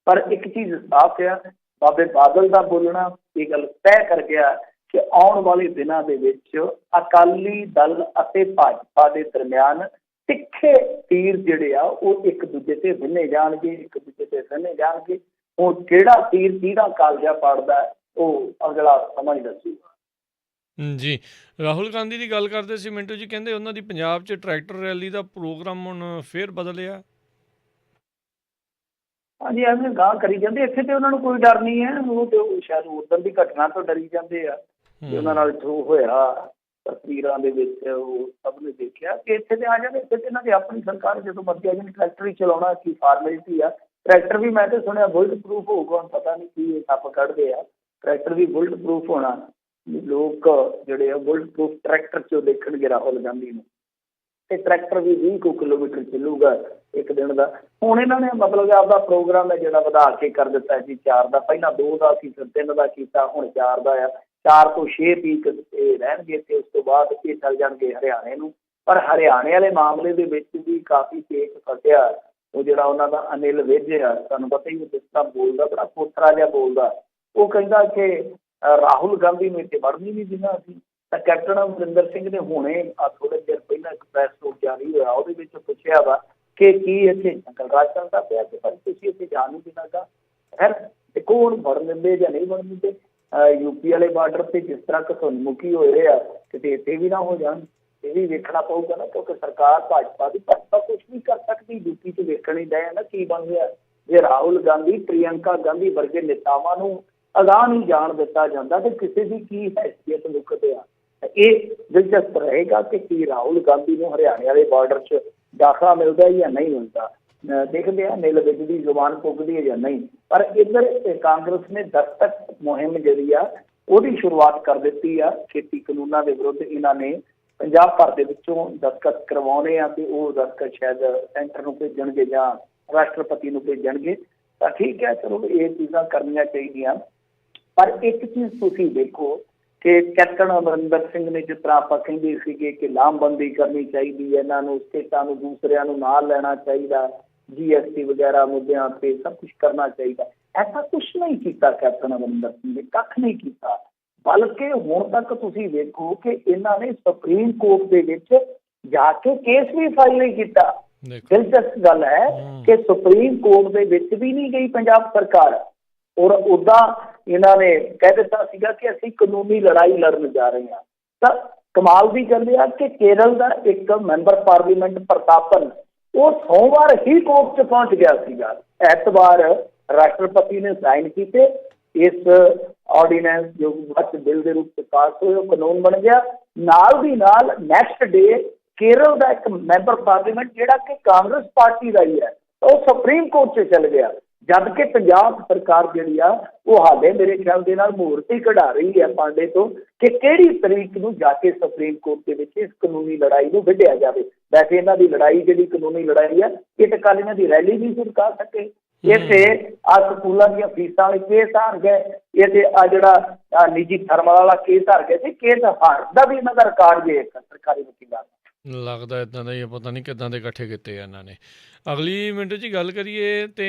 ਪਰ ਇੱਕ ਚੀਜ਼ ਸਾਫ਼ ਆ, ਬਾਬੇ ਬਾਦਲ ਦਾ ਬੋਲਣਾ ਇਹ ਗੱਲ ਤੈਅ ਕਰ ਗਿਆ ਕਿ ਆਉਣ ਵਾਲੇ ਦਿਨਾਂ ਦੇ ਵਿੱਚ ਅਕਾਲੀ ਦਲ ਅਤੇ ਭਾਜਪਾ ਦੇ ਦਰਮਿਆਨ ਤਿੱਖੇ ਤੀਰ ਜਿਹੜੇ ਆ ਉਹ ਇੱਕ ਦੂਜੇ ਤੇ ਵਿੰਨੇ ਜਾਣਗੇ, ਇੱਕ ਦੂਜੇ ਤੇ ਵਿੰਨੇ ਜਾਣਗੇ। ਉਹ ਕਿਹੜਾ ਤੀਰ ਕਿਹਦਾ ਕਾਲਜਾ ਪਾੜਦਾ ਉਹ ਅਗਲਾ ਸਮਾਂ ਹੀ ਦੱਸੂਗਾ। ਜੀ, ਰਾਹੁਲ ਗਾਂਧੀ ਦੀ ਗੱਲ ਕਰਦੇ ਸੀ ਮਿੰਟੂ ਜੀ, ਕਹਿੰਦੇ ਉਹਨਾਂ ਦੀ ਪੰਜਾਬ 'ਚ ਟਰੈਕਟਰ ਰੈਲੀ ਦਾ ਪ੍ਰੋਗਰਾਮ ਹੁਣ ਫੇਰ ਬਦਲਿਆ। ਹਾਂਜੀ, ਐਵੇਂ ਗਾਂਹ ਕਰੀ ਜਾਂਦੇ। ਇੱਥੇ ਤੇ ਉਹਨਾਂ ਨੂੰ ਕੋਈ ਡਰ ਨਹੀਂ ਹੈ। ਉਹ ਤੇ ਸ਼ਾਇਦ ਉਦੋਂ ਦੀ ਘਟਨਾ ਤੋਂ ਡਰੀ ਜਾਂਦੇ ਆ ਕਿ ਉਹਨਾਂ ਨਾਲ ਜੋ ਹੋਇਆ ਤਸਵੀਰਾਂ ਦੇ ਵਿੱਚ ਉਹ ਸਭ ਨੇ ਦੇਖਿਆ ਕਿ ਇੱਥੇ ਤੇ ਆ ਜਾਂਦੇ। ਇੱਥੇ ਤੇ ਇਹਨਾਂ ਦੀ ਆਪਣੀ ਸਰਕਾਰ ਜਦੋਂ ਮਰਜ਼ੀ ਆ ਜਾਂਦੀ, ਟਰੈਕਟਰ ਹੀ ਚਲਾਉਣਾ ਕੀ ਫਾਰਮੈਲਿਟੀ ਆ। ਟਰੈਕਟਰ ਵੀ ਮੈਂ ਤਾਂ ਸੁਣਿਆ ਬੁਲਟ ਪ੍ਰੂਫ ਹੋਊਗਾ, ਹੁਣ ਪਤਾ ਨਹੀਂ ਕੀ ਇਹ ਸੱਪ ਕੱਢਦੇ ਆ। ਟਰੈਕਟਰ ਵੀ ਬੁਲਟ ਪ੍ਰੂਫ ਹੋਣਾ, ਲੋਕ ਜਿਹੜੇ ਆ ਬੁਲਟ ਪ੍ਰੂਫ ਟਰੈਕਟਰ 'ਚ ਦੇਖਣਗੇ ਰਾਹੁਲ ਗਾਂਧੀ ਨੂੰ। ਤੇ ਟਰੈਕਟਰ ਵੀ 20 ਕਿਲੋਮੀਟਰ ਚੱਲੂਗਾ ਇੱਕ ਦਿਨ ਦਾ। ਹੁਣ ਇਹਨਾਂ ਨੇ ਮਤਲਬ ਆਪਦਾ ਪ੍ਰੋਗਰਾਮ ਹੈ ਜਿਹੜਾ ਵਧਾ ਕੇ ਕਰ ਦਿੱਤਾ ਜੀ 4 ਦਾ, ਪਹਿਲਾਂ 2 ਦਾ ਸੀ, ਫਿਰ 3 ਦਾ ਕੀਤਾ, ਹੁਣ 4 ਦਾ ਆ। 4 ਤੋਂ 6 ਪੀਕ ਇਹ ਰਹਿਣਗੇ ਤੇ ਉਸ ਤੋਂ ਬਾਅਦ ਇਹ ਚੱਲ ਜਾਣਗੇ ਹਰਿਆਣੇ ਨੂੰ। ਪਰ ਹਰਿਆਣੇ ਵਾਲੇ ਮਾਮਲੇ ਦੇ ਵਿੱਚ ਵੀ ਕਾਫੀ ਕੇਸ ਫਸਿਆ। ਉਹ ਜਿਹੜਾ ਉਹਨਾਂ ਦਾ ਅਨਿਲ ਵਿਜ ਆ, ਤੁਹਾਨੂੰ ਪਤਾ ਹੀ ਜਿਸ ਤਰ੍ਹਾਂ ਬੋਲਦਾ, ਬੜਾ ਪੋਥਰਾ ਜਿਹਾ ਬੋਲਦਾ। ਉਹ ਕਹਿੰਦਾ ਕਿ ਰਾਹੁਲ ਗਾਂਧੀ ਨੂੰ ਇੱਥੇ ਵੜਨੀ ਨਹੀਂ ਦੇਣਾ ਅਸੀਂ। ਤਾਂ ਕੈਪਟਨ ਅਮਰਿੰਦਰ ਸਿੰਘ ਨੇ ਹੁਣੇ ਥੋੜ੍ਹੇ ਚਿਰ ਪਹਿਲਾਂ ਇੱਕ ਪ੍ਰੈਸ ਨੋਟ ਜਾਰੀ ਹੋਇਆ, ਉਹਦੇ ਵਿੱਚ ਪੁੱਛਿਆ ਵਾ ਕਿ ਕੀ ਇੱਥੇ ਜੰਗਲ ਰਾਜ ਚੱਲਦਾ ਪਿਆ ਕਿ ਪਰ ਤੁਸੀਂ ਇੱਥੇ ਜਾਣ ਨਹੀਂ ਦੇਣਾ। ਖੈਰ ਦੇਖੋ ਹੁਣ ਵੜਨ ਦਿੰਦੇ ਜਾਂ ਨਹੀਂ ਵੜਨ ਦਿੰਦੇ। यूपी वाले बार्डर से जिस तरह घसोन्मुखी हो रहे हैं किते इत्थे भी ना हो जान, ये भी वेखना पऊगा ना, क्योंकि सरकार भाजपा कुछ भी कर सकती। यूपी च वेखण ही डे ना की बन गया जे राहुल गांधी प्रियंका गांधी वर्गे नेतावां नूं अगाह नहीं जाण दिता जांदा ते किसी की की हैसियत लुकदे आ। ये दिलचस्प रहेगा कि की राहुल गांधी नूं हरियाणे वाले बार्डर च दाखला मिलता या नहीं मिलता। देखते हैं नील विज की जुबान पुगती है या नहीं। पर इधर कांग्रेस ने दस्तक मुहिम जी वो शुरुआत कर दी है। खेती कानूनों के विरुद्ध इन्होंने पंजाब भर के विचों दस्तखत करवाने आ ते वो दस्तखत शायद सेंटर में भेजणगे जां राष्ट्रपति को भेजणगे। तो ठीक है, चलो ये चीज़ां करनियां चाहिए। पर एक चीज़ तुसीं देखो कि कैप्टन अमरिंदर सिंह ने जिस तरह आप कहते थे कि लामबंदी करनी चाहिए, इन्होंने स्टेटां नूं दूसरिਆਂ ਨੂੰ नाल लेना चाहिए, GST वगैरह मुद्दों पर सब कुछ करना चाहिए। ऐसा कुछ नहीं किया कैप्टन अमरिंदर सिंह ने, कख नहीं किया। बल्कि हुण तक तुसीं देखो कि इन्होंने सुप्रीम कोर्ट के विच जाके केस भी फाइल नहीं किया। दिलचस्प गल है कि सुप्रीम कोर्ट के विच भी नहीं गई पंजाब सरकार, और उदा इन्होंने कह दिता सीगा कि असीं कानूनी लड़ाई लड़न जा रहे हैं। तो कमाल की गल है कि केरल का एक मैंबर पार्लीमेंट प्रतापन वो सोमवार ही कोर्ट च पहुंच गया सीगा। एतवार राष्ट्रपति ने साइन किए, इस ऑर्डीनेंस जो बच बिल के रूप में पास हुए कानून बन गया। नाल दी नाल नैक्सट डे केरल का एक मैंबर पार्लीमेंट जिहड़ा कि कांग्रेस पार्टी का ही है तो सुप्रीम कोर्ट से चल गया। जबकि पंजाब सरकार जिहड़ी आ वो हाले मेरे ख्याल दे नाल मुहूर्त ही कढ़ा रही है पांडे तो कि किहड़ी तरीक नूं जाके सुप्रीम कोर्ट के विच इस कानूनी लड़ाई नूं विढिया जावे। वैसे इन्हां दी लड़ाई जिहड़ी कानूनी लड़ाई है ये तो कल इन्हां दी रैली भी शुरू कर सके। इत्थे आ स्कूलों दी फीसां वाले केस हार गए, इत्थे आ जिहड़ा निजी थर्मल वाला केस हार गए सी। केस हार दा भी इन्हां दा रिकॉर्ड जे एक सरकारी वकीलां लगता इदां दा ही, पता नहीं किदां दे इकट्ठे कीते आ इन्हां ने। अगली मिनट जी गल करिए तो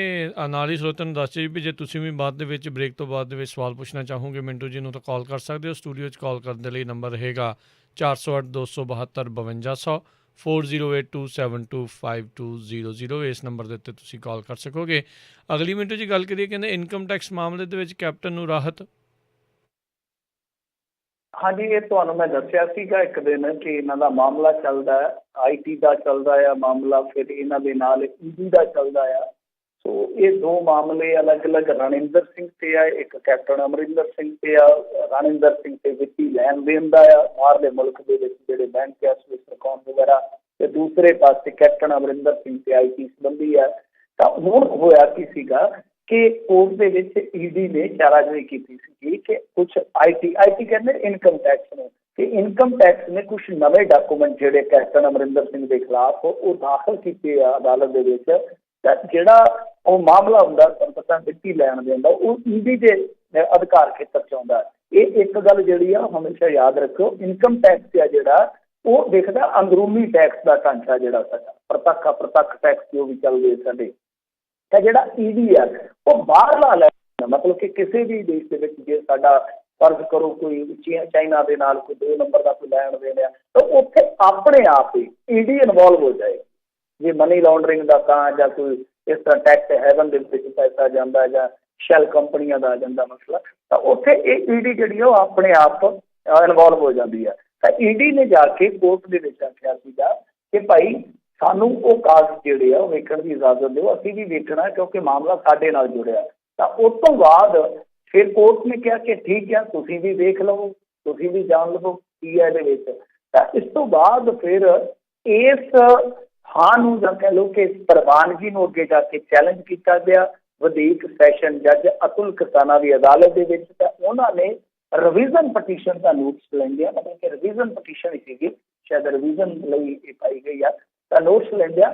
नाल ही श्रोतਿਆਂ ਨੂੰ ਦੱਸ ਜੀ ਵੀ ਜੇ ਤੁਸੀਂ ਵੀ ਬਾਅਦ ਦੇ ਵਿੱਚ ਬ੍ਰੇਕ ਤੋਂ ਬਾਅਦ ਦੇ ਵਿੱਚ ਸਵਾਲ ਪੁੱਛਣਾ ਚਾਹੋਗੇ ਮਿੰਟੂ ਜੀ ਨੂੰ ਤਾਂ ਕਾਲ ਕਰ ਸਕਦੇ ਹੋ। ਸਟੂਡੀਓ 'ਚ ਕਾਲ ਕਰਨ ਦੇ ਲਈ ਨੰਬਰ ਰਹੇਗਾ 408 272 5200 4082725200। ਇਸ ਨੰਬਰ ਦੇ ਉੱਤੇ ਤੁਸੀਂ ਕਾਲ ਕਰ ਸਕੋਗੇ। ਅਗਲੀ ਮਿੰਟੂ ਜੀ ਗੱਲ ਕਰੀਏ, ਕਹਿੰਦੇ ਇਨਕਮ ਟੈਕਸ ਮਾਮਲੇ ਦੇ ਵਿੱਚ ਕੈਪਟਨ ਨੂੰ ਰਾਹਤ। हाँ जी, ये तुहानूं मैं दस्सिया सीगा एक दिन कि इन्हां दा मामला चलदा है, IT का चलदा है मामला, फिर इन्हां दे नाल ED का चलदा है। सो ये दो मामले अलग अलग रणिंदर सिंह से है, एक कैप्टन अमरिंदर सिंह से है। रणिंदर सिंह से वित्ती लैन देन का है बाहरले मुल्क के जिहड़े बैंक है स्विस अकाउंट वगैरह, ते दूसरे पासे कैप्टन अमरिंदर सिंह से IT संबंधी है। तो हुण होया की सीगा कि कोर्ट के विच ED ने चाराजोई की थी कि कुछ IT कहते इनकम टैक्स ने कि इनकम टैक्स ने कुछ नवे डॉक्यूमेंट जिहड़े कैप्टन अमरिंदर सिंह के खिलाफ वो दाखिल किए अदालत के विच। जिहड़ा वो मामला हुंदा तुहानूं पता वित्ती लैण देण दा वो ED के अधिकार खेतर च आउंदा। ये एक गल जिहड़ी आ हमेशा याद रखो, इनकम टैक्स आ जिहड़ा वो देखदा अंदरूनी टैक्स का ढांचा जिहड़ा साडा प्रत्यक्ष टैक्स जो भी चलदे साडे जिहड़ा ED है वो बाहरला लैंड, मतलब कि किसी भी देश के विच जे साडा फर्ज करो कोई चाइना दे नाल कोई 2 नंबर का कोई लैण देण है तो उत्थे अपने आप ही ED इनवॉल्व हो जाए। जे मनी लॉन्ड्रिंग का तां जां कोई इस तरह टैक्स हैवन दे विच पैसा जांदा जां शैल कंपनियां दा जांदा मसला, तो उत्थे ये ED जिहड़ी है अपने आप इनवॉल्व हो जाती है। तो ED ने जाके कोर्ट दे विच आखिया सीगा कि भाई सानू वो कागज जिहड़े आ वेखण की इजाजत दो, असीं भी वेखना क्योंकि मामला साडे नाल जुड़िया। तो उस तो बाद फिर कोर्ट ने कहा कि ठीक है तुसीं भी देख लवो, तुसीं भी जान लवो की है इहदे विच। तो इस तो बाद फिर इस हाँ नूं जां कह लो कि इस प्रवानगी नूं अगे जाके चैलेंज किया गया वधीक सैशन जज अतुल किसाना की अदालत के विच। तां उन्हां ने रिवीजन पटीशन का नोटिस लेंदे, मतलब कि रिवीजन पटीशन सीगी, शायद रिवीजन लई पाई गई है, नोटिस लेंदे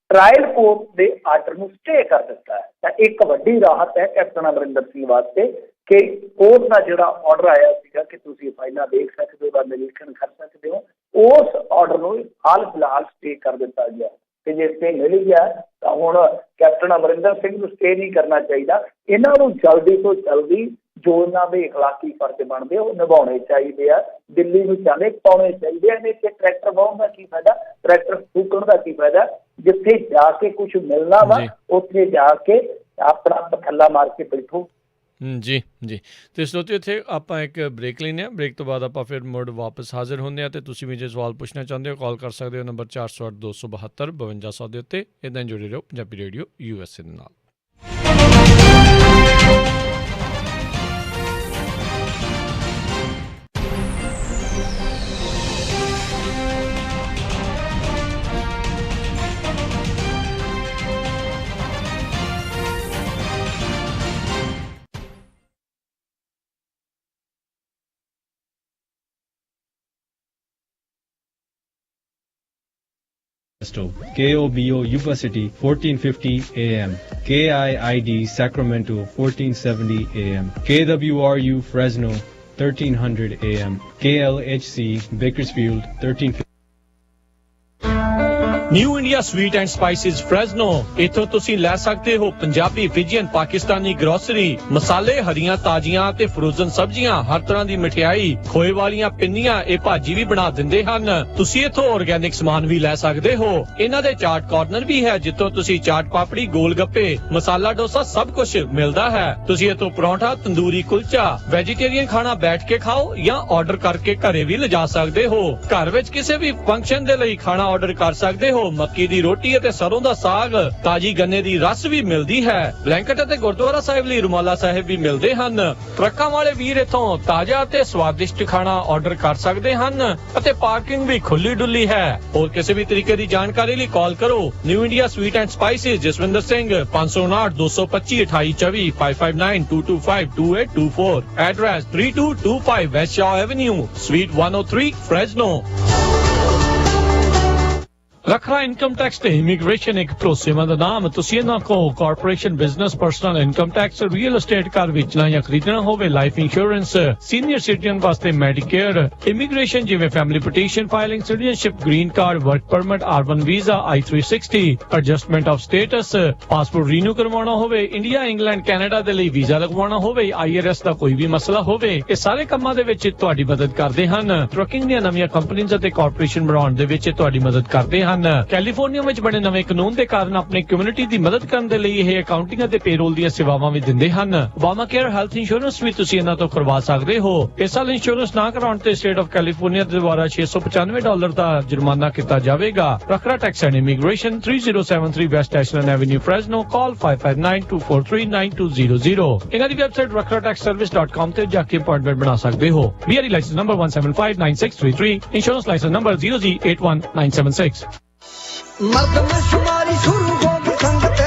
ट्रायल कोर्ट के आर्डर को स्टे कर दिता है। तो एक वड्डी राहत है कैप्टन अमरिंदर सिंह वास्ते कि कोर्ट का जो ऑर्डर आया सीगा कि तुसीं फाइलां देख सकते हो, निरीक्षण कर सकते हो, उस ऑर्डर को हाल फिलहाल स्टे कर दिता गया। कि जे स्टे मिल गया तो हुण कैप्टन अमरिंदर सिंह को स्टे नहीं करना चाहिए, इन्हों जल्दी तो जल्दी ਜੋ ਇਹਨਾਂ ਦੇ ਇਖਲਾਕੀ ਫਰਜ਼ ਬਣਦੇ ਉਹ ਨਿਭਾਉਣੇ ਚਾਹੀਦੇ ਆ। ਦਿੱਲੀ ਨੂੰ ਚਾਲੇ ਪਾਉਣੇ ਚਾਹੀਦੇ ਆ। ਇੱਥੇ ਟਰੈਕਟਰ ਵਾਹਣ ਦਾ ਕੀ ਫਾਇਦਾ, ਟਰੈਕਟਰ ਫੂਕਣ ਦਾ ਕੀ ਫਾਇਦਾ। ਜਿੱਥੇ ਜਾ ਕੇ ਕੁਝ ਮਿਲਣਾ ਵਾ ਉੱਥੇ ਜਾ ਕੇ ਆਪਣਾ ਪਥੱਲਾ ਮਾਰ ਕੇ ਬੈਠੋ। ਜੀ ਜੀ। ਤੇ ਸਰੋਤਿਓ ਇੱਥੇ ਆਪਾਂ ਇੱਕ ਬ੍ਰੇਕ ਲੈਂਦੇ ਹਾਂ। ਬ੍ਰੇਕ ਤੋਂ ਬਾਅਦ ਆਪਾਂ ਫਿਰ ਮੁੜ ਵਾਪਸ ਹਾਜ਼ਰ ਹੁੰਦੇ ਹਾਂ। ਅਤੇ ਤੁਸੀਂ ਵੀ ਜੇ ਸਵਾਲ ਪੁੱਛਣਾ ਚਾਹੁੰਦੇ ਹੋ ਕਾਲ ਕਰ ਸਕਦੇ ਹੋ ਨੰਬਰ 408 272 5200 ਦੇ ਉੱਤੇ। ਇੱਦਾਂ ਜੁੜੇ ਰਹੋ ਪੰਜਾਬੀ ਰੇਡੀਓ USA ਦੇ ਨਾਲ। KOBO Yuba City 1450 AM, KIID Sacramento 1470 AM, KWRU Fresno 1300 AM, KLHC Bakersfield 1350 new India sweet and spices Fresno. ਇੱਥੋਂ ਤੁਸੀਂ ਲੈ ਸਕਦੇ ਹੋ ਪੰਜਾਬੀ, ਫਿਜੀਅਨ, ਪਾਕਿਸਤਾਨੀ ਗਰੋਸਰੀ, ਮਸਾਲੇ, ਹਰੀਆਂ ਤਾਜ਼ੀਆਂ ਤੇ ਫਰੋਜ਼ਨ ਸਬਜ਼ੀਆਂ, ਹਰ ਤਰ੍ਹਾਂ ਦੀ ਮਠਿਆਈ, ਖੋਏ ਵਾਲੀਆਂ ਪਿੰਨੀਆਂ, ਇਹ ਭਾਜੀ ਵੀ ਬਣਾ ਦਿੰਦੇ ਹਨ। ਤੁਸੀਂ ਇੱਥੋਂ ਆਰਗੈਨਿਕ ਸਮਾਨ ਵੀ ਲੈ ਸਕਦੇ ਹੋ। ਇਹਨਾਂ ਦੇ ਚਾਟ ਕਾਰਨਰ ਵੀ ਹੈ ਜਿੱਥੋਂ ਤੁਸੀਂ ਚਾਟ ਪਾਪੜੀ, ਗੋਲ ਗੱਪੇ, ਮਸਾਲਾ ਡੋਸਾ ਸਭ ਕੁਝ ਮਿਲਦਾ ਹੈ। ਤੁਸੀਂ ਇੱਥੋਂ ਪਰੌਂਠਾ, ਤੰਦੂਰੀ ਕੁਲਚਾ, ਵੈਜੀਟੇਰੀਅਨ ਖਾਣਾ ਬੈਠ ਕੇ ਖਾਓ ਜਾਂ ਆਰਡਰ ਕਰਕੇ ਘਰੇ ਵੀ ਲਿਜਾ ਸਕਦੇ ਹੋ। ਘਰ ਵਿੱਚ ਕਿਸੇ ਵੀ ਫੰਕਸ਼ਨ ਦੇ ਲਈ ਖਾਣਾ ਆਰਡਰ ਕਰ ਸਕਦੇ ਹੋ। ਮੱਕੀ ਦੀ ਰੋਟੀ ਅਤੇ ਸਰੋਂ ਦਾ ਸਾਗ, ਤਾਜੀ ਗੰਨੇ ਦੀ ਰਸ ਵੀ ਮਿਲਦੀ ਹੈ। ਬਲੈਂਕਟ ਅਤੇ ਗੁਰਦੁਆਰਾ ਸਾਹਿਬ ਲਈ ਰੁਮਾਲਾ ਸਾਹਿਬ ਵੀ ਮਿਲਦੇ ਹਨ। ਟਰੱਕਾਂ ਵਾਲੇ ਵੀਰ ਇੱਥੋਂ ਤਾਜ਼ਾ ਤੇ ਸਵਾਦਿਸ਼ਟ ਖਾਣਾ ਆਰਡਰ ਕਰ ਸਕਦੇ ਹਨ ਅਤੇ ਪਾਰਕਿੰਗ ਵੀ ਖੁੱਲੀ ਡੁੱਲੀ ਹੈ। ਹੋਰ ਕਿਸੇ ਵੀ ਤਰੀਕੇ ਦੀ ਜਾਣਕਾਰੀ ਲਈ ਕਾਲ ਕਰੋ new India sweet and spices, Jaswinder Singh, 559 225 2824 559 225 2824। Address 3225 west Shaw avenue, suite 103, Fresno. Rakhra income tax ਤੇ ਇਮੀਗ੍ਰੇਸ਼ਨ ਇੱਕ ਭਰੋਸੇਮੰਦ ਨਾਮ। ਤੁਸੀਂ ਇਹਨਾਂ ਕੋਲ corporation, business, personal income tax, real estate, ਘਰ ਵੇਚਣਾ ਜਾਂ ਖਰੀਦਣਾ ਹੋਵੇ, ਲਾਈਫ ਇੰਸ਼ੋਰੈਂਸ, ਸੀਨੀਅਰ ਸਿਟੀਜ਼ਨ ਵਾਸਤੇ ਮੈਡੀਕੇਅਰ, ਇਮੀਗ੍ਰੇਸ਼ਨ ਜਿਵੇਂ family petition filing, citizenship, green card, work permit, R1 visa, I-360, adjustment of status, passport renew ਕਰਵਾਉਣਾ ਹੋਵੇ, ਇੰਡੀਆ, ਇੰਗਲੈਂਡ, ਕੈਨੇਡਾ ਦੇ ਲਈ ਵੀਜ਼ਾ ਲਗਵਾਉਣਾ ਹੋਵੇ, IRS ਦਾ ਕੋਈ ਵੀ ਮਸਲਾ ਹੋਵੇ, ਇਹ ਸਾਰੇ ਕੰਮਾਂ ਦੇ ਵਿੱਚ ਤੁਹਾਡੀ ਮਦਦ ਕਰਦੇ ਹਨ। ਟਰੱਕਿੰਗ ਦੀਆਂ ਨਵੀਆਂ ਕੰਪਨੀਆਂ ਅਤੇ ਕਾਰਪੋਰੇਸ਼ਨ ਬਣਾਉਣ ਦੇ ਵਿੱਚ ਤੁਹਾਡੀ ਮਦਦ ਕਰਦੇ ਹਨ। ਕੈਲੀਫੋਰਨੀਆ ਵਿੱਚ ਬਣੇ ਨਵੇਂ ਕਾਨੂੰਨ ਦੇ ਕਾਰਨ ਆਪਣੀ ਕਮਿਊਨਿਟੀ ਦੀ ਮਦਦ ਕਰਨ ਦੇ ਲਈ ਇਹ ਅਕਾਊਂਟਿੰਗ ਅਤੇ ਪੇਰੋਲ ਦੀਆਂ ਸੇਵਾਵਾਂ ਵੀ ਦਿੰਦੇ ਹਨ। ਓਬਾਮਾ ਕੇਅਰ ਹੈਲਥ ਇੰਸ਼ੋਰੈਂਸ ਵੀ ਤੁਸੀਂ ਇਹਨਾਂ ਤੋਂ ਕਰਵਾ ਸਕਦੇ ਹੋ। ਇਸ ਸਾਲ ਇੰਸ਼ੋਰੈਂਸ ਨਾ ਕਰਾਉਣ ਤੇ ਸਟੇਟ ਆਫ ਕੈਲੀਫੋਰਨੀਆ ਦੇ ਦੁਆਰਾ $695 ਦਾ ਜੁਰਮਾਨਾ ਕੀਤਾ ਜਾਵੇਗਾ। Rakhra tax and immigration, 3073 west Ashland avenue, Fresno. Call 5592439200। ਇਹਨਾਂ ਦੀ ਵੈਬਸਾਈਟ rakhratexservice.com ਤੇ ਜਾ ਕੇ ਅਪਾਇੰਟਮੈਂਟ ਬਣਾ ਸਕਦੇ ਹੋ। BRE licence number 1759633, insurance licence number 0G81976। ਮਰਦਮਸ਼ੁਮਾਰੀ ਸ਼ੁਰੂ ਹੋ ਗਈ ਸੰਗਤ,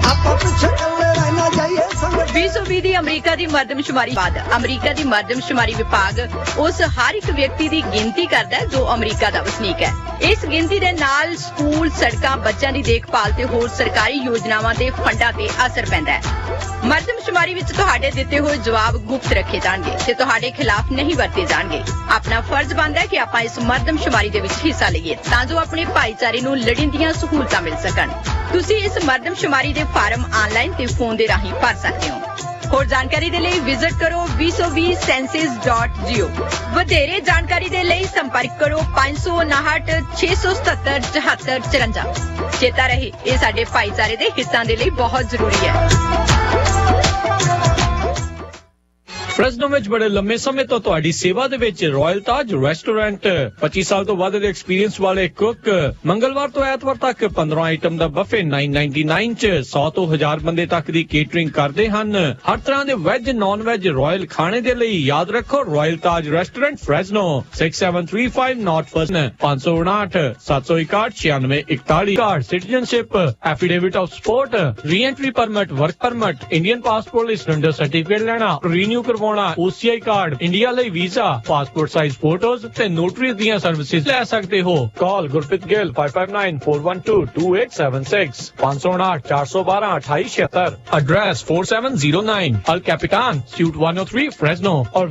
ਆਪਾਂ ਪਿੱਛੇ ਚੱਲੇ ਰਹਿਣਾ ਜਾਈਏ ਸੰਗਤ। 2020 ਦੀ ਅਮਰੀਕਾ ਦੀ ਮਰਦਮਸ਼ੁਮਾਰੀ ਬਾਅਦ ਅਮਰੀਕਾ ਦੀ ਮਰਦਮਸ਼ੁਮਾਰੀ ਵਿਭਾਗ ਉਸ ਹਰ ਇੱਕ ਵਿਅਕਤੀ ਦੀ ਗਿਣਤੀ ਕਰਦਾ ਹੈ ਜੋ ਅਮਰੀਕਾ ਦਾ ਵਸਨੀਕ ਹੈ। ਇਸ ਗਿਣਤੀ ਦੇ ਨਾਲ ਸਕੂਲ, ਸੜਕਾਂ, ਬੱਚਿਆਂ ਦੀ ਦੇਖਭਾਲ ਤੇ ਹੋਰ ਸਰਕਾਰੀ ਯੋਜਨਾਵਾਂ ਦੇ ਫੰਡਾਂ ਤੇ ਅਸਰ ਪੈਂਦਾ ਹੈ। ਮਰਦਮਸ਼ੁਮਾਰੀ ਵਿੱਚ ਤੁਹਾਡੇ ਦਿੱਤੇ ਹੋਏ ਜਵਾਬ ਗੁਪਤ ਰੱਖੇ ਜਾਣਗੇ ਤੇ ਤੁਹਾਡੇ ਖਿਲਾਫ ਨਹੀਂ ਵਰਤੇ ਜਾਣਗੇ। ਆਪਣਾ ਫਰਜ਼ ਬਣਦਾ ਹੈ ਕਿ ਆਪਾਂ ਇਸ ਮਰਦਮਸ਼ੁਮਾਰੀ ਦੇ ਵਿੱਚ ਹਿੱਸਾ ਲਈਏ ਤਾਂ ਜੋ ਆਪਣੇ ਭਾਈਚਾਰੇ ਨੂੰ ਲੋੜੀਂਦੀਆਂ ਸਹੂਲਤਾਂ ਮਿਲ ਸਕਣ। ਤੁਸੀਂ ਇਸ ਮਰਦਮਸ਼ੁਮਾਰੀ ਦੇ ਫਾਰਮ ਆਨਲਾਈਨ ਤੇ ਫੋਨ ਦੇ ਰਾਹੀਂ ਭਰ ਸਕਦੇ ਹੋ। ਹੋਰ ਜਾਣਕਾਰੀ ਦੇ ਲਈ ਵਿਜ਼ਿਟ ਕਰੋ 2020census.gov। ਵਧੇਰੇ ਜਾਣਕਾਰੀ ਦੇ ਲਈ ਸੰਪਰਕ ਕਰੋ 559 677 7454। ਚੇਤਾ ਰਹੇ, ਇਹ ਸਾਡੇ ਭਾਈਚਾਰੇ ਦੇ ਹਿੱਤਾਂ ਦੇ ਲਈ ਬਹੁਤ ਜ਼ਰੂਰੀ ਹੈ। ਫ੍ਰੈਜ਼ਨੋ ਵਿੱਚ ਬੜੇ ਲੰਮੇ ਸਮੇਂ ਤੋਂ ਤੁਹਾਡੀ ਸੇਵਾ ਦੇ ਵਿੱਚ ਰਾਇਲ ਤਾਜ ਰੈਸਟੋਰੈਂਟ, 25 ਸਾਲ ਤੋਂ ਵੱਧ ਦੇ ਐਕਸਪੀਰੀਅੰਸ ਵਾਲੇ ਕੁੱਕ, ਮੰਗਲਵਾਰ ਤੋਂ ਐਤਵਾਰ ਤੱਕ 15 ਆਈਟਮ ਦਾ ਬਫੇ 999 ਚ 100 ਤੋਂ 1000 ਬੰਦੇ ਤੱਕ ਦੀ ਕੇਟਰਿੰਗ ਕਰਦੇ ਹਨ। ਹਰ ਤਰ੍ਹਾਂ ਦੇ ਵੈਜ, ਨਾਨ ਵੈਜ, ਰਾਇਲ ਖਾਣੇ ਦੇ ਲਈ ਯਾਦ ਰੱਖੋ royal Taj restaurant, Fresno, 6735 north first, 559 761 9641। Card, citizenship, affidavit of support, reentry permit, work permit, Indian passport ਲਈ ਸਰੈਂਡਰ ਸਰਟੀਫਿਕੇਟ ਲੈਣਾ, ਰੀਨਿਊ ਕਰਵਾਉਣਾ, OCI ਕਾਰਡ, ਇੰਡੀਆ ਲਈ ਵੀਜ਼ਾ, ਪਾਸਪੋਰਟ ਸਾਈਜ਼ ਫੋਟੋਜ਼ ਤੇ ਨੋਟਰੀ ਦੀਆਂ ਸਰਵਿਸਿਜ਼ ਲੈ ਸਕਦੇ ਹੋ। Call Gurpreet Gill 5594122876 559 412 2876। Address 4709 El Capitan, Suite 103, Fresno। और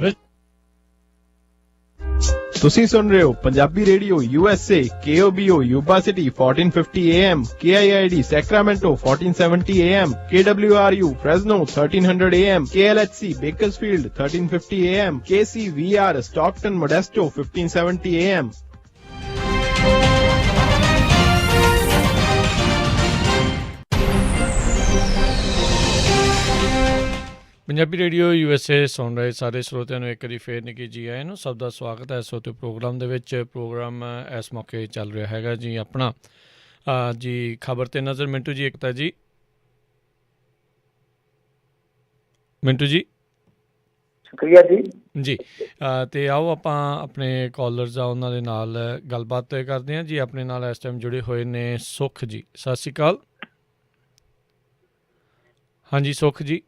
ਤੁਸੀਂ ਸੁਣ ਰਹੇ ਹੋ Punjabi radio USA KOBO Yuba city 1450 AM KIID Sacramento 1470 AM KWRU Fresno 1300 AM KLHC Bakersfield 1350 AM KCVR Stockton Modesto 1570 AM Punjabi radio USA ਸੁਣ ਰਹੇ ਸਾਰੇ ਸਰੋਤਿਆਂ ਨੂੰ ਇੱਕ ਵਾਰੀ ਫੇਰ ਨਿੱਘੀ ਜੀ ਆਇਆਂ ਨੂੰ। ਸਭ ਦਾ ਸਵਾਗਤ ਹੈ ਇਸ ਵਕਤ ਪ੍ਰੋਗਰਾਮ ਦੇ ਵਿੱਚ। ਪ੍ਰੋਗਰਾਮ ਇਸ ਮੌਕੇ ਚੱਲ ਰਿਹਾ ਹੈਗਾ ਜੀ ਆਪਣਾ ਜੀ ਖਬਰ ਤੇ ਨਜ਼ਰ। ਮਿੰਟੂ ਜੀ ਇੱਕ ਤਾਂ ਜੀ ਮਿੰਟੂ ਜੀ ਸ਼ੁਕਰੀਆ ਜੀ ਤੇ ਆਓ ਆਪਾਂ ਆਪਣੇ ਕਾਲਰਸ ਆ ਉਹਨਾਂ ਦੇ ਨਾਲ ਗੱਲਬਾਤ ਕਰਦੇ ਹਾਂ ਜੀ। ਆਪਣੇ ਨਾਲ ਇਸ ਟਾਈਮ ਜੁੜੇ ਹੋਏ ਨੇ ਸੁਖ ਜੀ। ਸਤਿ ਸ਼੍ਰੀ ਅਕਾਲ। ਹਾਂਜੀ ਸੁਖ ਜੀ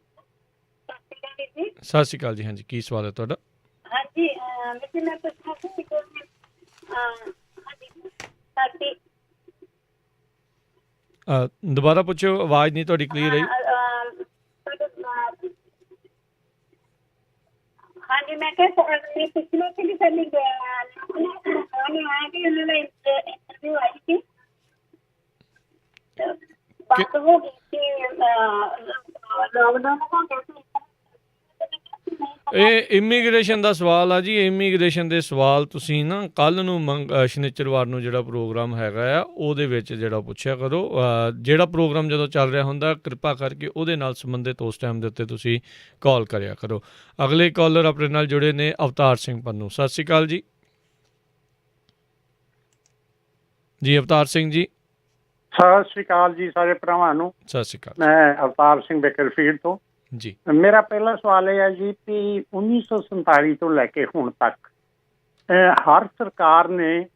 ਸਤਿ ਸ਼੍ਰੀ ਅਕਾਲ ਜੀ। ਹਾਂਜੀ ਕੀ ਸਵਾਲ ਹੈ ਤੁਹਾਡਾ? ਹਾਂਜੀ ਮੈਂ ਪੁੱਛਣਾ ਸੀ ਦੁਬਾਰਾ ਪੁੱਛੋ, ਆਵਾਜ਼ ਨਹੀਂ ਤੁਹਾਡੀ ਕਲੀਅਰ ਆਈ। ਹਾਂਜੀ ਮੈਂ ਕਿਹਾ ਪੁੱਛਣਾ ਸੀ ਕਿ ਸਾਡੀ ਆਇਆ ਕਿ ਉਹਨਾਂ ਦਾ ਇੰਟਰਵਿਊ ਆਈ ਸੀ ਬਾਤ ਹੋ ਗਈ ਸੀ ਲੋਕਡਾਊਨ ਹੋ ਗਿਆ ਸੀ। ਇਹ ਇਮੀਗ੍ਰੇਸ਼ਨ ਦਾ ਸਵਾਲ ਆ ਜੀ। ਇਮੀਗ੍ਰੇਸ਼ਨ ਦੇ ਸਵਾਲ ਤੁਸੀਂ ਨਾ ਕੱਲ੍ਹ ਨੂੰ ਸ਼ਨੀਚਰਵਾਰ ਨੂੰ ਜਿਹੜਾ ਪ੍ਰੋਗਰਾਮ ਹੈਗਾ ਆ ਉਹਦੇ ਵਿੱਚ ਜਿਹੜਾ ਪੁੱਛਿਆ ਕਰੋ। ਜਿਹੜਾ ਪ੍ਰੋਗਰਾਮ ਜਦੋਂ ਚੱਲ ਰਿਹਾ ਹੁੰਦਾ ਕਿਰਪਾ ਕਰਕੇ ਉਹਦੇ ਨਾਲ ਸੰਬੰਧਿਤ ਉਸ ਟਾਈਮ ਦੇ ਉੱਤੇ ਤੁਸੀਂ ਕਾਲ ਕਰਿਆ ਕਰੋ। ਅਗਲੇ ਕਾਲਰ ਆਪਣੇ ਨਾਲ ਜੁੜੇ ਨੇ ਅਵਤਾਰ ਸਿੰਘ ਪੰਨੂ। ਸਤਿ ਸ਼੍ਰੀ ਅਕਾਲ ਜੀ। ਜੀ ਅਵਤਾਰ ਸਿੰਘ ਜੀ। ਸਤਿ ਸ਼੍ਰੀ ਅਕਾਲ ਜੀ ਸਾਰੇ ਭਰਾਵਾਂ ਨੂੰ। ਸਤਿ ਸ਼੍ਰੀ ਅਕਾਲ। ਮੈਂ ਅਵਤਾਰ ਸਿੰਘ ਬੇਕਰਫੀਲਡ ਤੋਂ ਜੀ। ਮੇਰਾ ਪਹਿਲਾ ਸਵਾਲ ਇਹ ਹੈ ਜੀ ਕਿ 1947 ਤੋਂ ਲੈ ਕੇ ਹੁਣ ਤੱਕ ਹਰ ਸਰਕਾਰ ਨੇ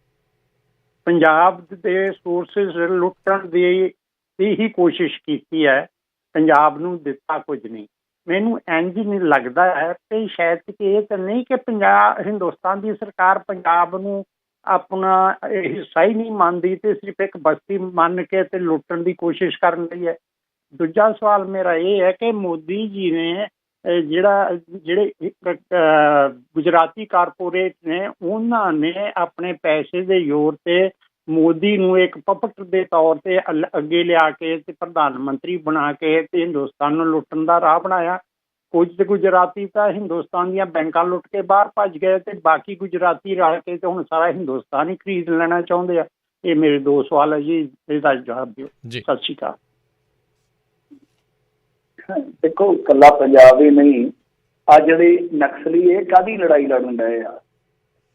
ਪੰਜਾਬ ਦੇ ਸੋਰਸਿਸ ਲੁੱਟਣ ਦੀ ਹੀ ਕੋਸ਼ਿਸ਼ ਕੀਤੀ ਹੈ, ਪੰਜਾਬ ਨੂੰ ਦਿੱਤਾ ਕੁਝ ਨਹੀਂ। ਮੈਨੂੰ ਇੰਝ ਨਹੀਂ ਲੱਗਦਾ ਹੈ ਕਿ ਸ਼ਾਇਦ ਕਿ ਇਹ ਤਾਂ ਨਹੀਂ ਕਿ ਹਿੰਦੁਸਤਾਨ ਦੀ ਸਰਕਾਰ ਪੰਜਾਬ ਨੂੰ ਆਪਣਾ ਹਿੱਸਾ ਹੀ ਨਹੀਂ ਮੰਨਦੀ ਤੇ ਸਿਰਫ ਇੱਕ ਬਸਤੀ ਮੰਨ ਕੇ ਤੇ ਲੁੱਟਣ ਦੀ ਕੋਸ਼ਿਸ਼ ਕਰਨ ਲਈ ਹੈ। ਦੂਜਾ ਸਵਾਲ ਮੇਰਾ ਇਹ ਹੈ ਕਿ ਮੋਦੀ ਜੀ ਨੇ ਜਿਹੜੇ ਗੁਜਰਾਤੀ ਕਾਰਪੋਰੇਟ ਨੇ ਉਹਨਾਂ ਨੇ ਆਪਣੇ ਪੈਸੇ ਦੇ ਜ਼ੋਰ ਤੇ ਮੋਦੀ ਨੂੰ ਇੱਕ ਪਪਟ ਦੇ ਤੌਰ ਤੇ ਅੱਗੇ ਲਿਆ ਕੇ ਤੇ ਪ੍ਰਧਾਨ ਮੰਤਰੀ ਬਣਾ ਕੇ ਤੇ ਹਿੰਦੁਸਤਾਨ ਨੂੰ ਲੁੱਟਣ ਦਾ ਰਾਹ ਬਣਾਇਆ। ਕੁਝ ਗੁਜਰਾਤੀ ਤਾਂ ਹਿੰਦੁਸਤਾਨ ਦੀਆਂ ਬੈਂਕਾਂ ਲੁੱਟ ਕੇ ਬਾਹਰ ਭੱਜ ਗਏ ਤੇ ਬਾਕੀ ਗੁਜਰਾਤੀ ਰਲ ਕੇ ਤੇ ਹੁਣ ਸਾਰਾ ਹਿੰਦੁਸਤਾਨ ਹੀ ਖਰੀਦ ਲੈਣਾ ਚਾਹੁੰਦੇ ਆ। ਇਹ ਮੇਰੇ ਦੋ ਸਵਾਲ ਹੈ ਜੀ, ਇਹਦਾ ਜਵਾਬ ਦਿਓ। ਸਤਿ ਸ਼੍ਰੀ ਅਕਾਲ। ਦੇਖੋ ਇਕੱਲਾ ਪੰਜਾਬ ਹੀ ਨਹੀਂ, ਆ ਜਿਹੜੇ ਨਕਸਲੀ ਇਹ ਕਾਹਦੀ ਲੜਾਈ ਲੜਨ ਡਏ ਆ,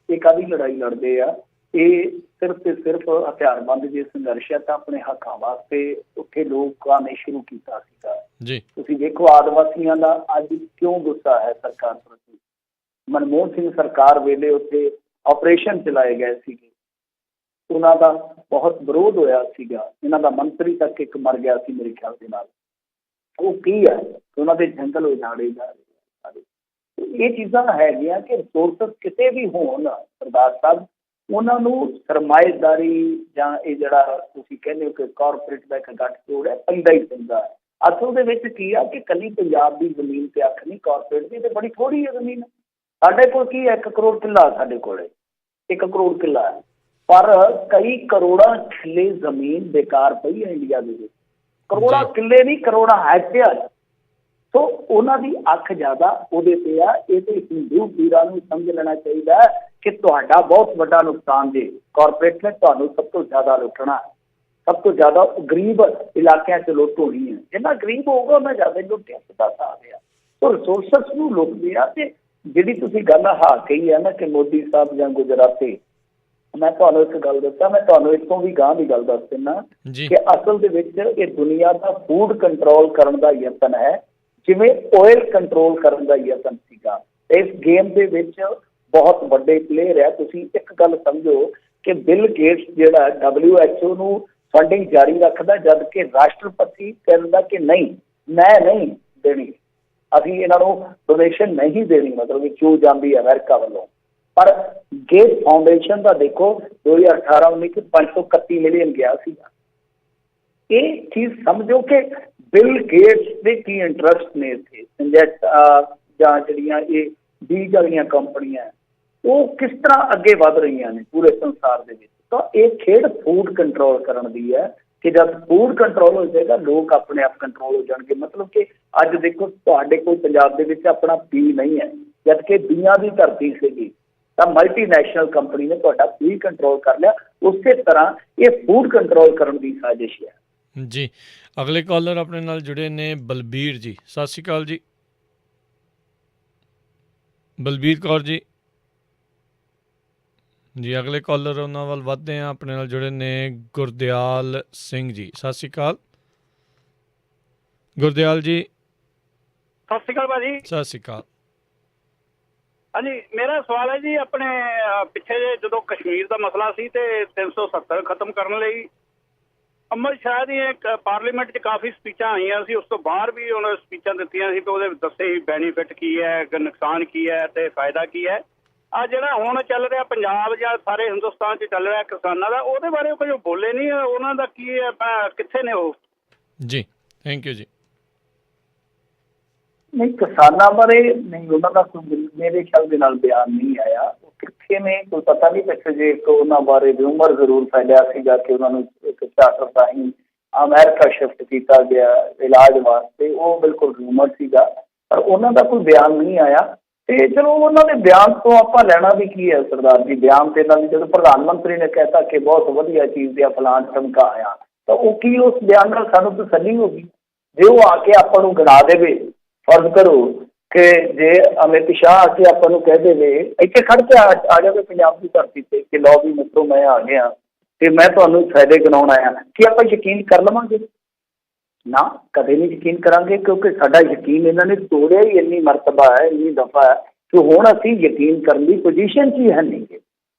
ਇਹ ਕਾਹਦੀ ਲੜਾਈ ਲੜਦੇ ਆ? ਇਹ ਸਿਰਫ ਤੇ ਸਿਰਫ ਹਥਿਆਰਬੰਦ ਜੇ ਸੰਘਰਸ਼ ਹੈ ਤਾਂ ਆਪਣੇ ਹੱਕਾਂ ਵਾਸਤੇ ਉੱਥੇ ਲੋਕਾਂ ਨੇ ਸ਼ੁਰੂ ਕੀਤਾ ਸੀਗਾ ਜੀ। ਤੁਸੀਂ ਦੇਖੋ ਆਦਿਵਾਸੀਆਂ ਦਾ ਅੱਜ ਕਿਉਂ ਗੁੱਸਾ ਹੈ ਸਰਕਾਰ ਪ੍ਰਤੀ। ਮਨਮੋਹਨ ਸਿੰਘ ਸਰਕਾਰ ਵੇਲੇ ਉੱਥੇ ਆਪਰੇਸ਼ਨ ਚਲਾਏ ਗਏ ਸੀਗੇ, ਉਹਨਾਂ ਦਾ ਬਹੁਤ ਵਿਰੋਧ ਹੋਇਆ ਸੀਗਾ। ਇਹਨਾਂ ਦਾ ਮੰਤਰੀ ਤੱਕ ਇੱਕ ਮਰ ਗਿਆ ਸੀ ਮੇਰੇ ਖਿਆਲ ਦੇ ਨਾਲ। ਉਹ ਕੀ ਹੈ, ਉਹਨਾਂ ਦੇ ਜੰਗਲ ਉਜਾੜੇ ਜਾ ਰਹੇ। ਇਹ ਚੀਜ਼ਾਂ ਹੈਗੀਆਂ ਕਿ ਰਿਸੋਰਸਿਸ ਕਿਤੇ ਵੀ ਹੋਣ ਸਰਦਾਰ ਸਾਹਿਬ, ਉਹਨਾਂ ਨੂੰ ਸਰਮਾਏਦਾਰੀ ਜਾਂ ਇਹ ਜਿਹੜਾ ਤੁਸੀਂ ਕਹਿੰਦੇ ਹੋ ਕਿ ਕਾਰਪੋਰੇਟ ਦਾ ਇੱਕ ਗੱਠਜੋੜ ਹੈ, ਪੈਂਦਾ ਹੀ ਪੈਂਦਾ ਹੈ। ਅਸਲ ਦੇ ਵਿੱਚ ਕੀ ਆ ਕਿ ਕੱਲੀ ਪੰਜਾਬ ਦੀ ਜ਼ਮੀਨ ਤੇ ਅੱਖ ਨਹੀਂ, ਕਾਰਪੋਰੇਟ ਦੀ ਤੇ ਬੜੀ ਥੋੜ੍ਹੀ ਹੈ ਜ਼ਮੀਨ। ਸਾਡੇ ਕੋਲ ਕੀ 1 ਕਰੋੜ ਕਿੱਲਾ, ਸਾਡੇ ਕੋਲ 1 ਕਰੋੜ ਕਿੱਲਾ ਹੈ, ਪਰ ਕਈ ਕਰੋੜਾਂ ਕਿੱਲੇ ਜ਼ਮੀਨ ਬੇਕਾਰ ਪਈ ਹੈ ਇੰਡੀਆ ਦੇ ਵਿੱਚ। ਕਰੋੜਾਂ ਕਿੱਲੇ ਨਹੀਂ, ਕਰੋੜਾਂ ਹੈਕਟੇਅਰ। ਸੋ ਉਹਨਾਂ ਦੀ ਅੱਖ ਜ਼ਿਆਦਾ ਉਹਦੇ ਤੇ ਆ। ਇਹ ਤੇ ਹਿੰਦੂ ਵੀਰਾਂ ਨੂੰ ਸਮਝ ਲੈਣਾ ਚਾਹੀਦਾ ਕਿ ਤੁਹਾਡਾ ਬਹੁਤ ਵੱਡਾ ਨੁਕਸਾਨ ਜੇ ਕਾਰਪੋਰੇਟ ਨੇ ਤੁਹਾਨੂੰ ਸਭ ਤੋਂ ਜ਼ਿਆਦਾ ਲੁੱਟਣਾ, ਸਭ ਤੋਂ ਜ਼ਿਆਦਾ ਗਰੀਬ ਇਲਾਕਿਆਂ 'ਚ ਲੁੱਟ ਹੋਣੀ ਹੈ। ਜਿੰਨਾ ਗਰੀਬ ਹੋਊਗਾ ਉਹਨਾਂ ਜ਼ਿਆਦਾ ਲੁੱਟਿਆ ਸਿੱਧਾ ਸਾਧ ਆ। ਸੋ ਰਿਸੋਰਸਿਸ ਨੂੰ ਲੁੱਟਦੇ ਆ। ਤੇ ਜਿਹੜੀ ਤੁਸੀਂ ਗੱਲ ਕਹੀ ਹੈ ਨਾ ਕਿ ਮੋਦੀ ਸਾਹਿਬ ਜਾਂ ਗੁਜਰਾਤੀ, ਮੈਂ ਤੁਹਾਨੂੰ ਇੱਕ ਗੱਲ ਦੱਸਾਂ, ਮੈਂ ਤੁਹਾਨੂੰ ਇੱਥੋਂ ਵੀ ਗਾਂਹ ਦੀ ਗੱਲ ਦੱਸ ਦਿੰਦਾ ਕਿ ਅਸਲ ਦੇ ਵਿੱਚ ਇਹ ਦੁਨੀਆ ਦਾ ਫੂਡ ਕੰਟਰੋਲ ਕਰਨ ਦਾ ਯਤਨ ਹੈ, ਜਿਵੇਂ ਆਇਲ ਕੰਟਰੋਲ ਕਰਨ ਦਾ ਯਤਨ ਸੀਗਾ। ਇਸ ਗੇਮ ਦੇ ਵਿੱਚ ਬਹੁਤ ਵੱਡੇ ਪਲੇਅਰ ਹੈ। ਤੁਸੀਂ ਇੱਕ ਗੱਲ ਸਮਝੋ ਕਿ ਬਿਲ ਗੇਟਸ ਜਿਹੜਾ WHO ਨੂੰ ਫੰਡਿੰਗ ਜਾਰੀ ਰੱਖਦਾ, ਜਦ ਕਿ ਰਾਸ਼ਟਰਪਤੀ ਕਹਿੰਦਾ ਕਿ ਨਹੀਂ, ਮੈਂ ਨਹੀਂ ਦੇਣੀ, ਅਸੀਂ ਇਹਨਾਂ ਨੂੰ ਡੋਨੇਸ਼ਨ ਨਹੀਂ ਦੇਣੀ, ਮਤਲਬ ਕਿਉਂ ਜਾਂਦੀ ਹੈ ਅਮਰੀਕਾ ਵੱਲੋਂ। ਪਰ ਗੇਟ ਫਾਊਂਡੇਸ਼ਨ ਦਾ ਦੇਖੋ 2018-19 ਚ 531 ਮਿਲੀਅਨ ਗਿਆ ਸੀਗਾ। ਇਹ ਚੀਜ਼ ਸਮਝੋ ਕਿ ਬਿਲ ਗੇਟਸ ਦੇ ਕੀ ਇੰਟਰਸਟ ਨੇ ਇੱਥੇ ਜਾਂ ਜਿਹੜੀਆਂ ਇਹ ਬੀਜ ਵਾਲੀਆਂ ਕੰਪਨੀਆਂ, ਉਹ ਕਿਸ ਤਰ੍ਹਾਂ ਅੱਗੇ ਵਧ ਰਹੀਆਂ ਨੇ ਪੂਰੇ ਸੰਸਾਰ ਦੇ ਵਿੱਚ। ਤਾਂ ਇਹ ਖੇਡ ਫੂਡ ਕੰਟਰੋਲ ਕਰਨ ਦੀ ਹੈ ਕਿ ਜਦ ਫੂਡ ਕੰਟਰੋਲ ਹੋ ਜਾਏਗਾ ਲੋਕ ਆਪਣੇ ਆਪ ਕੰਟਰੋਲ ਹੋ ਜਾਣਗੇ। ਮਤਲਬ ਕਿ ਅੱਜ ਦੇਖੋ ਤੁਹਾਡੇ ਕੋਲ ਪੰਜਾਬ ਦੇ ਵਿੱਚ ਆਪਣਾ ਬੀ ਨਹੀਂ ਹੈ, ਜਦ ਕਿ ਬੀਆਂ ਦੀ ਧਰਤੀ ਸੀਗੀ, ਤਾਂ ਮਲਟੀਨੈਸ਼ਨਲ ਕੰਪਨੀ ਨੇ ਤੁਹਾਡਾ ਬੀ ਕੰਟਰੋਲ ਕਰ ਲਿਆ। ਉਸੇ ਤਰ੍ਹਾਂ ਇਹ ਫੂਡ ਕੰਟਰੋਲ ਕਰਨ ਦੀ ਸਾਜ਼ਿਸ਼ ਹੈ ਜੀ। ਅਗਲੇ ਕਾਲਰ ਆਪਣੇ ਨਾਲ ਜੁੜੇ ਨੇ ਬਲਬੀਰ ਜੀ। ਸਤਿ ਸ਼੍ਰੀ ਅਕਾਲ ਜੀ। ਬਲਬੀਰ ਕੌਰ ਜੀ। ਜੀ ਅਗਲੇ ਕਾਲਰ ਉਹਨਾਂ ਵੱਲ ਵੱਧਦੇ ਹਾਂ। ਆਪਣੇ ਨਾਲ ਜੁੜੇ ਨੇ ਗੁਰਦਿਆਲ ਸਿੰਘ ਜੀ। ਸਤਿ ਸ਼੍ਰੀ ਅਕਾਲ ਗੁਰਦਿਆਲ ਜੀ। ਸਤਿ ਸ਼੍ਰੀ ਅਕਾਲ ਭਾਜੀ। ਸਤਿ ਸ਼੍ਰੀ ਅਕਾਲ। ਹਾਂਜੀ, ਮੇਰਾ ਸਵਾਲ ਹੈ ਜੀ, ਆਪਣੇ ਪਿੱਛੇ ਜੇ ਜਦੋਂ ਕਸ਼ਮੀਰ ਦਾ ਮਸਲਾ ਸੀ ਤੇ 370 ਖਤਮ ਕਰਨ ਲਈ ਅਮਰ ਸ਼ਾਹ ਦੀਆਂ ਪਾਰਲੀਮੈਂਟ 'ਚ ਕਾਫੀ ਸਪੀਚਾਂ ਆਈਆਂ ਸੀ, ਉਸ ਤੋਂ ਬਾਹਰ ਵੀ ਉਹਨਾਂ ਸਪੀਚਾਂ ਦਿੱਤੀਆਂ ਸੀ ਤੇ ਉਹਦੇ ਵਿੱਚ ਦੱਸੇ ਸੀ ਬੈਨੀਫਿਟ ਕੀ ਹੈ, ਨੁਕਸਾਨ ਕੀ ਹੈ ਤੇ ਫਾਇਦਾ ਕੀ ਹੈ। ਆ ਜਿਹੜਾ ਹੁਣ ਚੱਲ ਰਿਹਾ ਪੰਜਾਬ ਜਾਂ ਸਾਰੇ ਹਿੰਦੁਸਤਾਨ 'ਚ ਚੱਲ ਰਿਹਾ ਕਿਸਾਨਾਂ ਦਾ, ਉਹਦੇ ਬਾਰੇ ਕੁਝ ਬੋਲੇ ਨਹੀਂ, ਉਹਨਾਂ ਦਾ ਕੀ ਹੈ, ਕਿੱਥੇ ਨੇ ਉਹ? ਜੀ ਥੈਂਕ ਯੂ ਜੀ। ਨਹੀਂ, ਕਿਸਾਨਾਂ ਬਾਰੇ ਨਹੀਂ, ਉਹਨਾਂ ਦਾ ਮੇਰੇ ਖਿਆਲ ਦੇ ਨਾਲ ਬਿਆਨ ਨਹੀਂ ਆਇਆ। ਉਹ ਕਿੱਥੇ ਨੇ ਕੋਈ ਪਤਾ ਨਹੀਂ। ਪਿੱਛੇ ਜੇ ਇੱਕ ਉਹਨਾਂ ਬਾਰੇ ਰਿਊਮਰ ਜ਼ਰੂਰ ਫੈਲਿਆ ਸੀਗਾ ਕਿ ਉਹਨਾਂ ਨੂੰ ਇੱਕ ਚਾਰਟਰ ਰਾਹੀਂ ਅਮਰੀਕਾ ਸ਼ਿਫਟ ਕੀਤਾ ਗਿਆ ਇਲਾਜ ਵਾਸਤੇ, ਉਹ ਬਿਲਕੁਲ ਰਿਊਮਰ ਸੀਗਾ, ਪਰ ਉਹਨਾਂ ਦਾ ਕੋਈ ਬਿਆਨ ਨਹੀਂ ਆਇਆ। ਤੇ ਚਲੋ ਉਹਨਾਂ ਦੇ ਬਿਆਨ ਤੋਂ ਆਪਾਂ ਲੈਣਾ ਵੀ ਕੀ ਹੈ ਸਰਦਾਰ ਜੀ। ਬਿਆਨ ਤੇ ਇਹਨਾਂ ਦੀ ਜਦੋਂ ਪ੍ਰਧਾਨ ਮੰਤਰੀ ਨੇ ਕਹਿਤਾ ਕਿ ਬਹੁਤ ਵਧੀਆ ਚੀਜ਼ ਆ ਫਲਾਣ ਟਮਕਾ ਆਇਆ, ਤਾਂ ਉਹ ਕੀ ਉਸ ਬਿਆਨ ਨਾਲ ਸਾਨੂੰ ਤਸੱਲੀ ਹੋ ਗਈ? ਜੇ ਉਹ ਆ ਕੇ ਆਪਾਂ ਨੂੰ ਗਿਣਾ ਦੇਵੇ, ਫਰਜ਼ ਕਰੋ ਕਿ ਜੇ ਅਮਿਤ ਸ਼ਾਹ ਆ ਕੇ ਆਪਾਂ ਨੂੰ ਕਹਿ ਦੇਵੇ, ਇੱਥੇ ਖੜ ਕੇ ਆ ਜਾਵੇ ਪੰਜਾਬ ਦੀ ਧਰਤੀ ਤੇ ਕਿ ਲਓ ਵੀ ਮਿੱਤਰੋ ਮੈਂ ਆ ਗਿਆ ਤੇ ਮੈਂ ਤੁਹਾਨੂੰ ਫਾਇਦੇ ਗਿਣਾਉਣ ਆਇਆ, ਕੀ ਆਪਾਂ ਯਕੀਨ ਕਰ ਲਵਾਂਗੇ? ਨਾ, ਕਦੇ ਨਹੀਂ ਯਕੀਨ ਕਰਾਂਗੇ, ਕਿਉਂਕਿ ਸਾਡਾ ਯਕੀਨ ਇਹਨਾਂ ਨੇ ਤੋੜਿਆ ਹੀ ਇੰਨੀ ਮਰਤਬਾ ਹੈ, ਇੰਨੀ ਦਫਾ ਹੈ ਕਿ ਹੁਣ ਅਸੀਂ ਯਕੀਨ ਕਰਨ ਦੀ ਪੋਜੀਸ਼ਨ 'ਚ ਹੀ ਹੈ ਨਹੀਂ ਗੇ।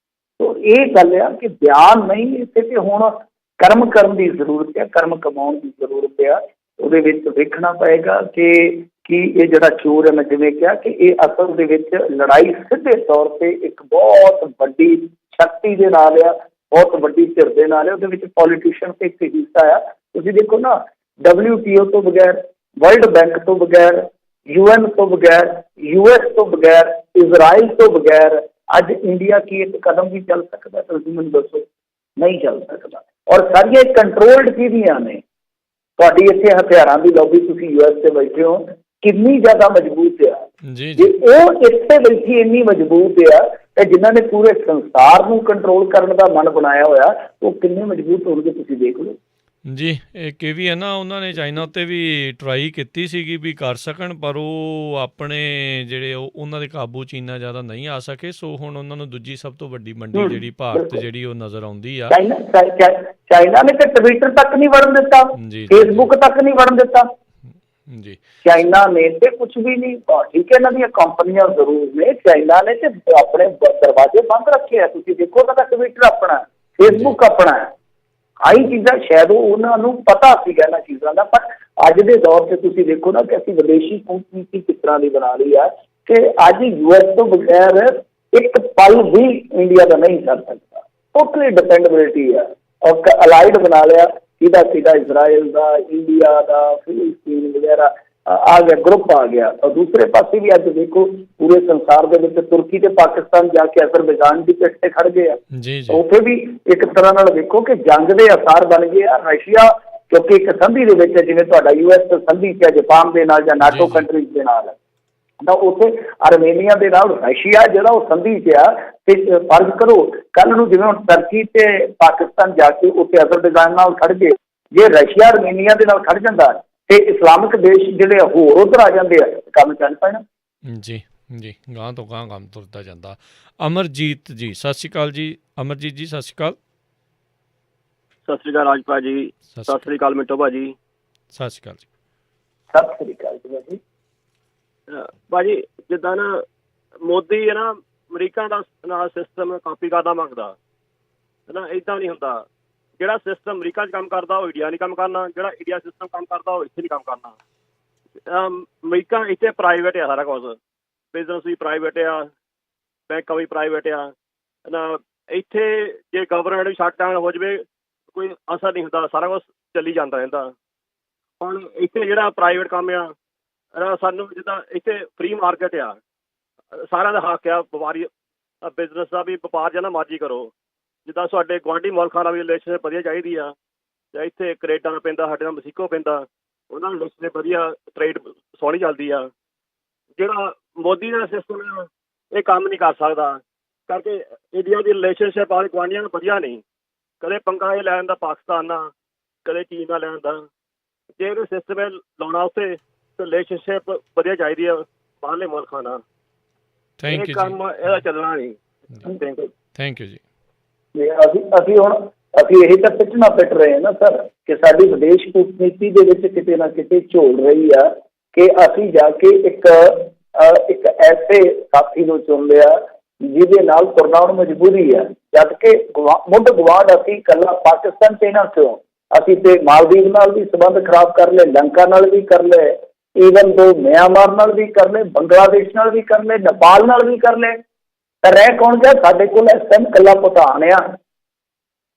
ਤੋ ਇਹ ਗੱਲ ਆ ਕਿ ਬਿਆਨ ਨਹੀਂ, ਇੱਥੇ ਤੇ ਹੁਣ ਕਰਮ ਕਰਨ ਦੀ ਜ਼ਰੂਰਤ ਹੈ, ਕਰਮ ਕਮਾਉਣ ਦੀ ਜ਼ਰੂਰਤ ਆ। ਉਹਦੇ ਵਿੱਚ ਵੇਖਣਾ ਪਏਗਾ ਕਿ ਇਹ ਜਿਹੜਾ ਚੋਰ ਹੈ, ਮੈਂ ਜਿਵੇਂ ਕਿਹਾ ਕਿ ਇਹ ਅਸਲ ਦੇ ਵਿੱਚ ਲੜਾਈ ਸਿੱਧੇ ਤੌਰ ਤੇ ਇੱਕ ਬਹੁਤ ਵੱਡੀ ਸ਼ਕਤੀ ਦੇ ਨਾਲ ਆ, ਬਹੁਤ ਵੱਡੀ ਧਿਰ ਦੇ ਨਾਲ ਹੈ। ਉਹਦੇ ਵਿੱਚ ਪੋਲੀਟੀਸ਼ੀਅਨ ਤੇ ਇੱਕ ਹਿੱਸਾ ਆ। ਤੁਸੀਂ ਦੇਖੋ ਨਾ, WTO ਤੋਂ ਬਗੈਰ, ਵਰਲਡ ਬੈਂਕ ਤੋਂ ਬਗੈਰ, UN ਤੋਂ ਬਗੈਰ, US ਤੋਂ ਬਗੈਰ, ਇਜ਼ਰਾਈਲ ਤੋਂ ਬਗੈਰ ਅੱਜ ਇੰਡੀਆ ਕੀ ਇੱਕ ਕਦਮ ਵੀ ਚੱਲ ਸਕਦਾ? ਤੁਸੀਂ ਮੈਨੂੰ ਦੱਸੋ। ਨਹੀਂ ਚੱਲ ਸਕਦਾ। ਔਰ ਸਾਰੀਆਂ ਕੰਟਰੋਲਡ ਕਿਹਦੀਆਂ ਨੇ? ਤੁਹਾਡੀ ਇੱਥੇ ਹਥਿਆਰਾਂ ਦੀ ਲੌਬੀ, ਤੁਸੀਂ US 'ਤੇ ਬੈਠੇ ਹੋ, ਕਿੰਨੀ ਜ਼ਿਆਦਾ ਮਜ਼ਬੂਤ ਆ। ਜੇ ਉਹ ਇੱਥੇ ਬੈਠੀ ਇੰਨੀ ਮਜ਼ਬੂਤ ਆ ਤੇ ਜਿਨ੍ਹਾਂ ਨੇ ਪੂਰੇ ਸੰਸਾਰ ਨੂੰ ਕੰਟਰੋਲ ਕਰਨ ਦਾ ਮਨ ਬਣਾਇਆ ਹੋਇਆ, ਉਹ ਕਿੰਨੇ ਮਜ਼ਬੂਤ ਹੋਣਗੇ ਤੁਸੀਂ ਦੇਖ ਲਓ ਜੀ। ਇੱਕ ਇਹ ਵੀ ਹੈ ਨਾ, ਉਹਨਾਂ ਨੇ ਚਾਈਨਾ ਉੱਤੇ ਵੀ ਟਰਾਈ ਕੀਤੀ ਸੀਗੀ ਵੀ ਕਰ ਸਕਣ, ਪਰ ਉਹ ਆਪਣੇ ਜਿਹੜੇ ਉਹਨਾਂ ਦੇ ਕਾਬੂ 'ਚ ਇੰਨਾ ਜ਼ਿਆਦਾ ਨਹੀਂ ਆ ਸਕੇ। ਸੋ ਹੁਣ ਉਹਨਾਂ ਨੂੰ ਦੂਜੀ ਸਭ ਤੋਂ ਵੱਡੀ ਮੰਡੀ ਜਿਹੜੀ ਭਾਰਤ ਜਿਹੜੀ ਉਹ ਨਜ਼ਰ ਆਉਂਦੀ ਆ। ਚਾਈਨਾ ਨੇ ਤੇ ਟਵਿੱਟਰ ਤੱਕ ਨਹੀਂ ਵੜਨ ਦਿੱਤਾ, ਫੇਸਬੁੱਕ ਤੱਕ ਨਹੀਂ ਵੜਨ ਦਿੱਤਾ ਜੀ। ਚਾਈਨਾ ਨੇ ਤੇ ਕੁਝ ਵੀ ਨਹੀਂ। ਠੀਕ ਹੈ, ਇਹਨਾਂ ਦੀਆਂ ਕੰਪਨੀਆਂ ਜ਼ਰੂਰ ਨੇ, ਚਾਈਨਾ ਨੇ ਤੇ ਆਪਣੇ ਦਰਵਾਜ਼ੇ ਬੰਦ ਰੱਖੇ ਆ। ਤੁਸੀਂ ਦੇਖੋ, ਉਹਨਾਂ ਦਾ ਟਵਿੱਟਰ ਆਪਣਾ, ਫੇਸਬੁੱਕ ਆਪਣਾ ਹੈ। ਆਹੀ ਚੀਜ਼ਾਂ ਸ਼ਾਇਦ ਉਹਨਾਂ ਨੂੰ ਪਤਾ ਸੀਗਾ ਇਹਨਾਂ ਚੀਜ਼ਾਂ ਦਾ, ਪਰ ਅੱਜ ਦੇ ਦੌਰ 'ਤੇ ਤੁਸੀਂ ਦੇਖੋ ਨਾ ਕਿ ਅਸੀਂ ਵਿਦੇਸ਼ੀ ਕੂਟਨੀਤੀ ਕਿਸ ਤਰ੍ਹਾਂ ਦੀ ਬਣਾ ਲਈ ਆ ਕਿ ਅੱਜ US ਤੋਂ ਬਗੈਰ ਇੱਕ ਪਲ ਵੀ ਇੰਡੀਆ ਦਾ ਨਹੀਂ ਚੱਲ ਸਕਦਾ। ਟੋਟਲੀ ਡਿਪੈਂਡੇਬਿਲਿਟੀ ਆ। ਔਰ ਅਲਾਈਡ ਬਣਾ ਲਿਆ ਸਿੱਧਾ ਇਜ਼ਰਾਈਲ ਦਾ, ਇੰਡੀਆ ਦਾ, ਫਿਲਿਸਤੀਨ ਵਗੈਰਾ ਆ ਗਿਆ, ਗਰੁੱਪ ਆ ਗਿਆ। ਔਰ ਦੂਸਰੇ ਪਾਸੇ ਵੀ ਅੱਜ ਦੇਖੋ ਪੂਰੇ ਸੰਸਾਰ ਦੇ ਵਿੱਚ ਤੁਰਕੀ ਤੇ ਪਾਕਿਸਤਾਨ ਜਾ ਕੇ ਅਜ਼ਰਬੈਜਾਨ ਦੀ ਪਿੱਠ ਤੇ ਖੜ ਗਏ ਆ। ਉੱਥੇ ਵੀ ਇੱਕ ਤਰ੍ਹਾਂ ਨਾਲ ਦੇਖੋ ਕਿ ਜੰਗ ਦੇ ਅਸਾਰ ਬਣ ਗਏ ਆ। ਰਸ਼ੀਆ ਕਿਉਂਕਿ ਇੱਕ ਸੰਧੀ ਦੇ ਵਿੱਚ, ਜਿਵੇਂ ਤੁਹਾਡਾ US ਸੰਧੀ 'ਚ ਜਾਪਾਨ ਦੇ ਨਾਲ ਜਾਂ ਨਾਟੋ ਕੰਟਰੀਜ਼ ਦੇ ਨਾਲ, ਤਾਂ ਉੱਥੇ ਅਰਮੇਨੀਆ ਦੇ ਨਾਲ ਰਸ਼ੀਆ ਜਿਹੜਾ ਉਹ ਸੰਧੀ 'ਚ ਆ। ਤੇ ਫਰਜ਼ ਕਰੋ ਕੱਲ੍ਹ ਨੂੰ ਜਿਵੇਂ ਹੁਣ ਤੁਰਕੀ ਤੇ ਪਾਕਿਸਤਾਨ ਜਾ ਕੇ ਉੱਥੇ ਅਜ਼ਰਬੈਜਾਨ ਨਾਲ ਖੜ ਗਏ, ਜੇ ਰਸ਼ੀਆ ਅਰਮੇਨੀਆ ਦੇ ਨਾਲ ਖੜ ਜਾਂਦਾ ਤੇ ਇਸਲਾਮਿਕ ਦੇਸ਼ ਜਿਹੜੇ ਹੋਰ ਉੱਧਰ ਆ ਜਾਂਦੇ ਆ, ਕੰਮ ਚੱਲ ਪੈਣਾ ਜੀ। ਜੀ ਗਾਂ ਤੋਂ ਗਾਂ ਕੰਮ ਤੁਰਦਾ ਜਾਂਦਾ। ਅਮਰਜੀਤ ਜੀ, ਸਤਿ ਸ਼੍ਰੀ ਅਕਾਲ ਜੀ। ਅਮਰਜੀਤ ਜੀ ਸਤਿ ਸ਼੍ਰੀ ਅਕਾਲ। ਸਤਿ ਸ਼੍ਰੀ ਅਕਾਲ ਰਾਜ ਭਾਜੀ। ਸਤਿ ਸ਼੍ਰੀ ਅਕਾਲ ਮਿੰਟੋ ਭਾਜੀ। ਸਤਿ ਸ਼੍ਰੀ ਅਕਾਲ ਜੀ। ਸਤਿ ਸ਼੍ਰੀ ਅਕਾਲ ਜੀ ਭਾਜੀ। ਭਾਜੀ ਜਿੱਦਾਂ ਨਾ ਮੋਦੀ ਹੈ ਨਾ, ਅਮਰੀਕਾ ਦਾ ਨਾਲ ਸਿਸਟਮ ਕਾਪੀ ਕਰਨਾ ਮੰਗਦਾ ਹੈ ਨਾ, ਇੱਦਾਂ ਨਹੀਂ ਹੁੰਦਾ। ਜਿਹੜਾ ਸਿਸਟਮ ਅਮਰੀਕਾ 'ਚ ਕੰਮ ਕਰਦਾ ਉਹ ਇੰਡੀਆ ਨਹੀਂ ਕੰਮ ਕਰਨਾ, ਜਿਹੜਾ ਇੰਡੀਆ ਸਿਸਟਮ ਕੰਮ ਕਰਦਾ ਉਹ ਇੱਥੇ ਨਹੀਂ ਕੰਮ ਕਰਨਾ। ਅਮਰੀਕਾ ਇੱਥੇ ਪ੍ਰਾਈਵੇਟ ਆ, ਸਾਰਾ ਕੁਛ, ਬਿਜ਼ਨਸ ਵੀ ਪ੍ਰਾਈਵੇਟ ਆ, ਬੈਂਕਾਂ ਵੀ ਪ੍ਰਾਈਵੇਟ ਆ ਨਾ। ਇੱਥੇ ਜੇ ਗਵਰਨਮੈਂਟ ਵੀ ਸ਼ਟ ਡਾਊਨ ਹੋ ਜਾਵੇ ਕੋਈ ਅਸਰ ਨਹੀਂ ਹੁੰਦਾ, ਸਾਰਾ ਕੁਛ ਚੱਲੀ ਜਾਂਦਾ ਰਹਿੰਦਾ। ਹੁਣ ਇੱਥੇ ਜਿਹੜਾ ਪ੍ਰਾਈਵੇਟ ਕੰਮ ਆ ਸਾਨੂੰ, ਜਿੱਦਾਂ ਇੱਥੇ ਫਰੀ ਮਾਰਕੀਟ ਆ, ਸਾਰਿਆਂ ਦਾ ਹੱਕ ਆ, ਵਪਾਰੀ ਬਿਜ਼ਨਸ ਦਾ ਵੀ ਵਪਾਰ ਜਿੰਨਾ ਮਰਜ਼ੀ ਕਰੋ। ਜਿੱਦਾਂ ਸਾਡੇ ਗੁਆਂਢੀ ਮੁਲਕਾਂ ਨਾਲ ਵੀ ਰਿਲੇਸ਼ਨਸ਼ਿਪ ਵਧੀਆ ਚਾਹੀਦੀ ਆ, ਜਾਂ ਇੱਥੇ ਕੈਨੇਡਾ ਨਾਲ ਪੈਂਦਾ, ਸਾਡੇ ਨਾਲ ਮੈਕਸੀਕੋ ਪੈਂਦਾ, ਉਹਨਾਂ ਨਾਲ ਰਿਲੇਸ਼ਨਸ਼ਿਪ ਵਧੀਆ, ਟਰੇਡ ਸੋਹਣੀ ਚੱਲਦੀ ਆ। ਜਿਹੜਾ ਮੋਦੀ ਦਾ ਸਿਸਟਮ ਆ ਇਹ ਕੰਮ ਨਹੀਂ ਕਰ ਸਕਦਾ, ਕਰਕੇ ਇੰਡੀਆ ਦੀ ਰਿਲੇਸ਼ਨਸ਼ਿਪ ਆਲੇ ਗੁਆਂਢੀਆਂ ਨਾਲ ਵਧੀਆ ਨਹੀਂ। ਕਦੇ ਪੰਗਾ ਇਹ ਲੈਣ ਦਾ ਪਾਕਿਸਤਾਨ ਨਾਲ, ਕਦੇ ਚੀਨ ਨਾਲ ਲੈਣ ਦਾ। ਜੇ ਇਹ ਸਿਸਟਮ ਲਾਉਣਾ ਉੱਥੇ ਰਿਲੇਸ਼ਨਸ਼ਿਪ ਵਧੀਆ ਚਾਹੀਦੀ ਆ ਬਾਹਰਲੇ ਮੁਲਕਾਂ ਨਾਲ। ਥੈਂਕ ਇਹ ਯੂ ਕੰਮ ਇਹਦਾ ਚੱਲਣਾ ਨਹੀਂ। ਥੈਂਕ ਯੂ ਜੀ। ਅਸੀਂ ਇਹੀ ਤਾਂ ਪਿੱਛਣਾ ਪਿੱਟ ਰਹੇ ਹਾਂ ਨਾ ਸਰ, ਕਿ ਸਾਡੀ ਵਿਦੇਸ਼ ਕੂਟਨੀਤੀ ਦੇ ਵਿੱਚ ਕਿਤੇ ਨਾ ਕਿਤੇ ਝੋਲ ਰਹੀ ਆ ਕਿ ਅਸੀਂ ਜਾ ਕੇ ਇੱਕ ਐਸੇ ਸਾਥੀ ਨੂੰ ਚੁਣ ਲਿਆ ਜਿਹਦੇ ਨਾਲ ਤੁਰਨਾ ਹੁਣ ਮਜਬੂਰੀ ਹੈ, ਜਦ ਕਿ ਮੁੱਢ ਗੁਆਂਢ ਅਸੀਂ ਇਕੱਲਾ ਪਾਕਿਸਤਾਨ ਤੇ ਨਾ ਕਿਉਂ, ਅਸੀਂ ਤੇ ਮਾਲਦੀਵ ਨਾਲ ਵੀ ਸੰਬੰਧ ਖਰਾਬ ਕਰ ਲਏ, ਲੰਕਾ ਨਾਲ ਵੀ ਕਰ ਲਏ, ਈਵਨ ਦੋ ਮਿਆਂਮਾਰ ਨਾਲ ਵੀ ਕਰ ਲਏ, ਬੰਗਲਾਦੇਸ਼ ਨਾਲ ਵੀ ਕਰ ਲਏ, ਨੇਪਾਲ ਨਾਲ ਵੀ ਕਰ ਲਏ, ਤਾਂ ਰਹਿ ਕੌਣ ਗਿਆ? ਸਾਡੇ ਕੋਲ ਇਸ ਟਾਈਮ ਇਕੱਲਾ ਭੂਟਾਨ ਆ।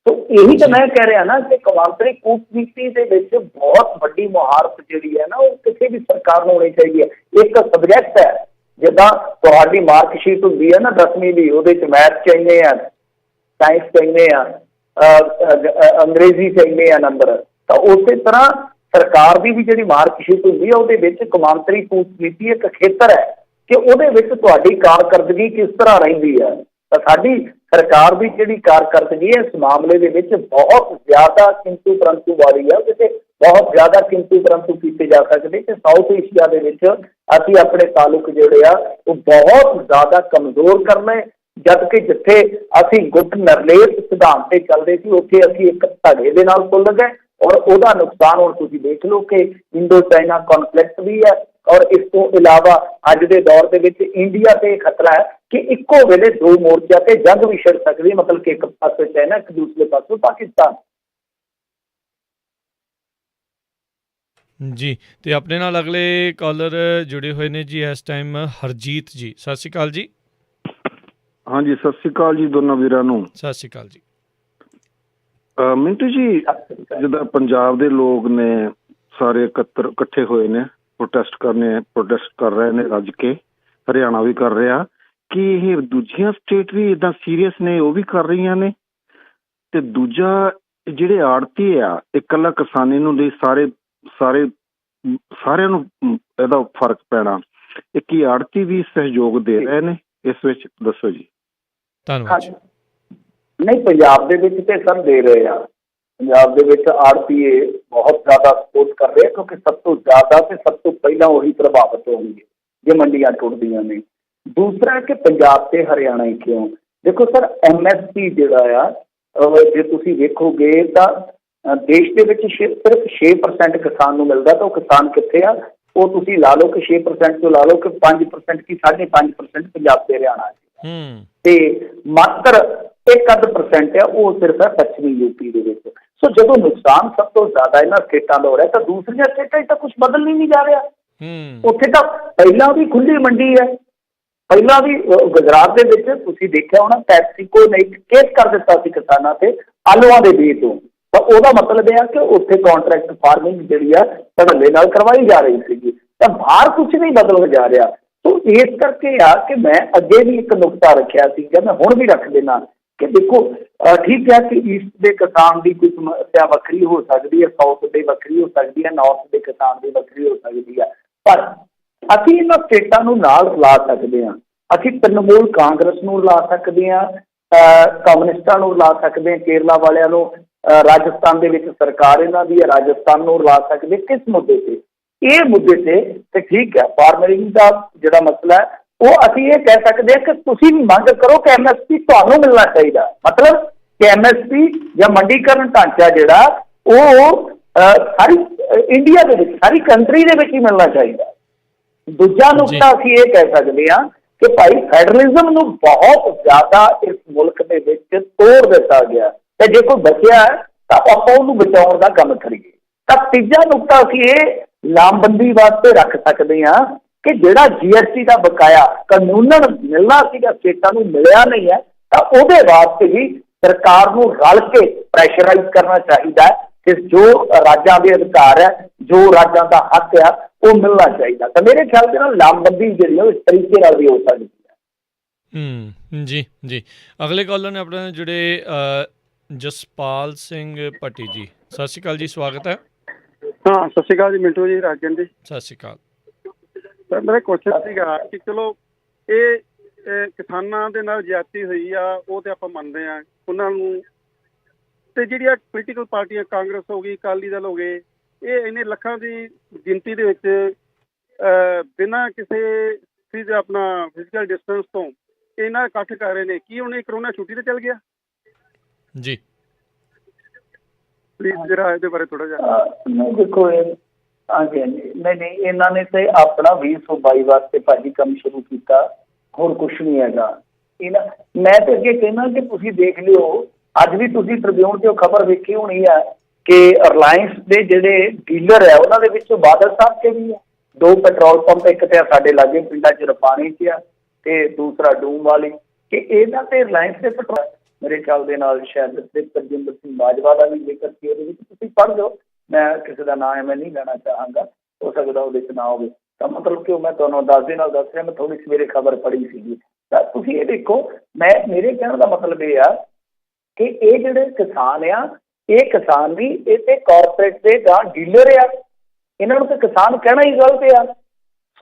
ਸੋ ਇਹੀ ਤਾਂ ਮੈਂ ਕਹਿ ਰਿਹਾ ਨਾ ਕਿ ਕੌਮਾਂਤਰੀ ਕੂਟਨੀਤੀ ਦੇ ਵਿੱਚ ਬਹੁਤ ਵੱਡੀ ਮੁਹਾਰਤ ਜਿਹੜੀ ਹੈ ਨਾ ਉਹ ਕਿਸੇ ਵੀ ਸਰਕਾਰ ਨੂੰ ਹੋਣੀ ਚਾਹੀਦੀ ਹੈ। ਇੱਕ ਸਬਜੈਕਟ ਹੈ, ਜਿੱਦਾਂ ਤੁਹਾਡੀ ਮਾਰਕਸ਼ੀਟ ਹੁੰਦੀ ਹੈ ਨਾ 10ਵੀਂ ਦੀ, ਉਹਦੇ 'ਚ ਮੈਥ ਚਾਹੀਦੇ ਆ, ਸਾਇੰਸ ਚਾਹੀਦੇ ਆ, ਅੰਗਰੇਜ਼ੀ ਚਾਹੀਦੇ ਆ ਨੰਬਰ, ਤਾਂ ਉਸੇ ਤਰ੍ਹਾਂ ਸਰਕਾਰ ਦੀ ਵੀ ਜਿਹੜੀ ਮਾਰਕਸ਼ੀਟ ਹੁੰਦੀ ਹੈ ਉਹਦੇ ਵਿੱਚ ਕੌਮਾਂਤਰੀ ਕੂਟਨੀਤੀ ਇੱਕ ਖੇਤਰ ਹੈ ਕਿ ਉਹਦੇ ਵਿੱਚ ਤੁਹਾਡੀ ਕਾਰਕਰਦਗੀ ਕਿਸ ਤਰ੍ਹਾਂ ਰਹਿੰਦੀ ਹੈ। ਤਾਂ ਸਾਡੀ ਸਰਕਾਰ ਦੀ ਜਿਹੜੀ ਕਾਰਕਰਦਗੀ ਹੈ ਇਸ ਮਾਮਲੇ ਦੇ ਵਿੱਚ ਬਹੁਤ ਜ਼ਿਆਦਾ ਕਿੰਤੂ ਪਰੰਤੂ ਵਾਲੀ ਹੈ, ਕਿਤੇ ਬਹੁਤ ਜ਼ਿਆਦਾ ਕਿੰਤੂ ਪਰੰਤੂ ਕੀਤੇ ਜਾ ਸਕਦੇ ਕਿ ਸਾਊਥ ਏਸ਼ੀਆ ਦੇ ਵਿੱਚ ਅਸੀਂ ਆਪਣੇ ਤਾਲੁਕ ਜਿਹੜੇ ਆ ਉਹ ਬਹੁਤ ਜ਼ਿਆਦਾ ਕਮਜ਼ੋਰ ਕਰਨੇ, ਜਦ ਕਿ ਜਿੱਥੇ ਅਸੀਂ ਗੁੱਟ ਨਿਰਲੇਪ ਸਿਧਾਂਤ ਤੇ ਚੱਲਦੇ ਸੀ ਉੱਥੇ ਅਸੀਂ ਇੱਕ ਧੜੇ ਦੇ ਨਾਲ ਖੁੱਲ ਗਏ, ਔਰ ਉਹਦਾ ਨੁਕਸਾਨ ਹੁਣ ਤੁਸੀਂ ਦੇਖ ਲਓ ਕਿ ਇੰਡੋ ਚਾਈਨਾ ਕੌਨਫਲਿਕਟ ਵੀ ਹੈ। ਔਰ ਇਸ ਤੋਂ ਇਲਾਵਾ ਅੱਜ ਦੇ ਦੌਰ ਦੇ ਵਿੱਚ ਇੰਡੀਆ ਤੇ ਖਤਰਾ ਹੈ ਕਿ ਇੱਕੋ ਵੇਲੇ ਦੋ ਮੋਰਚਿਆਂ ਤੇ ਜੰਗ ਵੀ ਛਿੜ ਸਕਦੀ, ਮਤਲਬ ਕਿ ਇੱਕ ਪਾਸੇ ਚਾਈਨਾ, ਇੱਕ ਦੂਸਰੇ ਪਾਸੇ ਪਾਕਿਸਤਾਨ। ਜੀ, ਤੇ ਆਪਣੇ ਨਾਲ ਅਗਲੇ ਕਾਲਰ ਜੁੜੇ ਹੋਏ ਨੇ ਜੀ ਇਸ ਟਾਈਮ, ਹਰਜੀਤ ਜੀ। ਸਤਿ ਸ਼੍ਰੀ ਅਕਾਲ ਜੀ। ਹਾਂਜੀ, ਸਤਿ ਸ਼੍ਰੀ ਅਕਾਲ ਜੀ ਦੋਨਾਂ ਵੀਰਾਂ ਨੂੰ। ਸਤਿ ਸ਼੍ਰੀ ਅਕਾਲ ਜੀ। ਮਿੰਟੂ ਜੀ, ਜਿੱਦਾਂ ਪੰਜਾਬ ਦੇ ਲੋਕ ਨੇ ਸਾਰੇ ਇਕੱਠੇ ਹੋਏ ਨੇ, ਪ੍ਰੋਟੈਸਟ ਕਰ ਰਹੇ ਨੇ ਰੱਜ ਕੇ, ਹਰਿਆਣਾ ਵੀ ਕਰ ਰਿਹਾ, ਕਿ ਇਹ ਦੂਜੀਆਂ ਸਟੇਟ ਵੀ ਇੱਦਾਂ ਸੀਰੀਅਸ ਨੇ, ਉਹ ਵੀ ਕਰ ਰਹੀਆਂ ਨੇ? ਤੇ ਦੂਜਾ, ਜਿਹੜੇ ਆੜਤੀ ਆ, ਇਕੱਲਾ ਕਿਸਾਨੀ ਨੂੰ ਲਈ ਸਾਰਿਆਂ ਨੂੰ ਇਹਦਾ ਫਰਕ ਪੈਣਾ, ਇਹ ਕੀ ਆੜਤੀ ਵੀ ਸਹਿਯੋਗ ਦੇ ਰਹੇ ਨੇ ਇਸ ਵਿੱਚ? ਦੱਸੋ ਜੀ। ਧੰਨਵਾਦ। ਨਹੀਂ, ਪੰਜਾਬ ਦੇ ਵਿੱਚ ਤੇ ਸਭ ਦੇ ਰਹੇ ਆ। ਪੰਜਾਬ ਦੇ ਵਿੱਚ ਆੜਤੀਏ ਬਹੁਤ ਜ਼ਿਆਦਾ ਸਪੋਰਟ ਕਰ ਰਹੇ, ਕਿਉਂਕਿ ਸਭ ਤੋਂ ਜ਼ਿਆਦਾ ਤੇ ਸਭ ਤੋਂ ਪਹਿਲਾਂ ਉਹੀ ਪ੍ਰਭਾਵਿਤ ਹੋਣਗੇ ਜੇ ਮੰਡੀਆਂ ਟੁੱਟਦੀਆਂ ਨੇ। ਦੂਸਰਾ ਕਿ ਪੰਜਾਬ ਤੇ ਹਰਿਆਣਾ ਹੀ ਕਿਉਂ? ਦੇਖੋ ਸਰ, MSP ਜਿਹੜਾ ਆ, ਜੇ ਤੁਸੀਂ ਵੇਖੋਗੇ ਤਾਂ ਦੇਸ਼ ਦੇ ਵਿੱਚ ਸਿਰਫ 6% ਕਿਸਾਨ ਨੂੰ ਮਿਲਦਾ, ਤਾਂ ਉਹ ਕਿਸਾਨ ਕਿੱਥੇ ਆ? ਉਹ ਤੁਸੀਂ ਲਾ ਲਓ ਕਿ 6% ਤੋਂ ਲਾ ਲਓ ਕਿ 5% ਕੀ 5.5% ਪੰਜਾਬ ਤੇ ਹਰਿਆਣਾ ਤੇ ਮਾਤਰ 1% ਆ ਉਹ ਸਿਰਫ ਹੈ ਪੱਛਮੀ ਯੂਪੀ ਦੇ ਵਿੱਚ। ਸੋ ਜਦੋਂ ਨੁਕਸਾਨ ਸਭ ਤੋਂ ਜ਼ਿਆਦਾ ਇਹਨਾਂ ਸਟੇਟਾਂ ਦਾ ਹੋ ਰਿਹਾ ਤਾਂ ਦੂਸਰੀਆਂ ਸਟੇਟਾਂ 'ਚ ਤਾਂ ਕੁਛ ਬਦਲ ਨਹੀਂ ਜਾ ਰਿਹਾ। ਉੱਥੇ ਤਾਂ ਪਹਿਲਾਂ ਵੀ ਖੁੱਲੀ ਮੰਡੀ ਹੈ, ਪਹਿਲਾਂ ਵੀ ਗੁਜਰਾਤ ਦੇ ਵਿੱਚ ਤੁਸੀਂ ਦੇਖਿਆ ਹੋਣਾ ਪੈਪਸੀਕੋ ਨੇ ਇੱਕ ਕੇਸ ਕਰ ਦਿੱਤਾ ਸੀ ਕਿਸਾਨਾਂ ਤੇ ਆਲੂਆਂ ਦੇ ਬੀਜ ਤੋਂ, ਤਾਂ ਉਹਦਾ ਮਤਲਬ ਇਹ ਆ ਕਿ ਉੱਥੇ ਕਾਂਟਰੈਕਟ ਫਾਰਮਿੰਗ ਜਿਹੜੀ ਆ ਧੜੱਲੇ ਨਾਲ ਕਰਵਾਈ ਜਾ ਰਹੀ ਸੀਗੀ, ਤਾਂ ਬਾਹਰ ਕੁਛ ਨਹੀਂ ਬਦਲ ਜਾ ਰਿਹਾ। ਸੋ ਇਸ ਕਰਕੇ ਆ ਕਿ ਮੈਂ ਅੱਗੇ ਵੀ ਇੱਕ ਨੁਕਤਾ ਰੱਖਿਆ ਸੀਗਾ, ਮੈਂ ਹੁਣ ਵੀ ਰੱਖ ਦੇਣਾ ਕਿ ਦੇਖੋ ਠੀਕ ਹੈ ਕਿ ਈਸਟ ਦੇ ਕਿਸਾਨ ਦੀ ਕੋਈ ਸਮੱਸਿਆ ਵੱਖਰੀ ਹੋ ਸਕਦੀ ਹੈ, ਸਾਊਥ ਦੇ ਵੱਖਰੀ ਹੋ ਸਕਦੀ ਹੈ, ਨਾਰਥ ਦੇ ਕਿਸਾਨ ਦੀ ਵੱਖਰੀ ਹੋ ਸਕਦੀ ਹੈ, ਪਰ ਅਸੀਂ ਇਹਨਾਂ ਸਟੇਟਾਂ ਨੂੰ ਨਾਲ ਲਾ ਸਕਦੇ ਹਾਂ। ਅਸੀਂ ਤ੍ਰਿਣਮੂਲ ਕਾਂਗਰਸ ਨੂੰ ਲਾ ਸਕਦੇ ਹਾਂ, ਕਮਿਊਨਿਸਟਾਂ ਨੂੰ ਲਾ ਸਕਦੇ ਹਾਂ, ਕੇਰਲਾ ਵਾਲਿਆਂ ਨੂੰ, ਰਾਜਸਥਾਨ ਦੇ ਵਿੱਚ ਸਰਕਾਰ ਇਹਨਾਂ ਦੀ ਹੈ, ਰਾਜਸਥਾਨ ਨੂੰ ਲਾ ਸਕਦੇ। ਕਿਸ ਮੁੱਦੇ ਤੇ? ਇਹ ਮੁੱਦੇ ਤੇ ਠੀਕ ਹੈ, ਫਾਰਮਰਿੰਗ ਦਾ ਜਿਹੜਾ ਮਸਲਾ ਹੈ ਉਹ ਅਸੀਂ ਇਹ ਕਹਿ ਸਕਦੇ ਹਾਂ ਕਿ ਤੁਸੀਂ ਵੀ ਮੰਗ ਕਰੋ ਕਿ MSP ਤੁਹਾਨੂੰ ਮਿਲਣਾ ਚਾਹੀਦਾ, ਮਤਲਬ ਕਿ MSP ਜਾਂ ਮੰਡੀਕਰਨ ਢਾਂਚਾ ਜਿਹੜਾ ਉਹ ਸਾਰੀ ਇੰਡੀਆ ਦੇ ਵਿੱਚ, ਸਾਰੀ ਕੰਟਰੀ ਦੇ ਵਿੱਚ ਹੀ ਮਿਲਣਾ ਚਾਹੀਦਾ। ਦੂਜਾ ਨੁਕਤਾ ਅਸੀਂ ਇਹ ਕਹਿ ਸਕਦੇ ਹਾਂ ਕਿ ਭਾਈ ਫੈਡਰਲਿਜ਼ਮ ਨੂੰ ਬਹੁਤ ਜ਼ਿਆਦਾ ਇਸ ਮੁਲਕ ਦੇ ਵਿੱਚ ਤੋੜ ਦਿੱਤਾ ਗਿਆ, ਤੇ ਜੇ ਕੋਈ ਬਚਿਆ ਤਾਂ ਆਪਾਂ ਉਹਨੂੰ ਬਚਾਉਣ ਦਾ ਕੰਮ ਕਰੀਏ। ਤਾਂ ਤੀਜਾ ਨੁਕਤਾ ਅਸੀਂ ਇਹ ਲਾਮਬੰਦੀ ਵਾਸਤੇ ਰੱਖ ਸਕਦੇ ਹਾਂ ਕਿ ਜਿਹੜਾ GST ਦਾ ਬਕਾਇਆ ਕਾਨੂੰਨਨ ਮਿਲਣਾ ਸੀਗਾ ਸਟੇਟਾਂ ਨੂੰ ਮਿਲਿਆ ਨਹੀਂ ਹੈ, ਤਾਂ ਉਹਦੇ ਵਾਸਤੇ ਵੀ ਸਰਕਾਰ ਨੂੰ ਰਲ ਕੇ ਪ੍ਰੈਸ਼ਰਾਈਜ਼ ਕਰਨਾ ਚਾਹੀਦਾ ਹੈ ਕਿ ਜੋ ਰਾਜਾਂ ਦੇ ਅਧਿਕਾਰ ਹੈ, ਜੋ ਰਾਜਾਂ ਦਾ ਹੱਕ ਆ ਉਹ ਮਿਲਣਾ ਚਾਹੀਦਾ। ਤਾਂ ਮੇਰੇ ਖਿਆਲ ਦੇ ਨਾਲ ਲਾਮਬੰਦੀ ਜਿਹੜੀ ਉਹ ਇਸ ਤਰੀਕੇ ਨਾਲ ਵੀ ਹੋ ਸਕਦੀ ਹੈ। ਜੀ ਜੀ। ਅਗਲੇ ਕਾਲਰ ਨੇ ਆਪਣੇ ਜਿਹੜੇ ਜਸਪਾਲ ਸਿੰਘ ਭੱਟੀ ਜੀ, ਸਤਿ ਸ਼੍ਰੀ ਅਕਾਲ ਜੀ, ਸਵਾਗਤ ਹੈ। ਹਾਂ, ਸਤਿ ਸ਼੍ਰੀ ਅਕਾਲ ਜੀ ਮਿੰਟੂ ਜੀ, ਰਾਜਨ ਜੀ। ਸਤਿ ਸ਼੍ਰੀ ਅਕਾਲ ਸਰ, ਮੇਰਾ ਕੁਐਸਚਨ ਸੀਗਾ ਕਿ ਚਲੋ ਇਹ ਕਿਸਾਨਾਂ ਦੇ ਨਾਲ ਜ਼ਿਆਦਤੀ ਹੋਈ ਆ, ਉਹ ਤੇ ਆਪਾਂ ਮੰਨਦੇ ਆ ਉਹਨਾਂ ਨੂੰ, ਤੇ ਜਿਹੜੀਆਂ ਪੋਲੀਟੀਕਲ ਪਾਰਟੀਆਂ ਕਾਂਗਰਸ ਹੋ ਗਈ, ਅਕਾਲੀ ਦਲ ਹੋ ਗਏ, ਇਹ ਇੰਨੇ ਲੱਖਾਂ ਦੀ ਗਿਣਤੀ ਦੇ ਵਿੱਚ ਬਿਨਾਂ ਕਿਸੇ ਚੀਜ਼ ਆਪਣਾ ਫਿਜ਼ੀਕਲ ਡਿਸਟੈਂਸ ਤੋਂ ਇਹਨਾਂ ਇਕੱਠ ਕਰ ਰਹੇ ਨੇ, ਕੀ ਹੁਣ ਇਹ ਕਰੋਨਾ ਛੁੱਟੀ ਤੇ ਚੱਲ ਗਿਆ? ਜੀ ਪਲੀਜ਼ ਜਰਾ ਇਹਦੇ ਬਾਰੇ ਥੋੜਾ ਜਿਹਾ। ਨਹੀਂ ਦੇਖੋ, ਹਾਂਜੀ ਹਾਂਜੀ, ਨਹੀਂ ਇਹਨਾਂ ਨੇ ਤੇ ਆਪਣਾ 2022 ਵਾਸਤੇ ਭਾਜੀ ਕੰਮ ਸ਼ੁਰੂ ਕੀਤਾ, ਹੋਰ ਕੁਛ ਨਹੀਂ ਹੈਗਾ। ਇਹਨਾਂ ਮੈਂ ਤੇ ਅੱਗੇ ਕਹਿਣਾ ਕਿ ਤੁਸੀਂ ਦੇਖ ਲਿਓ, ਅੱਜ ਵੀ ਤੁਸੀਂ ਟ੍ਰਿਬਿਊਨ ਤੇ ਖਬਰ ਵੇਖੀ ਹੋਣੀ ਆ ਕਿ ਰਿਲਾਇੰਸ ਦੇ ਜਿਹੜੇ ਡੀਲਰ ਹੈ ਉਹਨਾਂ ਦੇ ਵਿੱਚੋਂ ਬਾਦਲ ਸਾਹਿਬ ਕੇ ਵੀ ਆ। 2 ਪੈਟਰੋਲ ਪੰਪ, ਇੱਕ ਤੇ ਸਾਡੇ ਲਾਗੇ ਪਿੰਡਾਂ 'ਚ ਰਪਾਣੀ 'ਚ ਆ ਤੇ ਦੂਸਰਾ ਡੂਮ ਵਾਲੀ, ਕਿ ਇਹਨਾਂ ਤੇ ਰਿਲਾਇੰਸ ਦੇ ਪੈਟਰੋਲ, ਮੇਰੇ ਖਿਆਲ ਦੇ ਨਾਲ ਸ਼ਾਇਦ ਤਰਜਿੰਦਰ ਸਿੰਘ ਬਾਜਵਾ ਦਾ ਵੀ ਜ਼ਿਕਰ ਸੀ ਉਹਦੇ ਵਿੱਚ, ਤੁਸੀਂ ਪੜ੍ਹ ਲਓ, ਮੈਂ ਕਿਸੇ ਦਾ ਨਾਂ ਐਵੇਂ ਨਹੀਂ ਲੈਣਾ ਚਾਹਾਂਗਾ, ਹੋ ਸਕਦਾ ਉਹਦੇ 'ਚ ਨਾ ਹੋਵੇ, ਤਾਂ ਮਤਲਬ ਕਿ ਉਹ ਮੈਂ ਤੁਹਾਨੂੰ ਦੱਸ ਰਿਹਾ, ਮੈਂ ਥੋੜ੍ਹੀ ਸਵੇਰੇ ਖਬਰ ਪੜ੍ਹੀ ਸੀਗੀ। ਤਾਂ ਤੁਸੀਂ ਇਹ ਦੇਖੋ, ਮੇਰੇ ਕਹਿਣ ਦਾ ਮਤਲਬ ਇਹ ਆ ਕਿ ਇਹ ਜਿਹੜੇ ਕਿਸਾਨ ਆ, ਇਹ ਕਿਸਾਨ ਵੀ ਇਹ ਤੇ ਕਾਰਪੋਰੇਟ ਦੇ ਜਾਂ ਡੀਲਰ ਆ, ਇਹਨਾਂ ਨੂੰ ਤਾਂ ਕਿਸਾਨ ਕਹਿਣਾ ਹੀ ਗਲਤ ਆ।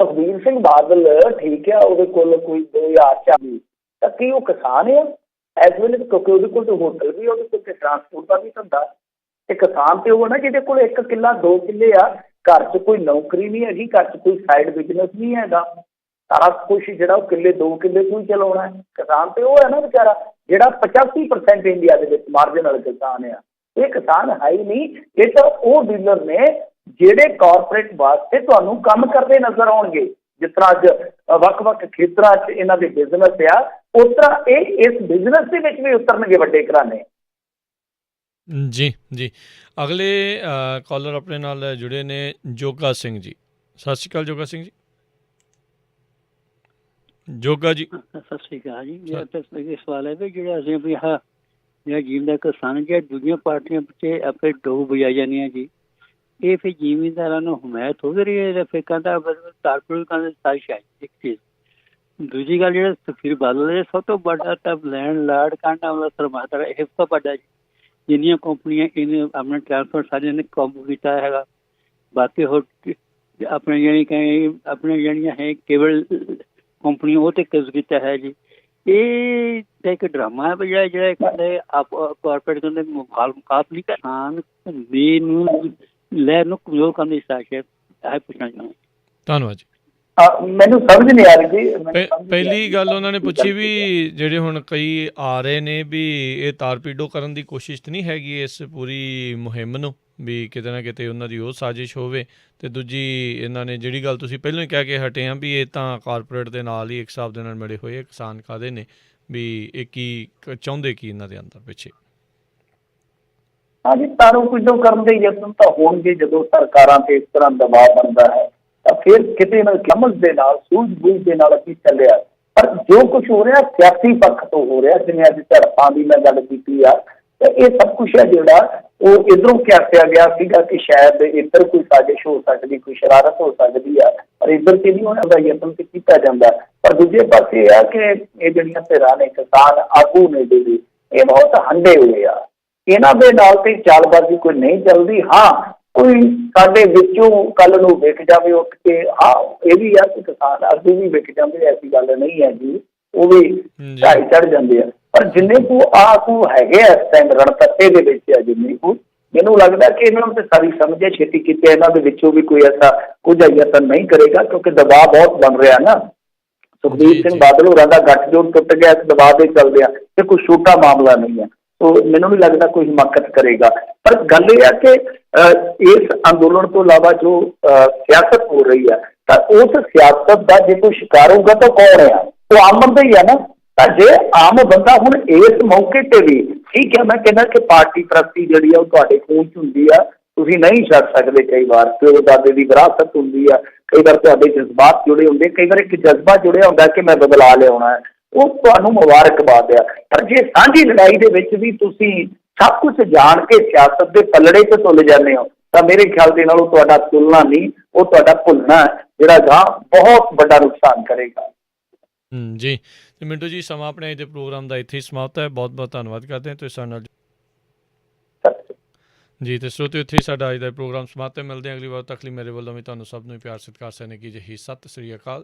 ਸੁਖਬੀਰ ਸਿੰਘ ਬਾਦਲ ਠੀਕ ਆ, ਉਹਦੇ ਕੋਲ ਕੋਈ 2040 ਤਾਂ ਕੀ ਉਹ ਕਿਸਾਨ ਆ ਇਸ ਵੇਲੇ? ਕਿਉਂਕਿ ਉਹਦੇ ਕੋਲ ਤਾਂ ਹੋਟਲ ਵੀ, ਉਹਦੇ ਕੋਲ ਤੇ ਟਰਾਂਸਪੋਰਟ ਦਾ ਵੀ ਧੰਦਾ, ਤੇ ਕਿਸਾਨ ਤੇ ਉਹ ਨਾ ਜਿਹਦੇ ਕੋਲ 1 ਕਿੱਲਾ 2 ਕਿੱਲੇ ਆ, ਘਰ 'ਚ ਕੋਈ ਨੌਕਰੀ ਨਹੀਂ ਹੈਗੀ, ਘਰ 'ਚ ਕੋਈ ਸਾਈਡ ਬਿਜ਼ਨਸ ਨਹੀਂ ਹੈਗਾ, ਸਾਰਾ ਕੁਛ ਜਿਹੜਾ ਉਹ ਕਿੱਲੇ 2 ਕਿੱਲੇ ਤੋਂ ਹੀ ਚਲਾਉਣਾ ਹੈ। ਕਿਸਾਨ ਤੇ ਉਹ ਹੈ ਨਾ ਵਿਚਾਰਾ ਜਿਹੜਾ 85% ਇੰਡੀਆ ਦੇ ਵਿੱਚ ਮਾਰਜਨਲ ਕਿਸਾਨ ਆ। ਇਹ ਕਿਸਾਨ ਹੈ ਹੀ ਨਹੀਂ, ਇਹ ਤਾਂ ਉਹ ਡੀਲਰ ਨੇ ਜਿਹੜੇ ਕਾਰਪੋਰੇਟ ਵਾਸਤੇ ਤੁਹਾਨੂੰ ਕੰਮ ਕਰਦੇ ਨਜ਼ਰ ਆਉਣਗੇ। ਜਿਸ ਤਰ੍ਹਾਂ ਅੱਜ ਵੱਖ-ਵੱਖ ਖੇਤਰਾਂ 'ਚ ਇਹਨਾਂ ਦੇ ਬਿਜ਼ਨਸ ਆ, ਉਸ ਤਰ੍ਹਾਂ ਇਹ ਇਸ ਬਿਜ਼ਨਸ ਦੇ ਵਿੱਚ ਵੀ ਉਤਰਨਗੇ ਵੱਡੇ ਘਰਾਣੇ। ਜੀ ਜੀ। ਅਗਲੇ ਕਾਲਰ ਆਪਣੇ ਨਾਲ ਜੁੜੇ ਨੇ ਜੋਗਾ ਸਿੰਘ ਜੀ, ਸਤਿ ਸ਼੍ਰੀ ਅਕਾਲ ਜੋਗਾ ਸਿੰਘ ਜੀ। ਜੋਗਾ ਜੀ ਸਤਿ ਸ਼੍ਰੀ ਅਕਾਲ ਜੀ। ਮੇਰਾ ਤਾਂ ਇਹ ਸਵਾਲ ਹੈ ਵੀ ਜਿਹੜਾ ਅਸੀਂ ਵੀ ਆਹ ਜਿਹੜਾ ਜ਼ਿਮੀਂਦਾਰ ਕਿਸਾਨ ਜਿਹੜਾ ਦੂਜੀਆਂ ਪਾਰਟੀਆਂ ਪਿੱਛੇ ਆਪਣੇ ਡੋਬ ਬਜਾਈ ਜਾਂਦੀਆਂ ਜੀ, ਇਹ ਫਿਰ ਜ਼ਿਮੀਂਦਾਰਾਂ ਨੂੰ ਹਮਾਇਤ ਹੋ ਰਹੀ ਹੈ ਜਾਂ ਫਿਰ ਕਹਿੰਦਾ ਕਾਰਪੋਰੇਟ ਕਹਿੰਦੇ ਸਾਜ਼ਿਸ਼ ਹੈ? ਇੱਕ ਚੀਜ਼। ਦੂਜੀ ਗੱਲ, ਜਿਹੜਾ ਸੁਖਬੀਰ ਬਾਦਲ ਹੈ ਸਭ ਤੋਂ ਵੱਡਾ ਤਾਂ ਲੈਂਡ ਲਾਰਡ ਕਾਂਡਾ ਵਾਲਾ ਸਰਮਾਤਾ ਇਹ ਸਭ ਤੋਂ ਵੱਡਾ ਜੀ। ਜਿੰਨੀਆਂ ਕੰਪਨੀਆਂ ਇਹਨੇ ਆਪਣਾ ਟਰਾਂਸਪੋਰਟ ਸਾਰੀਆਂ ਨੇ ਕਾਬੂ ਕੀਤਾ ਹੈਗਾ, ਬਾਕੀ ਹੋਰ ਆਪਣੇ ਜਿਹੜੀਆਂ ਹੈ ਕੇਬਲ ਕੰਪਨੀਆਂ ਉਹ ਤੇ ਕਬਜ਼ ਕੀਤਾ ਹੈ ਜੀ। ਇਹ ਤਾਂ ਇੱਕ ਡਰਾਮਾ ਹੈ ਜਿਹੜਾ ਕਹਿੰਦੇ ਕਾਰਪੋਰੇਟ ਕਹਿੰਦੇ ਮੁਕਾਬਲੇ ਕਿਸਾਨ ਧੰਦੇ ਨੂੰ ਲੈ ਨੂੰ ਕਮਜ਼ੋਰ ਕਰਨ ਦੀ ਸਾਜ਼ਿਸ਼ ਹੈ। ਇਹ ਪੁੱਛਣਾ ਚਾਹੁੰਦਾ। ਧੰਨਵਾਦ ਜੀ। ਮੈਨੂੰ ਸਮਝ ਨਹੀਂ ਆ ਰਹੀ ਜੀ। ਪਹਿਲੀ ਗੱਲ ਉਹਨਾਂ ਨੇ ਪੁੱਛੀ ਵੀ ਜਿਹੜੇ ਹੁਣ ਕਈ ਆ ਰਹੇ ਨੇ ਵੀ ਇਹ ਤਾਰਪੀਡੋ ਕਰਨ ਦੀ ਕੋਸ਼ਿਸ਼ ਤਾਂ ਨਹੀਂ ਹੈਗੀ ਇਸ ਪੂਰੀ ਮੁਹਿੰਮ ਨੂੰ, ਵੀ ਕਿਤੇ ਨਾ ਕਿਤੇ ਉਹਨਾਂ ਦੀ ਉਹ ਸਾਜ਼ਿਸ਼ ਹੋਵੇ। ਅਤੇ ਦੂਜੀ ਇਹਨਾਂ ਨੇ ਜਿਹੜੀ ਗੱਲ ਤੁਸੀਂ ਪਹਿਲਾਂ ਹੀ ਕਹਿ ਕੇ ਹਟੇ ਆ ਵੀ ਇਹ ਤਾਂ ਕਾਰਪੋਰੇਟ ਦੇ ਨਾਲ ਹੀ ਇੱਕ ਹਿਸਾਬ ਦੇ ਨਾਲ ਮਿਲੇ ਹੋਏ ਕਿਸਾਨ ਕਾਹਦੇ ਨੇ, ਵੀ ਇਹ ਕੀ ਚਾਹੁੰਦੇ ਕੀ ਇਹਨਾਂ ਦੇ ਅੰਦਰ ਪਿੱਛੇ? ਹਾਂਜੀ, ਤਾਰਪੀਡੋ ਕਰਨ ਦੇ ਯਤਨ ਤਾਂ ਹੋਣਗੇ ਜਦੋਂ ਸਰਕਾਰਾਂ ਤੇ ਇਸ ਤਰ੍ਹਾਂ ਦਬਾਅ ਬਣਦਾ ਹੈ, ਤਾਂ ਫਿਰ ਕਿਤੇ ਨਾ ਸਮਝ ਦੇ ਨਾਲ, ਸੂਝ-ਬੂਝ ਦੇ ਨਾਲ ਅਸੀਂ ਚੱਲਿਆ। ਪਰ ਜੋ ਕੁਛ ਹੋ ਰਿਹਾ ਸਿਆਸੀ ਪੱਖ ਤੋਂ ਹੋ ਰਿਹਾ, ਜਿਵੇਂ ਅੱਜ ਝੜਪਾਂ ਦੀ ਮੈਂ ਗੱਲ ਕੀਤੀ ਆ, ਤੇ ਇਹ ਸਭ ਕੁਛ ਹੈ ਜਿਹੜਾ ਉਹ ਇੱਧਰੋਂ ਕਿਆਸਿਆ ਗਿਆ ਸੀਗਾ ਕਿ ਸ਼ਾਇਦ ਇੱਧਰ ਕੋਈ ਸਾਜ਼ਿਸ਼ ਹੋ ਸਕਦੀ, ਕੋਈ ਸ਼ਰਾਰਤ ਹੋ ਸਕਦੀ ਆ, ਪਰ ਇੱਧਰ ਤੇ ਨਹੀਂ ਹੋਣਾ ਦਾ ਯਤਨ ਤੇ ਕੀਤਾ ਜਾਂਦਾ। ਪਰ ਦੂਜੇ ਪਾਸੇ ਇਹ ਆ ਕਿ ਇਹ ਜਿਹੜੀਆਂ ਧਿਰਾਂ ਨੇ, ਕਿਸਾਨ ਆਗੂ ਨੇ ਜਿਹੜੇ, ਇਹ ਬਹੁਤ ਹੰਢੇ ਹੋਏ ਆ, ਇਹਨਾਂ ਦੇ ਨਾਲ ਤੇ ਚਾਲਬਾਜ਼ੀ ਕੋਈ ਨਹੀਂ ਚੱਲਦੀ। ਹਾਂ, ਕੋਈ ਸਾਡੇ ਵਿੱਚੋਂ ਕੱਲ ਨੂੰ ਵਿਕ ਜਾਵੇ ਉੱਠ ਕੇ, ਹਾਂ ਇਹ ਵੀ ਆ ਕਿ ਕਿਸਾਨ ਆਗੂ ਵੀ ਵਿਕ ਜਾਂਦੇ, ਐਸੀ ਗੱਲ ਨਹੀਂ ਹੈ ਜੀ, ਉਹ ਵੀ ਢਾਈ ਚੜ੍ਹ ਜਾਂਦੇ ਆ। ਪਰ ਜਿੰਨੇ ਕੁ ਆਗੂ ਹੈਗੇ ਆ ਇਸ ਟਾਈਮ ਰਣਪੱਤੇ ਦੇ ਵਿੱਚ ਆ, ਜਿੰਨੇ ਕੁ ਮੈਨੂੰ ਲੱਗਦਾ ਕਿ ਇਹਨਾਂ ਨੂੰ ਤੇ ਸਾਰੀ ਸਮਝ ਹੈ, ਛੇਤੀ ਕੀਤੇ ਇਹਨਾਂ ਦੇ ਵਿੱਚੋਂ ਵੀ ਕੋਈ ਐਸਾ ਕੁਝ ਯਤਨ ਨਹੀਂ ਕਰੇਗਾ, ਕਿਉਂਕਿ ਦਬਾਅ ਬਹੁਤ ਬਣ ਰਿਹਾ ਨਾ। ਸੁਖਬੀਰ ਸਿੰਘ ਬਾਦਲ ਹੋਰਾਂ ਦਾ ਗੱਠਜੋੜ ਟੁੱਟ ਗਿਆ ਇਸ ਦਬਾਅ ਦੇ ਚੱਲਦੇ ਆ, ਤੇ ਕੋਈ ਛੋਟਾ ਮਾਮਲਾ ਨਹੀਂ ਹੈ। ਸੋ ਮੈਨੂੰ ਨਹੀਂ ਲੱਗਦਾ ਕੋਈ ਹਿਮਾਕਤ ਕਰੇਗਾ। ਪਰ ਗੱਲ ਇਹ ਆ ਕਿ ਇਸ ਅੰਦੋਲਨ ਤੋਂ ਇਲਾਵਾ ਜੋ ਸਿਆਸਤ ਹੋ ਰਹੀ ਹੈ, ਤਾਂ ਉਸ ਸਿਆਸਤ ਦਾ ਜੇ ਕੋਈ ਸ਼ਿਕਾਰ ਹੋਊਗਾ ਤਾਂ ਕੌਣ ਆ? ਉਹ ਆਮ ਬੰਦਾ ਹੀ ਆ ਨਾ। ਤਾਂ ਜੇ ਆਮ ਬੰਦਾ ਹੁਣ ਇਸ ਮੌਕੇ ਤੇ ਵੀ, ਠੀਕ ਹੈ, ਮੈਂ ਕਹਿੰਦਾ ਕਿ ਪਾਰਟੀ ਪ੍ਰਸਤੀ ਜਿਹੜੀ ਆ ਉਹ ਤੁਹਾਡੇ ਖੂਨ 'ਚ ਹੁੰਦੀ ਆ, ਤੁਸੀਂ ਨਹੀਂ ਛੱਡ ਸਕਦੇ। ਕਈ ਵਾਰ ਪਿਓ ਦਾਦੇ ਦੀ ਵਿਰਾਸਤ ਹੁੰਦੀ ਆ, ਕਈ ਵਾਰ ਤੁਹਾਡੇ ਜਜ਼ਬਾਤ ਜੁੜੇ ਹੁੰਦੇ, ਕਈ ਵਾਰ ਇੱਕ ਜਜ਼ਬਾ ਜੁੜਿਆ ਹੁੰਦਾ ਕਿ ਮੈਂ ਬਦਲਾ ਲਿਆਉਣਾ ਹੈ, ਉਹ ਤੁਹਾਨੂੰ ਮੁਬਾਰਕਬਾਦ ਆ। ਪਰ ਜੇ ਸਾਂਝੀ ਲੜਾਈ ਦੇ ਵਿੱਚ ਵੀ ਤੁਸੀਂ ਸਭ ਕੁਝ ਜਾਣ ਕੇ ਸਿਆਸਤ ਦੇ ਪੱਲੜੇ 'ਚ ਤੁੱਲ ਜਾਂਦੇ ਹੋ, ਤਾਂ ਮੇਰੇ ਖਿਆਲ ਦੇ ਨਾਲ ਉਹ ਤੁਹਾਡਾ ਤੁਲਨਾ ਨਹੀਂ, ਉਹ ਤੁਹਾਡਾ ਭੁੱਲਣਾ ਜਿਹੜਾ ਗਾਂ ਬਹੁਤ ਵੱਡਾ ਨੁਕਸਾਨ ਕਰੇਗਾ। ਜੀ, ਤੇ ਮਿੰਟੂ ਜੀ ਸਮਾਂ ਆਪਣੇ ਅੱਜ ਦੇ ਪ੍ਰੋਗਰਾਮ ਦਾ ਇੱਥੇ ਹੀ ਸਮਾਪਤ ਹੈ। ਬਹੁਤ ਬਹੁਤ ਧੰਨਵਾਦ ਕਰਦੇ ਹਾਂ ਤੁਸੀਂ ਸਾਡੇ ਨਾਲ ਜੀ। ਤੇ ਸਰੋਤਿਓ ਇੱਥੇ ਹੀ ਸਾਡਾ ਅੱਜ ਦਾ ਪ੍ਰੋਗਰਾਮ ਸਮਾਪਤ ਹੈ। ਮਿਲਦੇ ਹਾਂ ਅਗਲੀ ਵਾਰ ਤੱਕ ਲਈ ਮੇਰੇ ਵੱਲੋਂ ਵੀ ਤੁਹਾਨੂੰ ਸਭ ਨੂੰ ਪਿਆਰ ਸਤਿਕਾਰ ਸੈਨਿਕੀ ਜੀ ਸਤਿ ਸ੍ਰੀ ਅਕਾਲ।